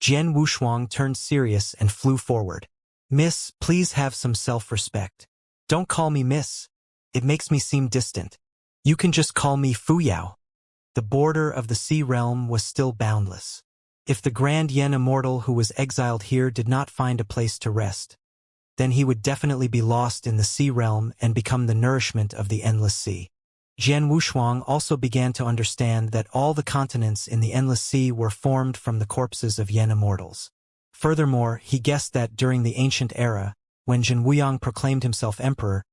Jian Wushuang turned serious and flew forward. "Miss, please have some self-respect. Don't call me miss. It makes me seem distant. You can just call me Fuyao." The border of the sea realm was still boundless. If the Grand Yen Immortal who was exiled here did not find a place to rest, then he would definitely be lost in the sea realm and become the nourishment of the endless sea. Jian Wushuang also began to understand that all the continents in the endless sea were formed from the corpses of Yen Immortals. Furthermore, he guessed that during the ancient era, when Jin Wuyang proclaimed himself emperor,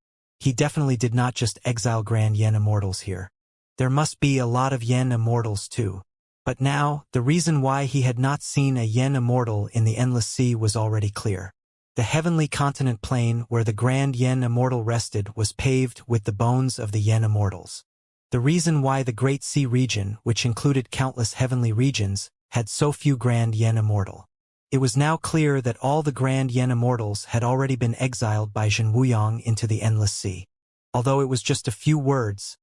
he definitely did not just exile Grand Yen Immortals here. There must be a lot of Yen Immortals too. But now, the reason why he had not seen a Yen Immortal in the endless sea was already clear. The heavenly continent plain where the Grand Yen Immortal rested was paved with the bones of the Yen Immortals. The reason why the Great Sea region, which included countless heavenly regions, had so few Grand Yen Immortal. It was now clear that all the Grand Yen Immortals had already been exiled by Jin Wuyang into the endless sea. Although it was just a few words,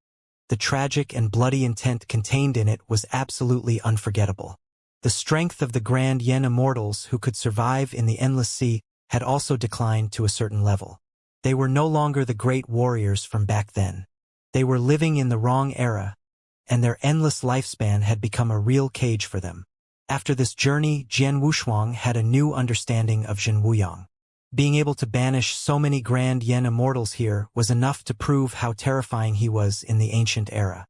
the tragic and bloody intent contained in it was absolutely unforgettable. The strength of the Grand Yen Immortals who could survive in the endless sea had also declined to a certain level. They were no longer the great warriors from back then. They were living in the wrong era, and their endless lifespan had become a real cage for them. After this journey, Jian Wushuang had a new understanding of Jin Wuyang. Being able to banish so many Grand Yen Immortals here was enough to prove how terrifying he was in the ancient era.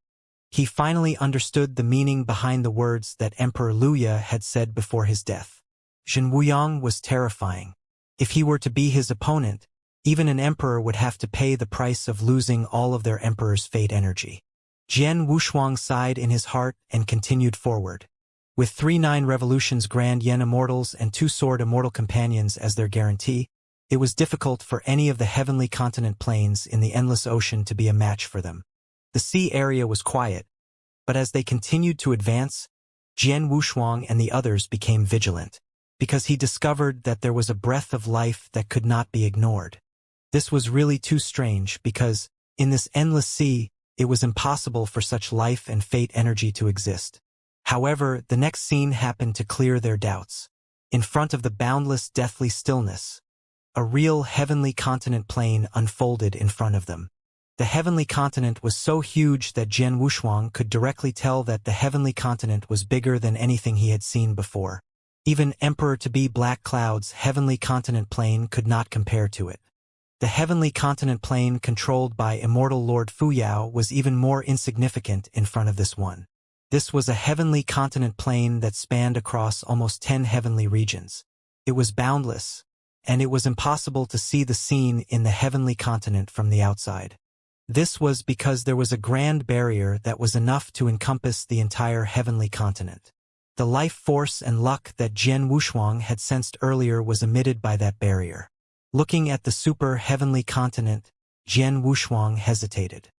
He finally understood the meaning behind the words that Emperor Luya had said before his death. Jin Wuyang was terrifying. If he were to be his opponent, even an emperor would have to pay the price of losing all of their emperor's fate energy. Jian Wushuang sighed in his heart and continued forward. With 3 revolutions Grand Yen Immortals and 2 Sword Immortal companions as their guarantee, it was difficult for any of the heavenly continent plains in the endless ocean to be a match for them. The sea area was quiet, but as they continued to advance, Jian Wushuang and the others became vigilant, because he discovered that there was a breath of life that could not be ignored. This was really too strange because, in this endless sea, it was impossible for such life and fate energy to exist. However, the next scene happened to clear their doubts. In front of the boundless deathly stillness, a real heavenly continent plain unfolded in front of them. The heavenly continent was so huge that Jian Wushuang could directly tell that the heavenly continent was bigger than anything he had seen before. Even Emperor-to-be Black Cloud's heavenly continent plain could not compare to it. The heavenly continent plain controlled by Immortal Lord Fuyao was even more insignificant in front of this one. This was a heavenly continent plain that spanned across almost 10 heavenly regions. It was boundless, and it was impossible to see the scene in the heavenly continent from the outside. This was because there was a grand barrier that was enough to encompass the entire heavenly continent. The life force and luck that Jian Wushuang had sensed earlier was emitted by that barrier. Looking at the super heavenly continent, Jian Wushuang hesitated.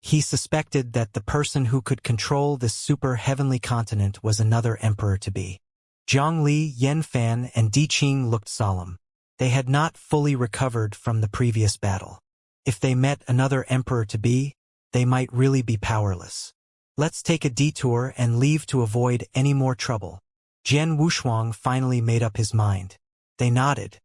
He suspected that the person who could control this super heavenly continent was another emperor-to-be. Zhongli, Yanfan, and Di Qing looked solemn. They had not fully recovered from the previous battle. If they met another emperor-to-be, they might really be powerless. "Let's take a detour and leave to avoid any more trouble." Jian Wushuang finally made up his mind. They nodded.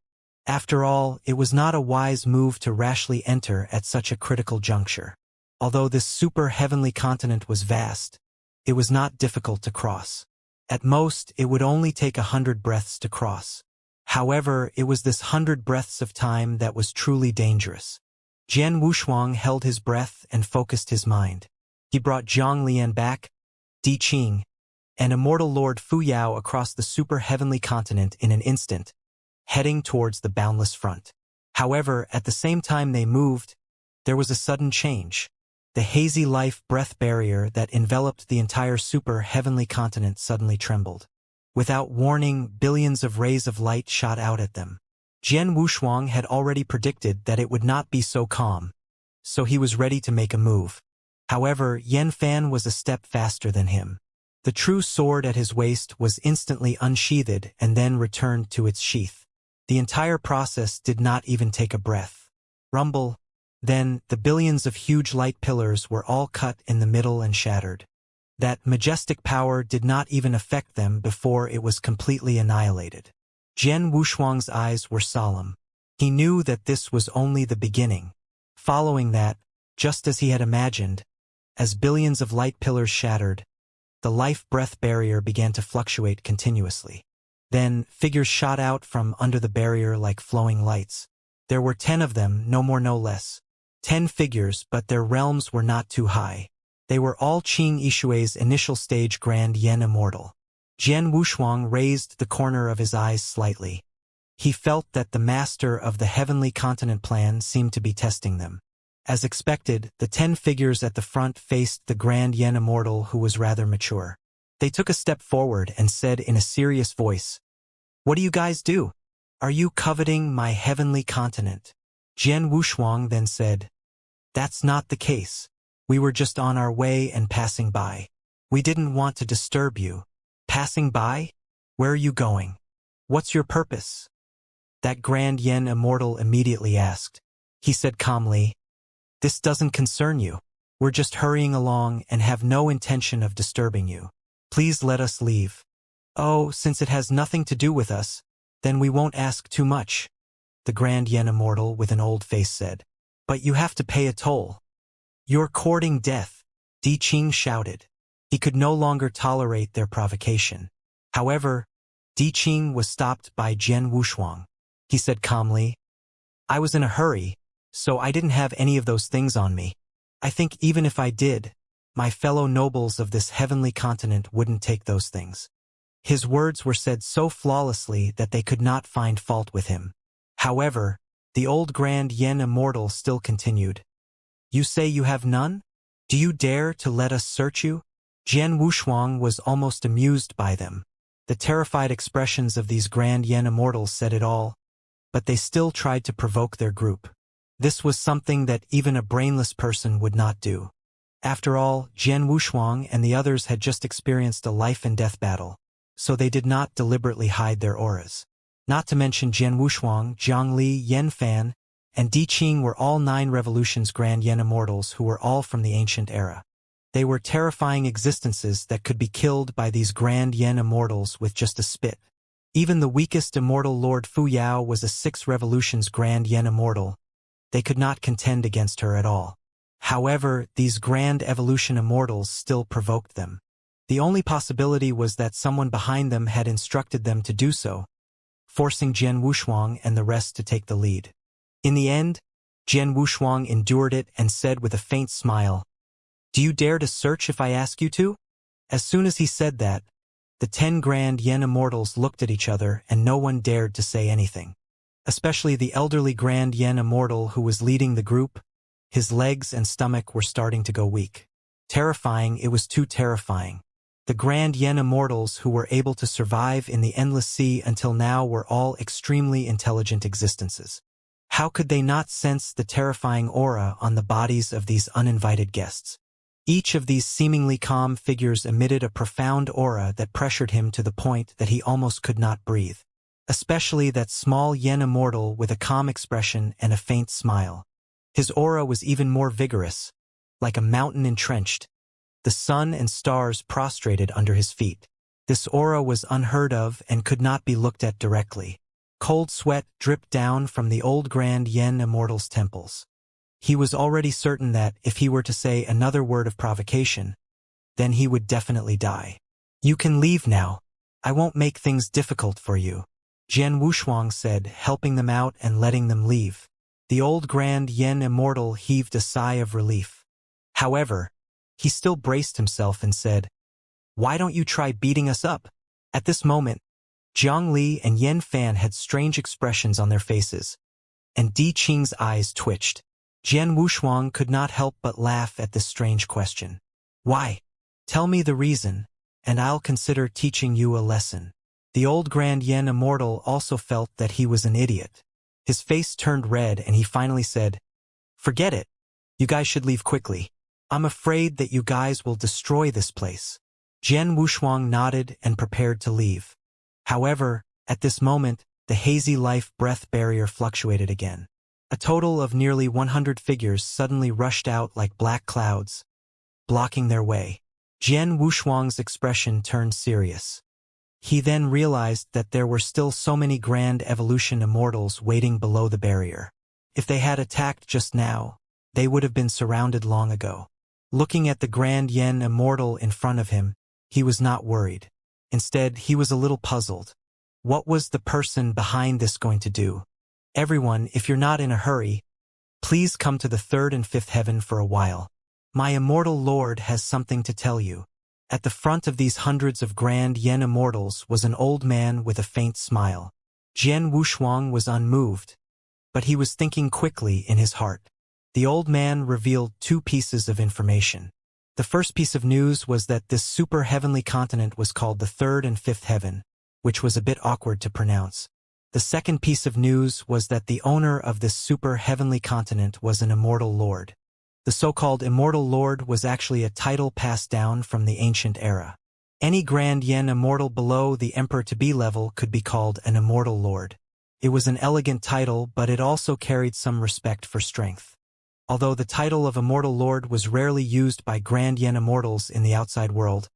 After all, it was not a wise move to rashly enter at such a critical juncture. Although this super heavenly continent was vast, it was not difficult to cross. At most, it would only take 100 breaths to cross. However, it was this 100 breaths of time that was truly dangerous. Jian Wushuang held his breath and focused his mind. He brought Zhang Lian back. "Di Qing, and Immortal Lord Fuyao across the super-heavenly continent in an instant, heading towards the boundless front. However, at the same time they moved, there was a sudden change. The hazy life-breath barrier that enveloped the entire super-heavenly continent suddenly trembled. Without warning, billions of rays of light shot out at them. Jian Wushuang had already predicted that it would not be so calm, so he was ready to make a move. However, Yan Fan was a step faster than him. The true sword at his waist was instantly unsheathed and then returned to its sheath. The entire process did not even take a breath. Rumble. Then, the billions of huge light pillars were all cut in the middle and shattered. That majestic power did not even affect them before it was completely annihilated. Jian Wushuang's eyes were solemn. He knew that this was only the beginning. Following that, just as he had imagined, as billions of light pillars shattered, the life-breath barrier began to fluctuate continuously. Then, figures shot out from under the barrier like flowing lights. There were 10 of them, no more no less. 10 figures, but their realms were not too high. They were all Qing Yishui's initial stage Grand Yen Immortal. Jian Wushuang raised the corner of his eyes slightly. He felt that the master of the heavenly continent plan seemed to be testing them. As expected, the 10 figures at the front faced the Grand Yen Immortal, who was rather mature. They took a step forward and said in a serious voice, "What do you guys do? Are you coveting my heavenly continent?" Jian Wushuang then said, "That's not the case. We were just on our way and passing by. We didn't want to disturb you." "Passing by? Where are you going? What's your purpose?" That Grand Yen Immortal immediately asked. He said calmly, "This doesn't concern you. We're just hurrying along and have no intention of disturbing you. Please let us leave." "Oh, since it has nothing to do with us, then we won't ask too much," the Grand Yen Immortal with an old face said. "But you have to pay a toll." "You're courting death," Di Qing shouted. He could no longer tolerate their provocation. However, Di Qing was stopped by Jian Wushuang. He said calmly, "I was in a hurry, so I didn't have any of those things on me. I think even if I did, my fellow nobles of this heavenly continent wouldn't take those things." His words were said so flawlessly that they could not find fault with him. However, the old Grand Yen Immortal still continued. "You say you have none? Do you dare to let us search you?" Jian Wushuang was almost amused by them. The terrified expressions of these Grand Yen Immortals said it all, but they still tried to provoke their group. This was something that even a brainless person would not do. After all, Jian Wushuang and the others had just experienced a life-and-death battle, so they did not deliberately hide their auras. Not to mention Jian Wushuang, Zhongli, Yan Fan, and Di Qing were all 9 revolutions Grand Yen Immortals who were all from the ancient era. They were terrifying existences that could be killed by these Grand Yen Immortals with just a spit. Even the weakest Immortal Lord Fuyao was a 6 revolutions Grand Yen Immortal. They could not contend against her at all. However, these Grand Evolution Immortals still provoked them. The only possibility was that someone behind them had instructed them to do so, forcing Jian Wushuang and the rest to take the lead. In the end, Jian Wushuang endured it and said with a faint smile, "Do you dare to search if I ask you to?" As soon as he said that, the 10 Grand Yen Immortals looked at each other and no one dared to say anything. Especially the elderly Grand Yen Immortal who was leading the group. His legs and stomach were starting to go weak. Terrifying, it was too terrifying. The Grand Yen Immortals who were able to survive in the endless sea until now were all extremely intelligent existences. How could they not sense the terrifying aura on the bodies of these uninvited guests? Each of these seemingly calm figures emitted a profound aura that pressured him to the point that he almost could not breathe. Especially that small Yen Immortal with a calm expression and a faint smile. His aura was even more vigorous, like a mountain entrenched. The sun and stars prostrated under his feet. This aura was unheard of and could not be looked at directly. Cold sweat dripped down from the old Grand Yen Immortal's temples. He was already certain that, if he were to say another word of provocation, then he would definitely die. "You can leave now. I won't make things difficult for you," Jian Wushuang said, helping them out and letting them leave. The old Grand Yen Immortal heaved a sigh of relief. However, he still braced himself and said, Why don't you try beating us up? At this moment, Jiang Li and Yan Fan had strange expressions on their faces, and Di Qing's eyes twitched. Jian Wushuang could not help but laugh at this strange question. Why? Tell me the reason, and I'll consider teaching you a lesson. The old Grand Yen Immortal also felt that he was an idiot. His face turned red and he finally said, "Forget it. You guys should leave quickly. I'm afraid that you guys will destroy this place." Jian Wushuang nodded and prepared to leave. However, at this moment, the hazy life-breath barrier fluctuated again. A total of nearly 100 figures suddenly rushed out like black clouds, blocking their way. Jian Wushuang's expression turned serious. He then realized that there were still so many grand evolution immortals waiting below the barrier. If they had attacked just now, they would have been surrounded long ago. Looking at the Grand Yen Immortal in front of him, he was not worried. Instead, he was a little puzzled. What was the person behind this going to do? Everyone, if you're not in a hurry, please come to the third and fifth heaven for a while. My immortal lord has something to tell you. At the front of these hundreds of Grand Yen Immortals was an old man with a faint smile. Jian Wushuang was unmoved, but he was thinking quickly in his heart. The old man revealed two pieces of information. The first piece of news was that this super heavenly continent was called the third and fifth heaven, which was a bit awkward to pronounce. The second piece of news was that the owner of this super heavenly continent was an immortal lord. The so-called Immortal Lord was actually a title passed down from the ancient era. Any Grand Yen Immortal below the Emperor-to-be level could be called an Immortal Lord. It was an elegant title, but it also carried some respect for strength. Although the title of Immortal Lord was rarely used by Grand Yen Immortals in the outside world,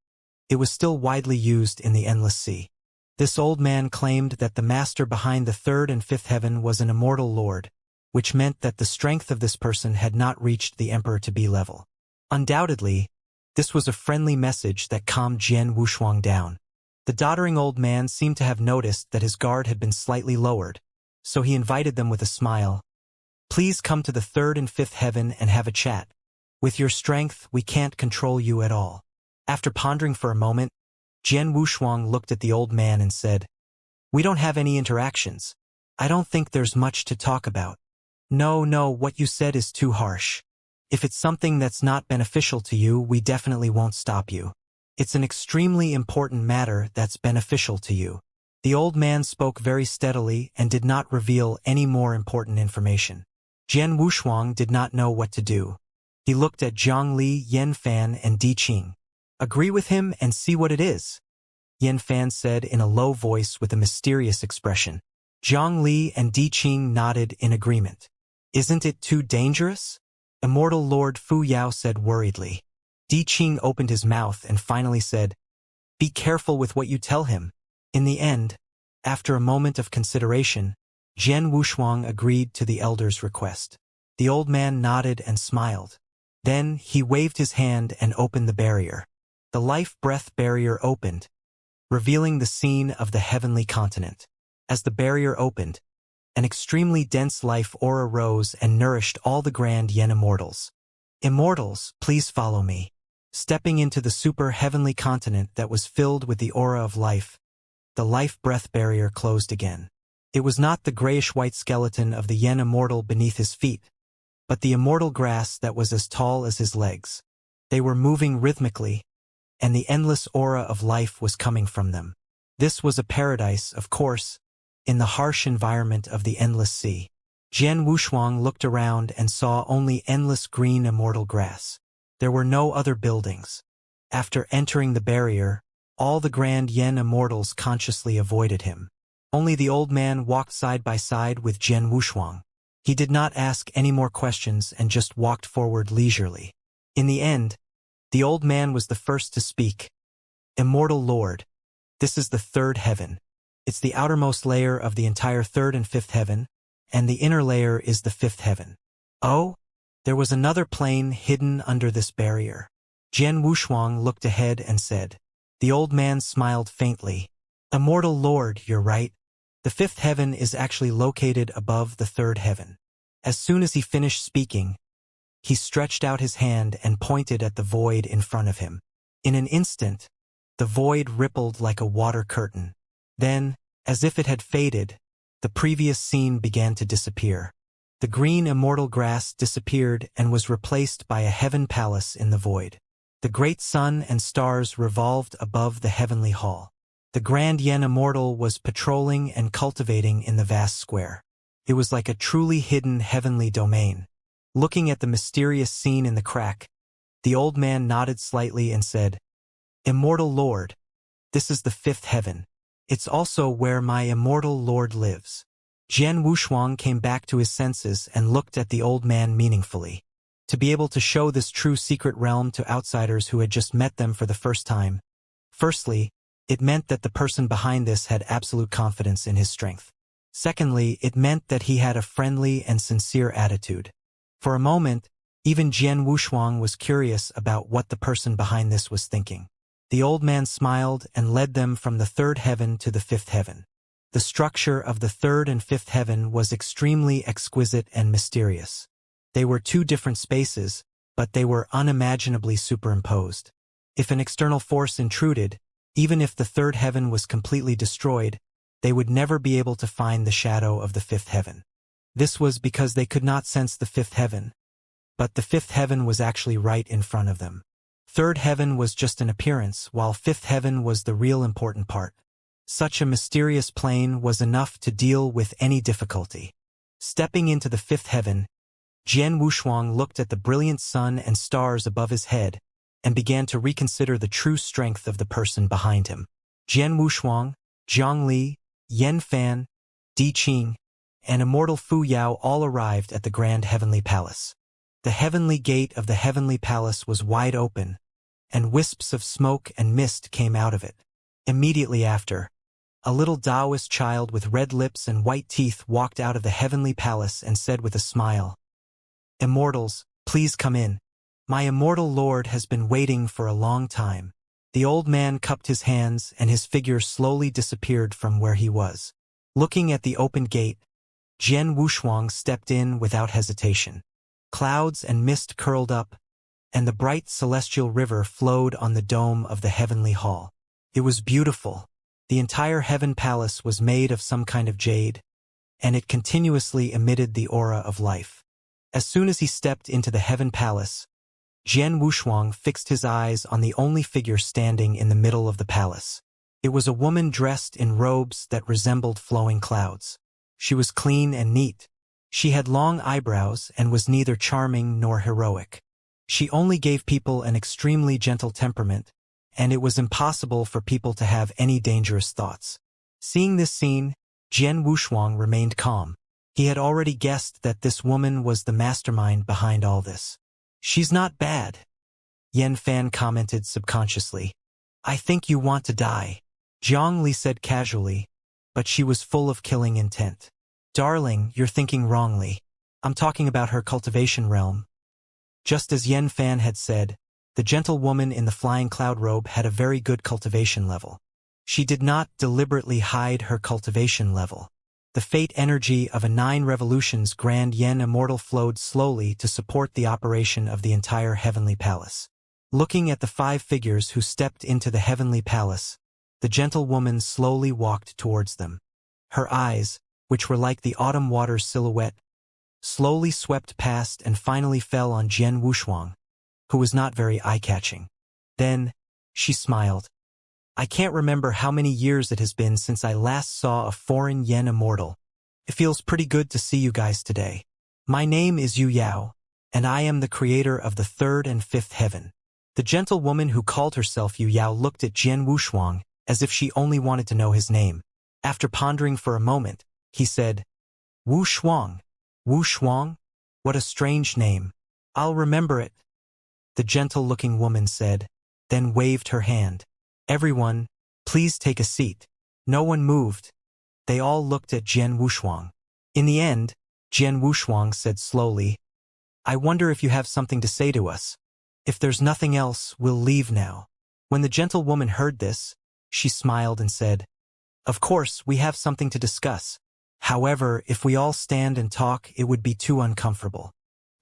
it was still widely used in the Endless Sea. This old man claimed that the master behind the third and fifth heaven was an Immortal Lord, which meant that the strength of this person had not reached the Emperor-to-be level. Undoubtedly, this was a friendly message that calmed Jian Wushuang down. The doddering old man seemed to have noticed that his guard had been slightly lowered, so he invited them with a smile. Please come to the third and fifth heaven and have a chat. With your strength, we can't control you at all. After pondering for a moment, Jian Wushuang looked at the old man and said, "We don't have any interactions. I don't think there's much to talk about." No, what you said is too harsh. If it's something that's not beneficial to you, we definitely won't stop you. It's an extremely important matter that's beneficial to you. The old man spoke very steadily and did not reveal any more important information. Jian Wushuang did not know what to do. He looked at Zhang Li, Yan Fan, and Di Qing. Agree with him and see what it is, Yan Fan said in a low voice with a mysterious expression. Zhang Li and Di Qing nodded in agreement. Isn't it too dangerous? Immortal Lord Fu Yao said worriedly. Di Qing opened his mouth and finally said, "Be careful with what you tell him." In the end, after a moment of consideration, Jian Wushuang agreed to the elder's request. The old man nodded and smiled. Then he waved his hand and opened the barrier. The life-breath barrier opened, revealing the scene of the heavenly continent. As the barrier opened, an extremely dense life aura rose and nourished all the Grand Yen Immortals. Immortals, please follow me. Stepping into the super heavenly continent that was filled with the aura of life, the life-breath barrier closed again. It was not the grayish-white skeleton of the Yen Immortal beneath his feet, but the immortal grass that was as tall as his legs. They were moving rhythmically, and the endless aura of life was coming from them. This was a paradise, of course, in the harsh environment of the Endless Sea. Jian Wushuang looked around and saw only endless green immortal grass. There were no other buildings. After entering the barrier, all the Grand Yen Immortals consciously avoided him. Only the old man walked side by side with Jian Wushuang. He did not ask any more questions and just walked forward leisurely. In the end, the old man was the first to speak. Immortal Lord, this is the third heaven. It's the outermost layer of the entire third and fifth heaven, and the inner layer is the fifth heaven. Oh, there was another plane hidden under this barrier. Jian Wushuang looked ahead and said. The old man smiled faintly. Immortal Lord, you're right. The fifth heaven is actually located above the third heaven. As soon as he finished speaking, he stretched out his hand and pointed at the void in front of him. In an instant, The void rippled like a water curtain. Then, as if it had faded, the previous scene began to disappear. The green immortal grass disappeared and was replaced by a heaven palace in the void. The great sun and stars revolved above the heavenly hall. The grand Yen Immortal was patrolling and cultivating in the vast square. It was like a truly hidden heavenly domain. Looking at the mysterious scene in the crack, the old man nodded slightly and said, "Immortal Lord, this is the fifth heaven. It's also where my immortal Lord lives." Jian Wushuang came back to his senses and looked at the old man meaningfully. To be able to show this true secret realm to outsiders who had just met them for the first time, firstly, it meant that the person behind this had absolute confidence in his strength. Secondly, it meant that he had a friendly and sincere attitude. For a moment, even Jian Wushuang was curious about what the person behind this was thinking. The old man smiled and led them from the third heaven to the fifth heaven. The structure of the third and fifth heaven was extremely exquisite and mysterious. They were two different spaces, but they were unimaginably superimposed. If an external force intruded, even if the third heaven was completely destroyed, they would never be able to find the shadow of the fifth heaven. This was because they could not sense the fifth heaven, but the fifth heaven was actually right in front of them. Third heaven was just an appearance, while fifth heaven was the real important part. Such a mysterious plane was enough to deal with any difficulty. Stepping into the fifth heaven, Jian Wushuang looked at the brilliant sun and stars above his head and began to reconsider the true strength of the person behind him. Jian Wushuang, Zhang Li, Yan Fan, Di Qing, and Immortal Fu Yao all arrived at the grand heavenly palace. The heavenly gate of the heavenly palace was wide open, and wisps of smoke and mist came out of it. Immediately after, a little Taoist child with red lips and white teeth walked out of the heavenly palace and said with a smile, "Immortals, please come in. My immortal lord has been waiting for a long time." The old man cupped his hands and his figure slowly disappeared from where he was. Looking at the open gate, Jian Wushuang stepped in without hesitation. Clouds and mist curled up, and the bright celestial river flowed on the dome of the heavenly hall. It was beautiful. The entire heaven palace was made of some kind of jade, and it continuously emitted the aura of life. As soon as he stepped into the heaven palace, Jian Wushuang fixed his eyes on the only figure standing in the middle of the palace. It was a woman dressed in robes that resembled flowing clouds. She was clean and neat. She had long eyebrows and was neither charming nor heroic. She only gave people an extremely gentle temperament, and it was impossible for people to have any dangerous thoughts. Seeing this scene, Jian Wushuang remained calm. He had already guessed that this woman was the mastermind behind all this. "She's not bad," Yan Fan commented subconsciously. "I think you want to die," Zhang Li said casually, but she was full of killing intent. "Darling, you're thinking wrongly. I'm talking about her cultivation realm." Just as Yan Fan had said, the gentlewoman in the flying cloud robe had a very good cultivation level. She did not deliberately hide her cultivation level. The fate energy of a 9 revolutions grand Yen Immortal flowed slowly to support the operation of the entire heavenly palace. Looking at the 5 figures who stepped into the heavenly palace, the gentlewoman slowly walked towards them. Her eyes, which were like the autumn water's silhouette, slowly swept past and finally fell on Jian Wushuang, who was not very eye-catching. Then, she smiled. "I can't remember how many years it has been since I last saw a foreign Yen Immortal. It feels pretty good to see you guys today. My name is Yu Yao, and I am the creator of the third and fifth heaven." The gentlewoman who called herself Yu Yao looked at Jian Wushuang as if she only wanted to know his name. After pondering for a moment, he said, "Wushuang. Wushuang? What a strange name. I'll remember it," the gentle-looking woman said, then waved her hand. "Everyone, please take a seat." No one moved. They all looked at Jian Wushuang. In the end, Jian Wushuang said slowly, "I wonder if you have something to say to us. If there's nothing else, we'll leave now." When the gentlewoman heard this, she smiled and said, "Of course, we have something to discuss. However, if we all stand and talk, it would be too uncomfortable.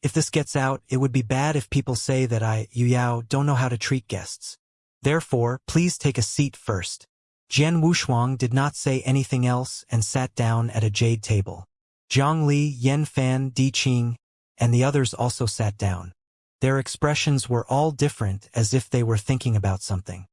If this gets out, it would be bad if people say that Yu Yao, don't know how to treat guests. Therefore, please take a seat first. Jian Wushuang did not say anything else and sat down at a jade table. Zhang Li, Yen Fan, Di Qing, and the others also sat down. Their expressions were all different, as if they were thinking about something.